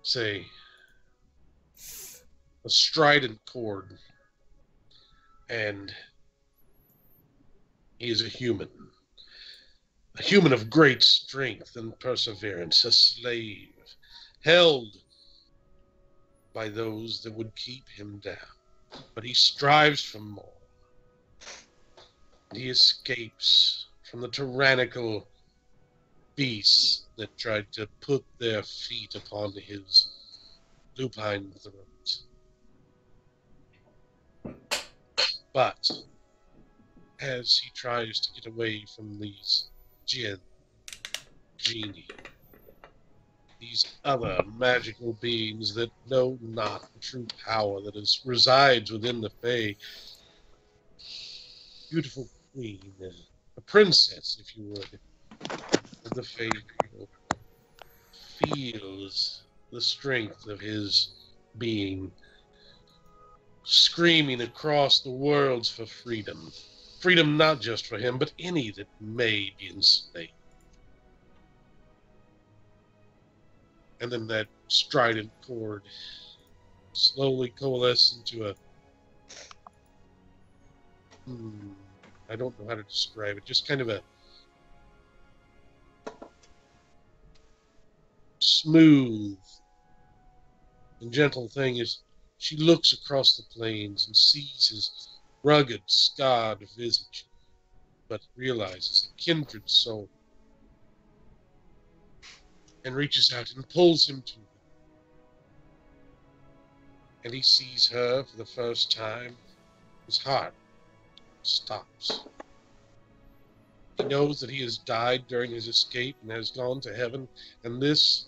say, a strident chord. And he is a human of great strength and perseverance, a slave, held by those that would keep him down. But he strives for more. He escapes from the tyrannical beasts that tried to put their feet upon his lupine throat. But as he tries to get away from these genie, these other magical beings that know not the true power that resides within the Fae, beautiful queen, a princess, if you would, of the Fae feels the strength of his being, screaming across the worlds for freedom. Freedom not just for him, but any that may be enslaved. And then that strident chord slowly coalesce into a... I don't know how to describe it. Just kind of a smooth and gentle thing is she looks across the plains and sees his rugged, scarred visage, but realizes a kindred soul, and reaches out and pulls him to her. And he sees her for the first time. His heart stops. He knows that he has died during his escape and has gone to heaven, and this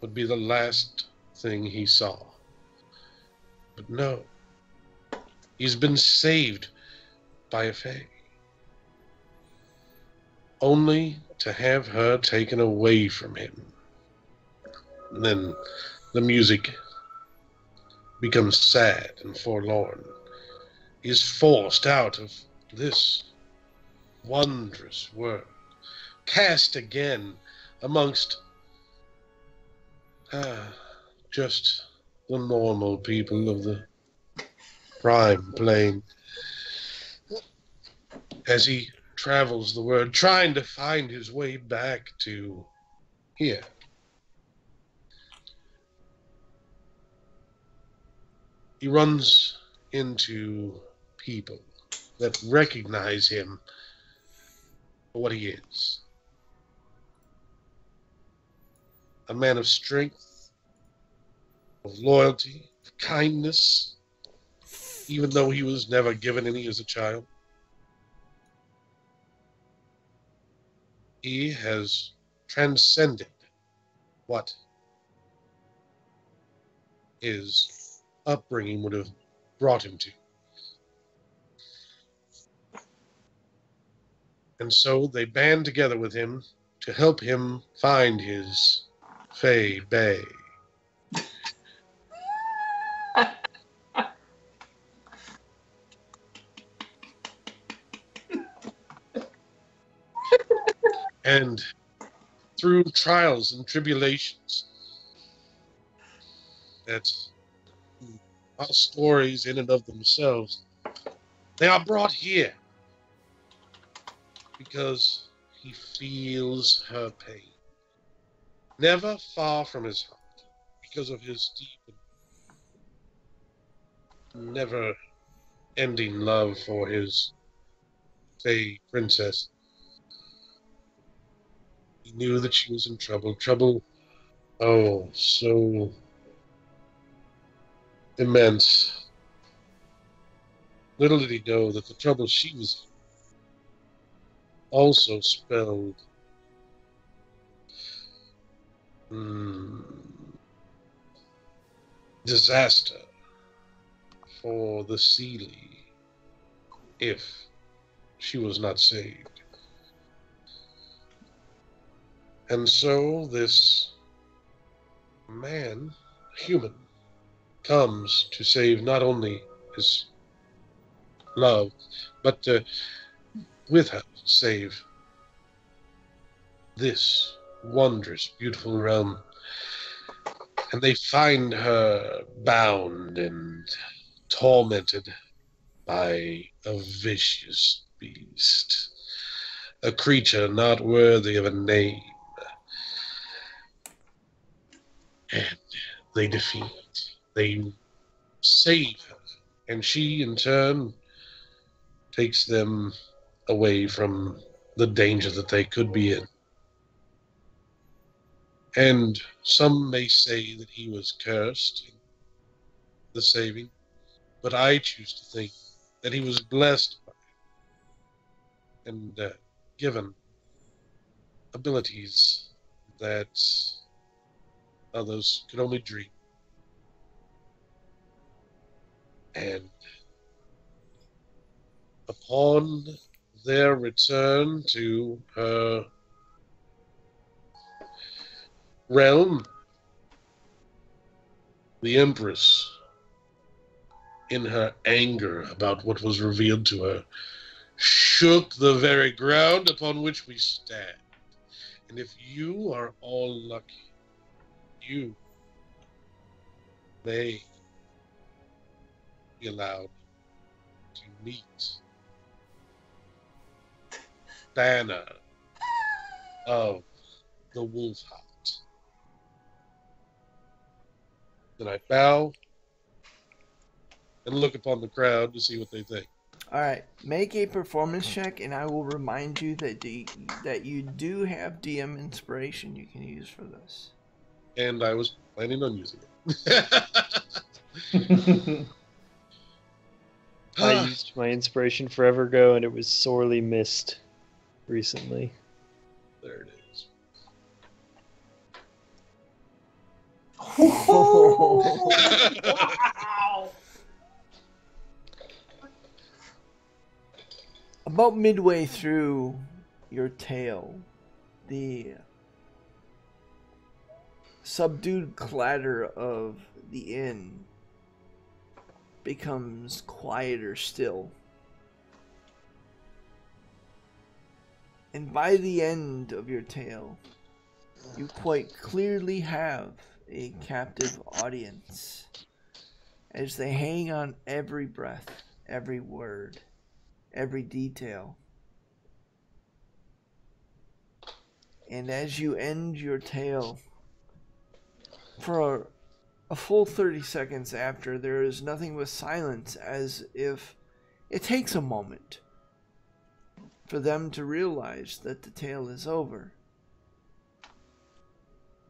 would be the last thing he saw. But no, he's been saved by a Fey, only to have her taken away from him. And then the music becomes sad and forlorn. He is forced out of this wondrous world, cast again amongst just the normal people of the prime plane, as he travels the world trying to find his way back to here. He runs into people that recognize him for what he is. A man of strength, of loyalty, of kindness, even though he was never given any as a child. He has transcended what his upbringing would have brought him to. And so they band together with him to help him find his Fey Bay. And through trials and tribulations that are stories in and of themselves, they are brought here because he feels her pain, never far from his heart, because of his deep and never-ending love for his Fey princess. He knew that she was in trouble, oh, so immense. Little did he know that the trouble she was in also spelled disaster for the Seelie if she was not saved. And so this man, human, comes to save not only his love, but to, with her, save this wondrous, beautiful realm. And they find her bound and tormented by a vicious beast, a creature not worthy of a name. And they they save her, and she in turn takes them away from the danger that they could be in. And some may say that he was cursed in the saving, but I choose to think that he was blessed by it and given abilities that others could only dream. And upon their return to her realm, the empress, in her anger about what was revealed to her, shook the very ground upon which we stand. And if you are all lucky, you may be allowed to meet Banner of the Wolf Heart. Then I bow and look upon the crowd to see what they think. All right, make a performance check, and I will remind you that you do have DM inspiration you can use for this. And I was planning on using it. I used my inspiration forever ago, and it was sorely missed recently. There it is. Wow. About midway through your tale, the subdued clatter of the inn becomes quieter still. And by the end of your tale, you quite clearly have a captive audience as they hang on every breath, every word, every detail. And as you end your tale, for a full 30 seconds after, there is nothing but silence, as if it takes a moment for them to realize that the tale is over.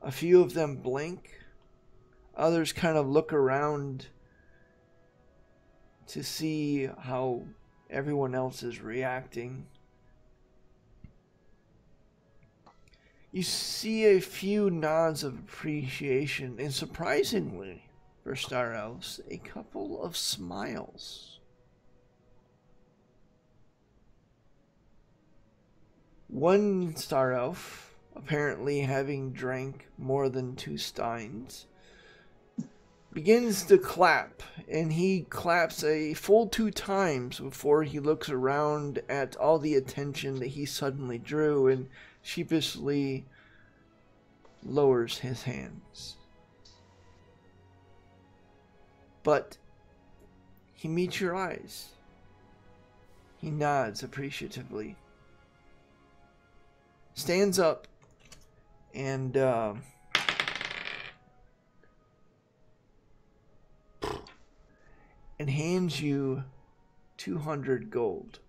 A few of them blink, others kind of look around to see how everyone else is reacting. You see a few nods of appreciation, and surprisingly, for Star Elves, a couple of smiles. One Star Elf, apparently having drank more than 2 steins, begins to clap, and he claps a full 2 times before he looks around at all the attention that he suddenly drew and sheepishly lowers his hands. But he meets your eyes. He nods appreciatively, stands up, and hands you 200 gold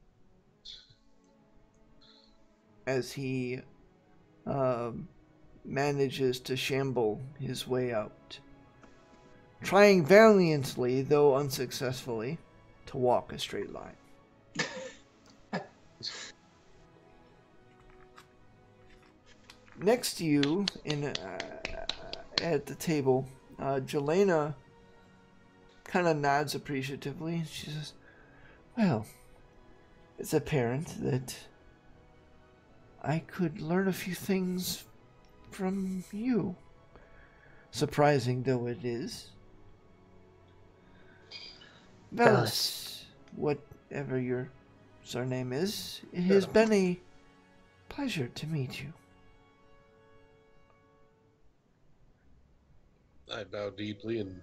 as he manages to shamble his way out, trying valiantly, though unsuccessfully, to walk a straight line. Next to you, at the table, Jelena kind of nods appreciatively. She says, "Well, it's apparent that I could learn a few things from you, surprising though it is. Velis, whatever your surname is, it has been a pleasure to meet you." I bow deeply and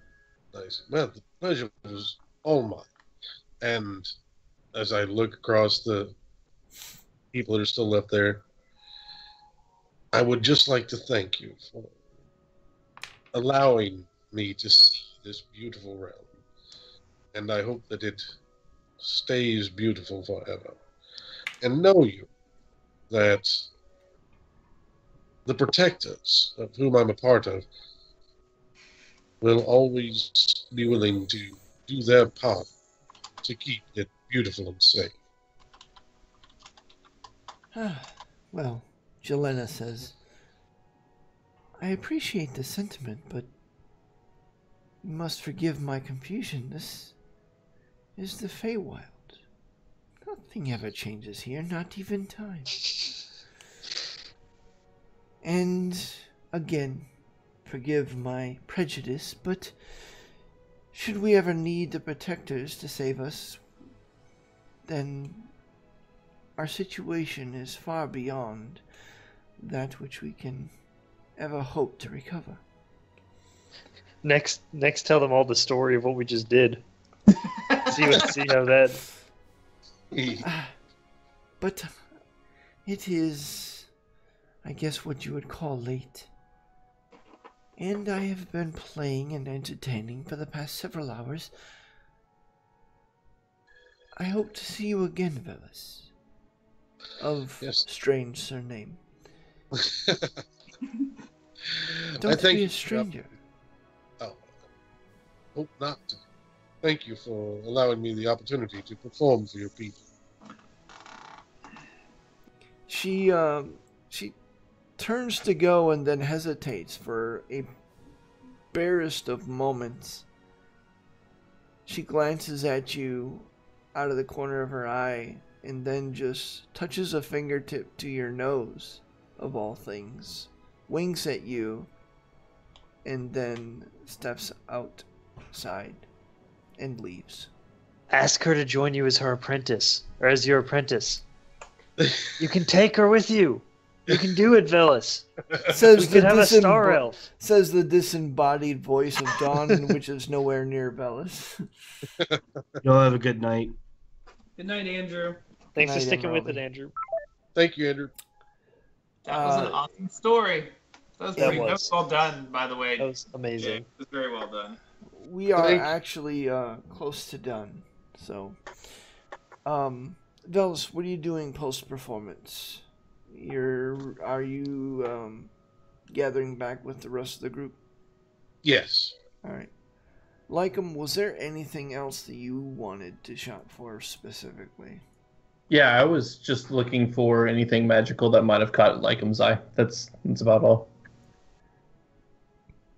I say, well, the pleasure was all mine. And as I look across the people that are still left there, I would just like to thank you for allowing me to see this beautiful realm. And I hope that it stays beautiful forever. And know you that the protectors of whom I'm a part of will always be willing to do their part to keep it beautiful and safe. Well, Jelena says, "I appreciate the sentiment, but you must forgive my confusion. This is the Feywild. Nothing ever changes here, not even time. And, again, forgive my prejudice, but should we ever need the protectors to save us, then our situation is far beyond that which we can ever hope to recover." Next, tell them all the story of what we just did. see how that. But it is, I guess, what you would call late. And I have been playing and entertaining for the past several hours. I hope to see you again, Velas. Of Yes. strange surname. I Don't thank be you. a stranger. Oh, hope not. Thank you for allowing me the opportunity to perform for your people. She turns to go and then hesitates for a barest of moments. She glances at you out of the corner of her eye and then just touches a fingertip to your nose, of all things, winks at you, and then steps outside and leaves. Ask her to join you as her apprentice, or as your apprentice. You can take her with you. You can do it, Velas. Says We could have a star elf. Says the disembodied voice of Dawn, which is nowhere near Velas. You'll have a good night. Good night, Andrew. Thanks for Night, sticking with Emerald. it, Andrew. Thank you, Andrew. That was an awesome story. That was That pretty was. well done, by the way. That was amazing. It was very well done. We are Thank- actually close to done. So, Velas, what are you doing post performance? Are you gathering back with the rest of the group? Yes. All right. Lycum, was there anything else that you wanted to shop for specifically? Yeah, I was just looking for anything magical that might have caught Lycum's eye. That's about all.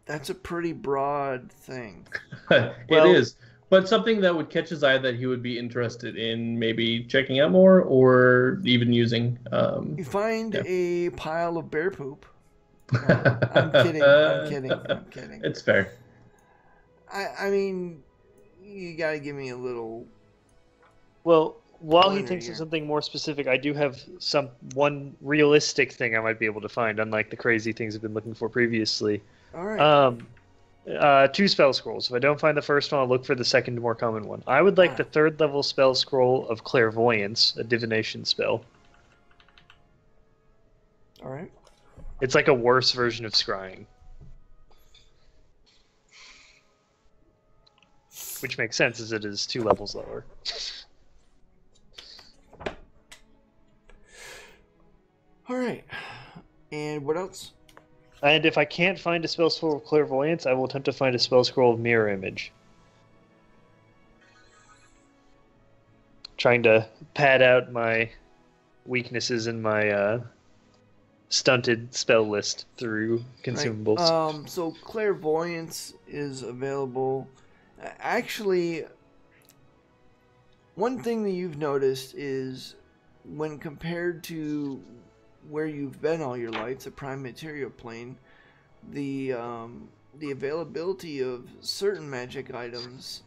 That's a pretty broad thing. It Well- is. But something that would catch his eye that he would be interested in maybe checking out more or even using. You find Yeah. a pile of bear poop. I'm kidding. It's fair. I mean, you gotta give me a little. Well, while he Pointer thinks here. of something more specific, I do have one realistic thing I might be able to find, unlike the crazy things I've been looking for previously. All right. 2 spell scrolls. If I don't find the first one, I'll look for the second, more common one. I would like the 3rd level spell scroll of clairvoyance, a divination spell. All right. It's like a worse version of scrying. Which makes sense, as it is 2 levels lower. All right. And what else? And if I can't find a spell scroll of clairvoyance, I will attempt to find a spell scroll of mirror image. Trying to pad out my weaknesses in my stunted spell list through consumables. Right. So clairvoyance is available. Actually, one thing that you've noticed is when compared to where you've been all your life, the prime material plane, the availability of certain magic items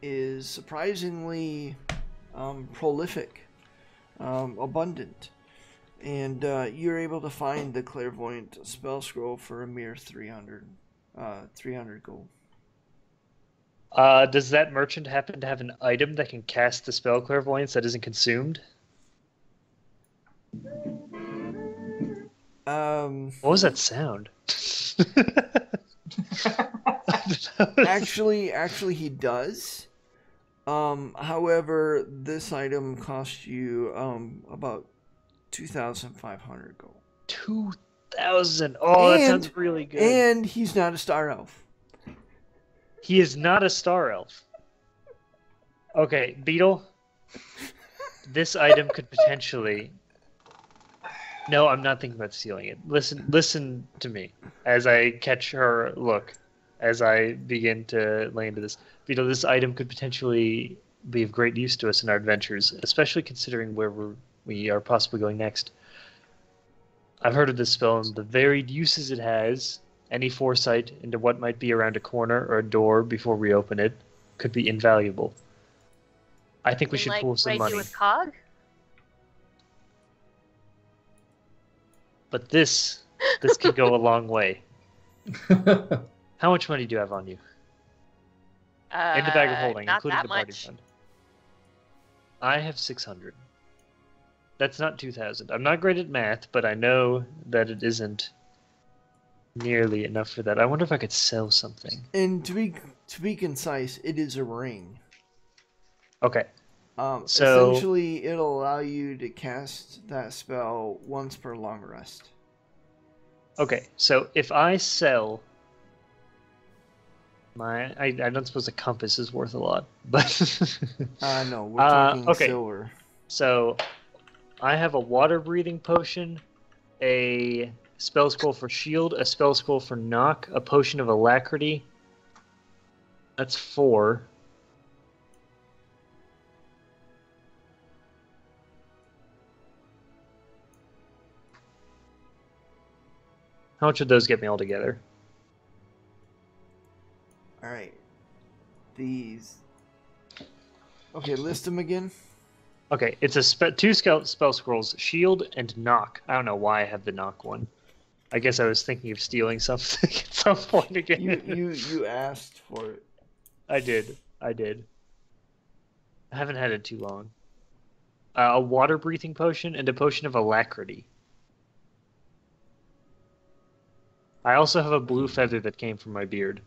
is surprisingly prolific, abundant, and you're able to find the clairvoyant spell scroll for a mere 300 gold. Does that merchant happen to have an item that can cast the spell clairvoyance that isn't consumed? What was that sound? Actually, he does. However, this item costs you about 2,500 gold. 2,000. Oh, that And- sounds really good. And he's not a star elf. He is not a star elf. Okay, Beetle. This item could potentially. No, I'm not thinking about stealing it. Listen to me as I catch her look, as I begin to lay into this. Beetle, this item could potentially be of great use to us in our adventures, especially considering where we are possibly going next. I've heard of this spell and the varied uses it has. Any foresight into what might be around a corner or a door before we open it could be invaluable. I think we should pool some what I money. do with Cog? But this could go a long way. How much money do you have on you? In the bag of holding, Not including that the party much. fund. I have 600. That's not 2,000. I'm not great at math, but I know that it isn't nearly enough for that. I wonder if I could sell something. And to be concise, it is a ring. Okay. So Essentially, it'll allow you to cast that spell once per long rest. okay, so if I sell my, I don't suppose a compass is worth a lot, but No, we're talking okay. silver. So I have a water breathing potion, a spell scroll for shield, a spell scroll for knock, a potion of alacrity. That's 4. How much would those get me all together? All right. These. Okay, list them again. Okay, it's a 2 spell scrolls, shield and knock. I don't know why I have the knock one. I guess I was thinking of stealing something at some point again. You asked for it. I did. I haven't had it too long. A water breathing potion and a potion of alacrity. I also have a blue feather that came from my beard.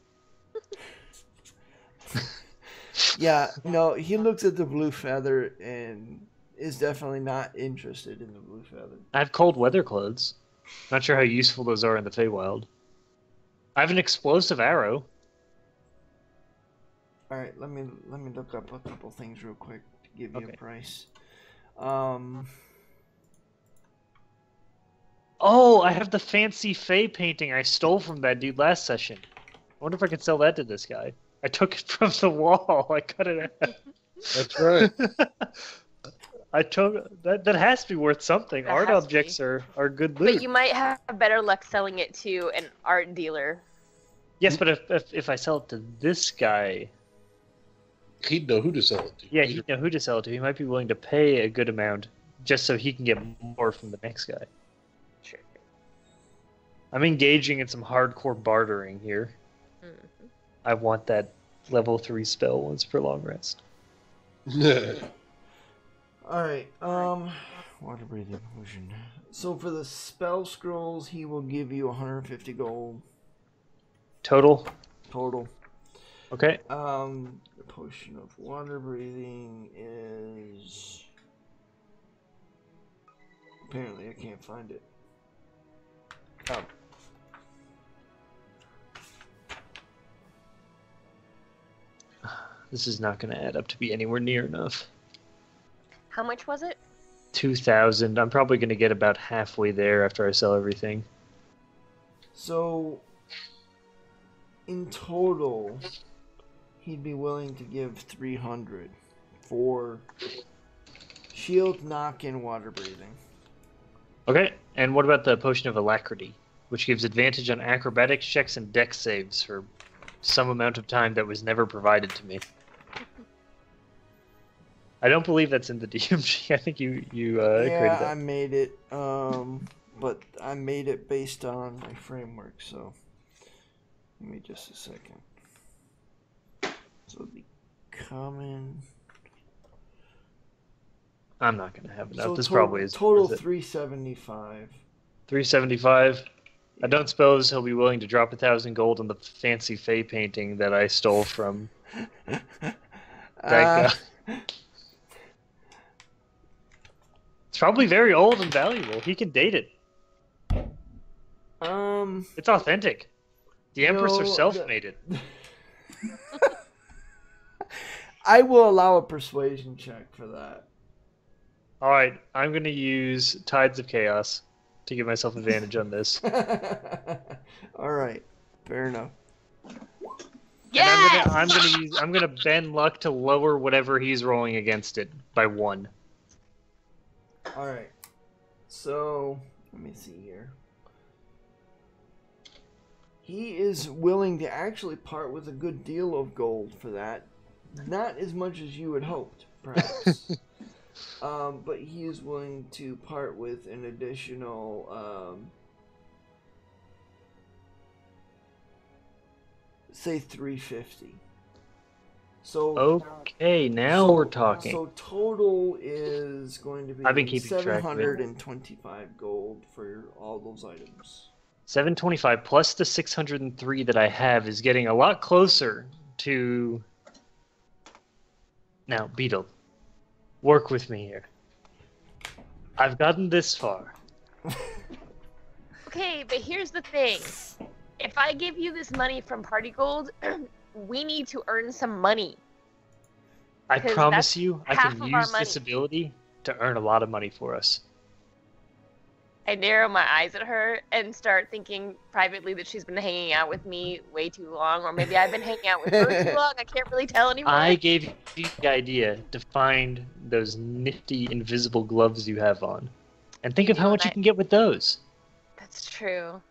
Yeah, no, he looks at the blue feather and is definitely not interested in the blue feather. I have cold weather clothes. Not sure how useful those are in the Feywild. I have an explosive arrow. All right, let me look up a couple things real quick to give you a price. Oh, I have the fancy Fey painting I stole from that dude last session. I wonder if I could sell that to this guy. I took it from the wall. I cut it out. That's right. I took that. That has to be worth something. That Art has to objects be. are good loot. But you might have better luck selling it to an art dealer. Yes, but if I sell it to this guy, He'd know who to sell it to. yeah, he'd know who to sell it to. He might be willing to pay a good amount just so he can get more from the next guy. Sure. I'm engaging in some hardcore bartering here. Mm-hmm. I want that level 3 spell once per long rest. All right, water breathing potion. So for the spell scrolls, he will give you 150 gold Total? total. Okay. The potion of water breathing is apparently I can't find it. Oh. This is not going to add up to be anywhere near enough. How much was it? 2,000. I'm probably going to get about halfway there after I sell everything. So in total, he'd be willing to give 300 for shield, knock, and water breathing. Okay. And what about the potion of alacrity, which gives advantage on acrobatics checks and dex saves for some amount of time that was never provided to me? I don't believe that's in the DMG. I think you created that. I made it, but I made it based on my framework. So give me just a second. So it'd be common. I'm not going to have enough. So This probably is total is it 375. 375. I don't suppose he'll be willing to drop 1,000 gold on the fancy Fey painting that I stole from that guy. It's probably very old and valuable. He can date it. It's authentic. The Empress herself made it. I will allow a persuasion check for that. All right, I'm going to use Tides of Chaos to give myself advantage on this. All right, fair enough. Yes! And I'm gonna bend luck to lower whatever he's rolling against it by 1. All right, so let me see here. He is willing to actually part with a good deal of gold for that. Not as much as you had hoped, perhaps. But he is willing to part with an additional, say 350. So Okay, now we're talking. So total is going to be I've been keeping track of it. 725 gold for all those items. 725 plus the 603 that I have is getting a lot closer to... Now, Beetle, work with me here. I've gotten this far. Okay, but here's the thing. If I give you this money from Party Gold, we need to earn some money. I 'Cause promise that's you, I half can of our use this money. ability to earn a lot of money for us. I narrow my eyes at her and start thinking privately that she's been hanging out with me way too long, or maybe I've been hanging out with her too long. I can't really tell anymore. I gave you the idea to find those nifty invisible gloves you have on. And think of how much you can get with those. That's true.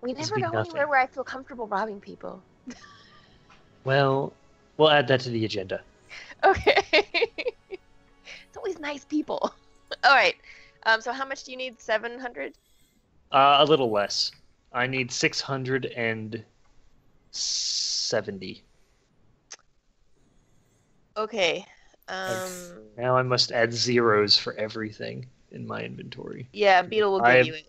We This never would be go nothing. anywhere where I feel comfortable robbing people. Well, we'll add that to the agenda. Okay. It's always nice people. All right. So how much do you need? 700? A little less. I need 670. Okay. Now I must add zeros for everything in my inventory. Yeah, Beetle will give you it.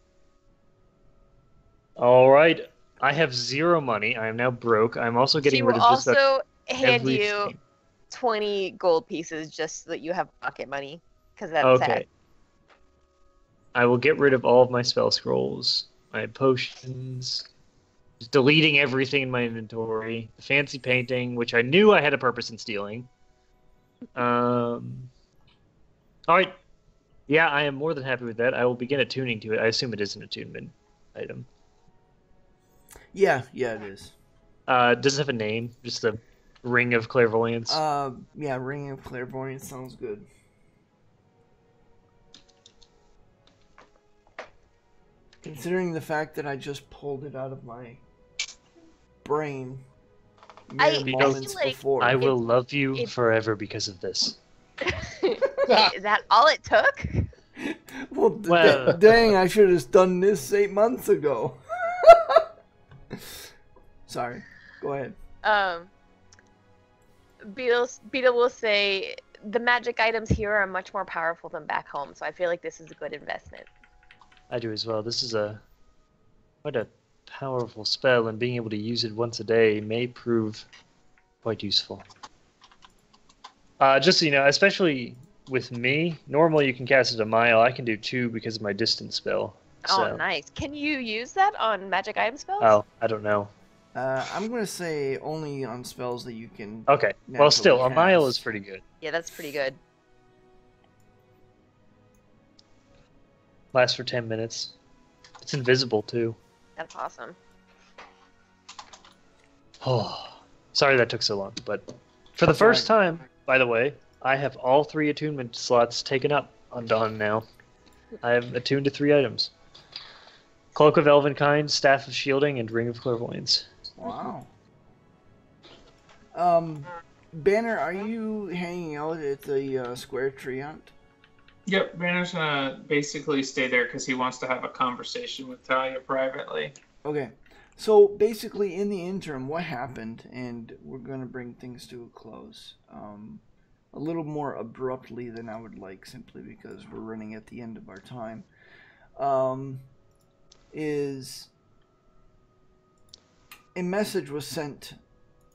All right. I have 0 money. I am now broke. I'm also getting She rid will of just about also hand you everything. 20 gold pieces just so that you have pocket money. Because that's Okay. sad. I will get rid of all of my spell scrolls, my potions, just deleting everything in my inventory, the fancy painting, which I knew I had a purpose in stealing. All right. Yeah, I am more than happy with that. I will begin attuning to it. I assume it is an attunement item. Yeah, it is. Does it have a name? Just a Ring of Clairvoyance? Yeah, Ring of Clairvoyance sounds good. Considering the fact that I just pulled it out of my brain mere moments feel like before. I will love you forever because of this. Is that all it took? Well, dang, I should have done this 8 months ago. Sorry, go ahead. Beetle will say the magic items here are much more powerful than back home, so I feel like this is a good investment. I do as well. This is quite a powerful spell, and being able to use it once a day may prove quite useful. Just so you know, especially with me, normally you can cast it a mile. I can do 2 because of my distance spell. Oh, So. nice. Can you use that on magic item spells? Oh, I don't know. I'm going to say only on spells that you can... Okay, well still, a cast. mile is pretty good. Yeah, that's pretty good. Lasts for 10 minutes. It's invisible, too. That's awesome. Oh, sorry that took so long, but for the first time, by the way, I have all 3 attunement slots taken up on Dawn now. I have attuned to 3 items. Cloak of Elvenkind, Staff of Shielding, and Ring of Clairvoyance. Wow. Banner, are you hanging out at the Square Treant? Yep, Banner's gonna basically stay there because he wants to have a conversation with Talia privately. Okay. So basically, in the interim, what happened, and we're going to bring things to a close, a little more abruptly than I would like, simply because we're running at the end of our time, is a message was sent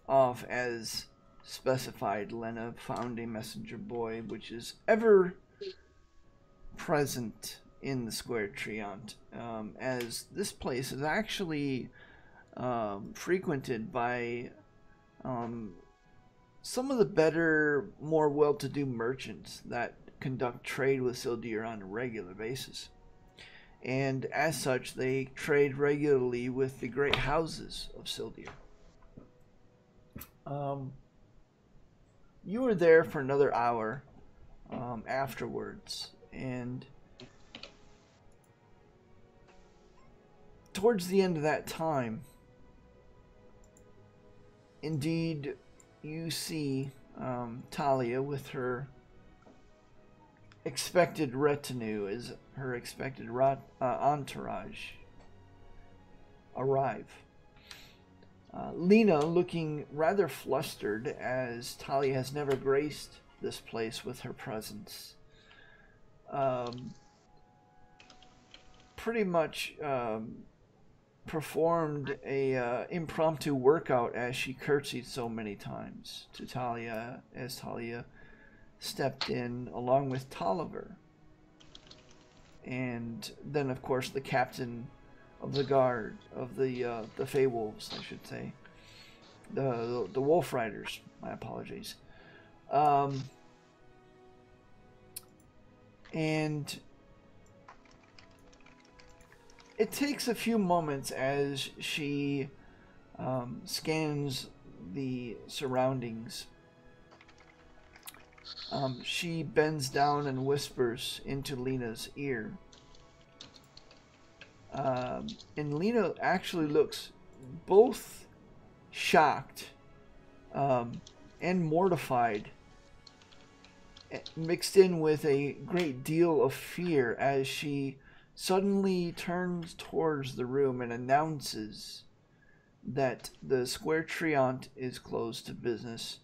off as specified. Lena found a messenger boy, which is ever present in the Square Treant, as this place is actually frequented by some of the better, more well-to-do merchants that conduct trade with Sildir on a regular basis. And as such, they trade regularly with the great houses of Sildir. You were there for another hour afterwards, and towards the end of that time, indeed, you see Talia with her expected retinue, as her expected entourage, arrive. Lena, looking rather flustered as Talia has never graced this place with her presence, pretty much performed a impromptu workout as she curtsied so many times to Talia as Talia stepped in along with Tolliver. And then, of course, the captain of the guard of the Feywolves, I should say, the Wolf Riders. My apologies. And it takes a few moments as she scans the surroundings. She bends down and whispers into Lena's ear. And Lena actually looks both shocked and mortified, mixed in with a great deal of fear as she suddenly turns towards the room and announces that the Square Treant is closed to business.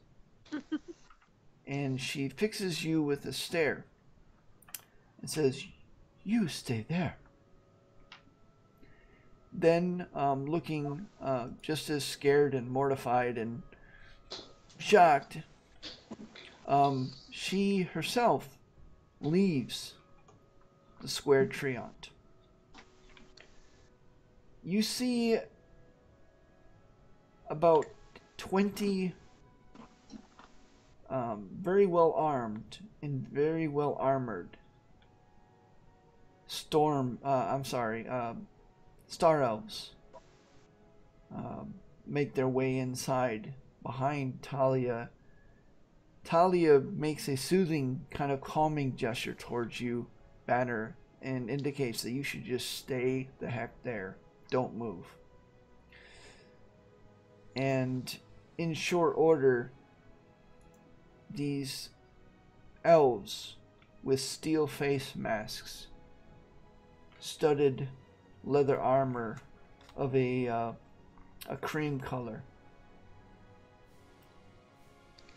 And she fixes you with a stare and says, "You stay there." Then, looking just as scared and mortified and shocked, she herself leaves the Square Treant. You see about 20 very well armed and very well armored star elves make their way inside behind Talia. Talia makes a soothing, kind of calming gesture towards you, Banner, and indicates that you should just stay the heck there. Don't move. And in short order, these elves with steel face masks, studded leather armor of a cream color.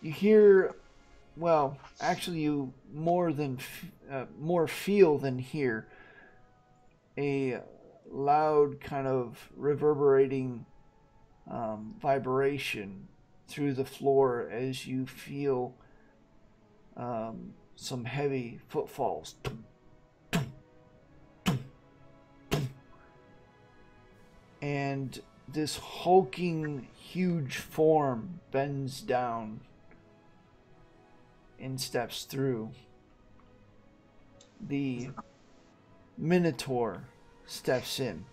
You hear, well, actually you more feel than hear a loud kind of reverberating vibration through the floor as you feel some heavy footfalls. And this hulking, huge form bends down and steps through. The Minotaur steps in.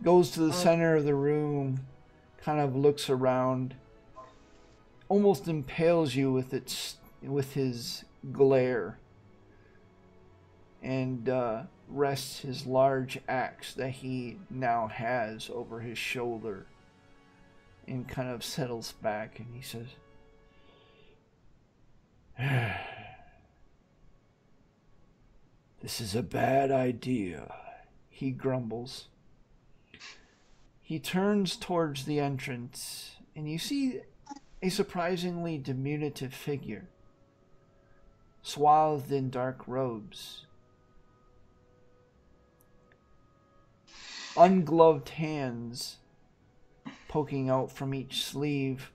Goes to the center of the room, kind of looks around, almost impales you with his glare, and rests his large axe that he now has over his shoulder, and kind of settles back, and he says, "This is a bad idea," he grumbles. He turns towards the entrance, and you see a surprisingly diminutive figure, swathed in dark robes. Ungloved hands poking out from each sleeve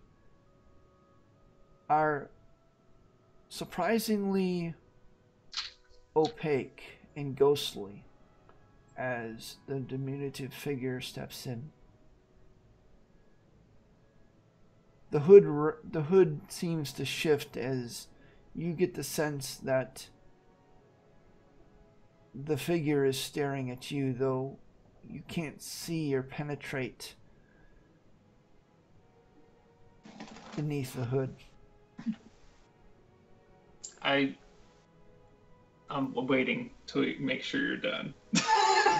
are surprisingly opaque and ghostly as the diminutive figure steps in. The hood seems to shift as you get the sense that the figure is staring at you, though you can't see or penetrate beneath the hood. I'm waiting to make sure you're done.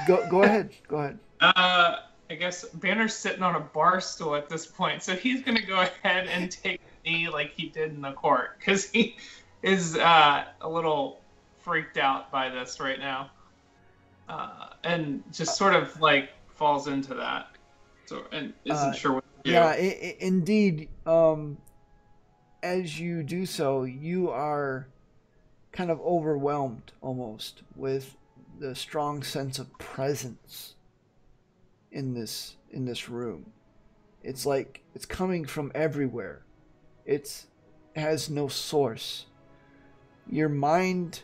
Go ahead. Go ahead. I guess Banner's sitting on a bar stool at this point, so he's gonna go ahead and take a knee like he did in the court, because he is a little freaked out by this right now. and just sort of like falls into that. So and isn't sure what to do. Yeah, indeed. As you do so, you are kind of overwhelmed almost with the strong sense of presence in this room. It's like it's coming from everywhere. It has no source. Your mind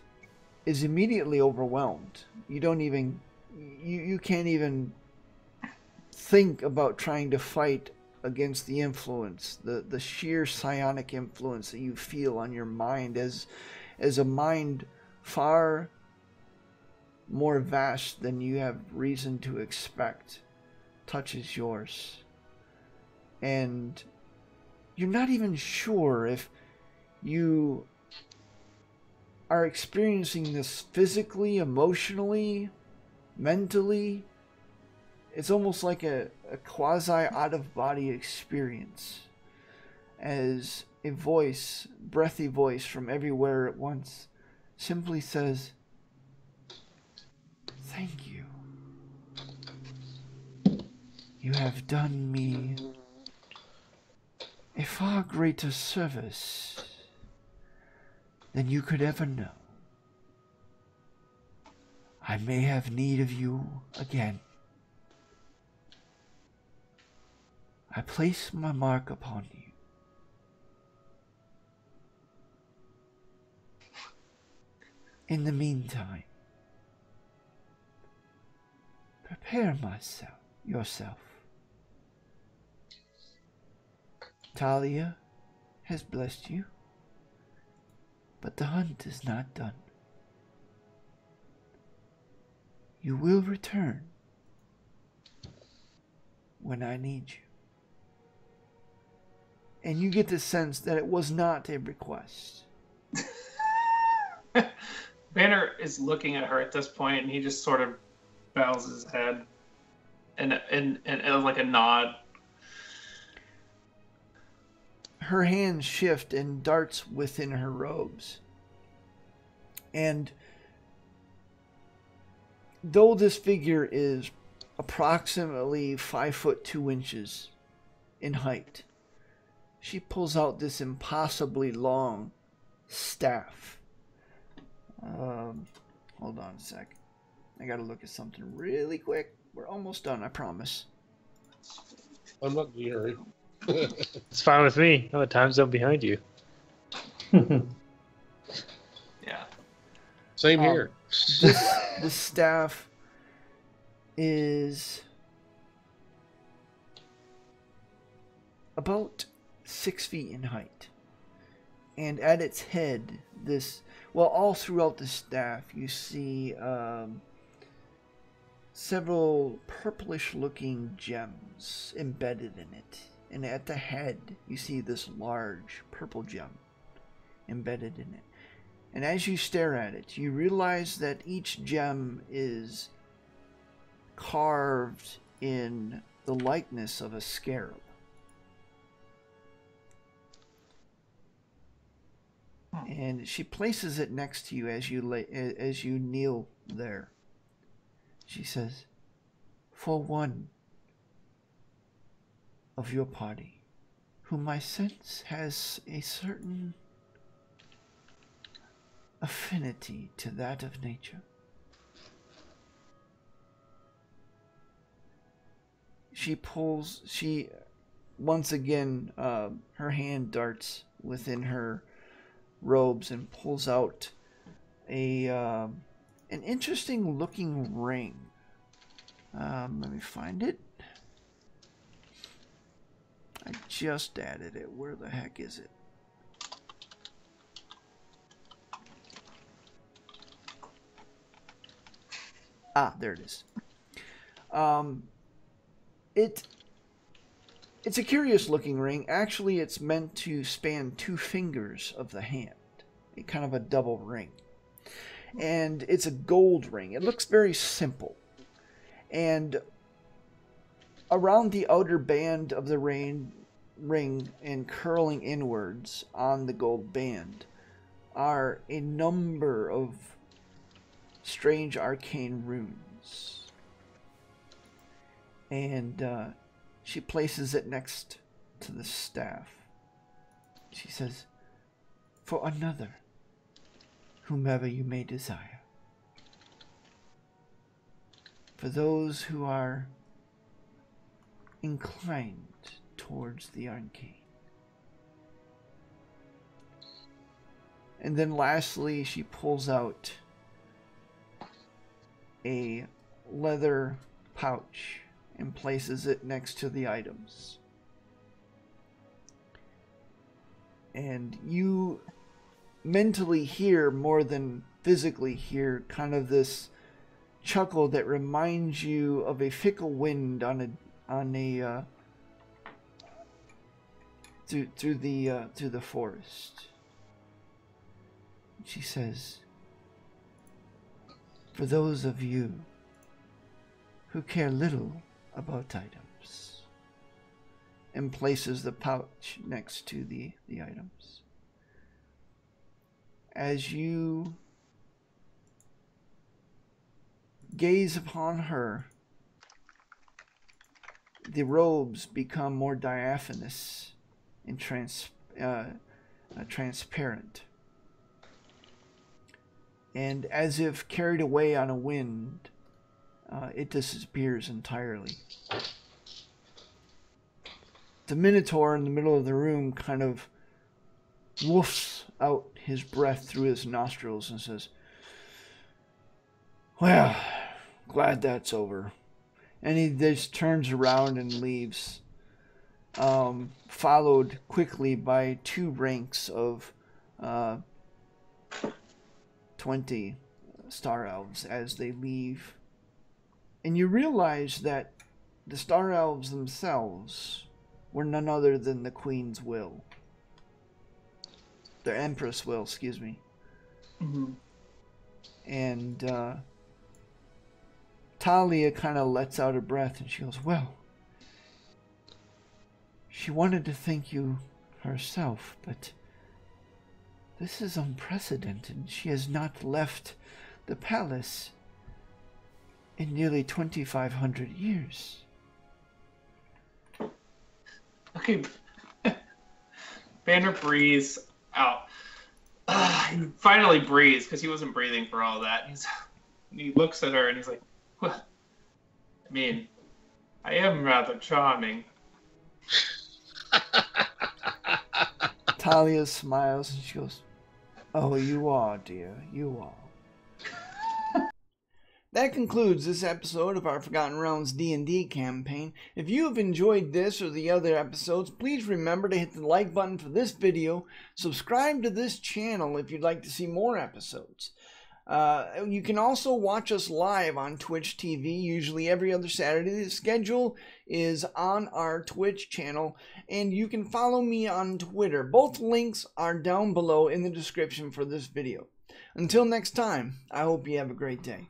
is immediately overwhelmed. You don't even you can't even think about trying to fight against the influence, the sheer psionic influence that you feel on your mind as a mind far more vast than you have reason to expect touches yours. And you're not even sure if you are experiencing this physically, emotionally, mentally. It's almost like a quasi out-of-body experience as a voice, breathy voice from everywhere at once, simply says, "Thank you. You have done me a far greater service than you could ever know. I may have need of you again. I place my mark upon you. In the meantime, prepare yourself. Talia has blessed you, but the hunt is not done. You will return when I need you." And you get the sense that it was not a request. Banner is looking at her at this point, and he just sort of bows his head and like a nod. Her hands shift and darts within her robes. And though this figure is approximately 5'2" in height, she pulls out this impossibly long staff. Hold on a sec. I gotta look at something really quick. We're almost done, I promise. I'm not in a hurry. It's fine with me. Oh, the time zone behind you. Yeah. Same here. This staff is about 6 feet in height. And at its head, all throughout the staff, you see several purplish-looking gems embedded in it. And at the head, you see this large purple gem embedded in it. And as you stare at it, you realize that each gem is carved in the likeness of a scarab. And she places it next to you as you kneel there. She says, "For one of your party, whom I sense has a certain affinity to that of nature." She once again, her hand darts within her robes and pulls out an interesting looking ring. Let me find it. I just added it. Where the heck is it? There it is. It's a curious looking ring. Actually, it's meant to span 2 fingers of the hand. A kind of a double ring. And it's a gold ring. It looks very simple. And around the outer band of the ring and curling inwards on the gold band are a number of strange arcane runes. items. And she places it next to the staff. She says, "For another, whomever you may desire. For those who are inclined towards the arcane." And then lastly, she pulls out a leather pouch and places it next to the items. And you mentally hear, more than physically hear, kind of this chuckle that reminds you of a fickle wind through the forest. She says, "For those of you who care little about items," and places the pouch next to the items. As you gaze upon her, the robes become more diaphanous and transparent. And as if carried away on a wind, it disappears entirely. The Minotaur in the middle of the room kind of woofs out his breath through his nostrils and says, "Well, glad that's over." And he just turns around and leaves, followed quickly by 2 ranks of 20 Star Elves as they leave. And you realize that the Star Elves themselves were none other than the Queen's will. The Empress will, excuse me. Mm-hmm. And Talia kind of lets out a breath and she goes, "Well, she wanted to thank you herself, but this is unprecedented. She has not left the palace in nearly 2,500 years." Okay. Banner breathes out. He finally breathes because he wasn't breathing for all that. He looks at her and he's like, "Well, I mean, I am rather charming." Talia smiles and she goes, "Oh, you are, dear. You are." That concludes this episode of our Forgotten Realms D&D campaign. If you have enjoyed this or the other episodes, please remember to hit the like button for this video, subscribe to this channel if you'd like to see more episodes. You can also watch us live on Twitch TV, usually every other Saturday. The schedule is on our Twitch channel, and you can follow me on Twitter. Both links are down below in the description for this video. Until next time, I hope you have a great day.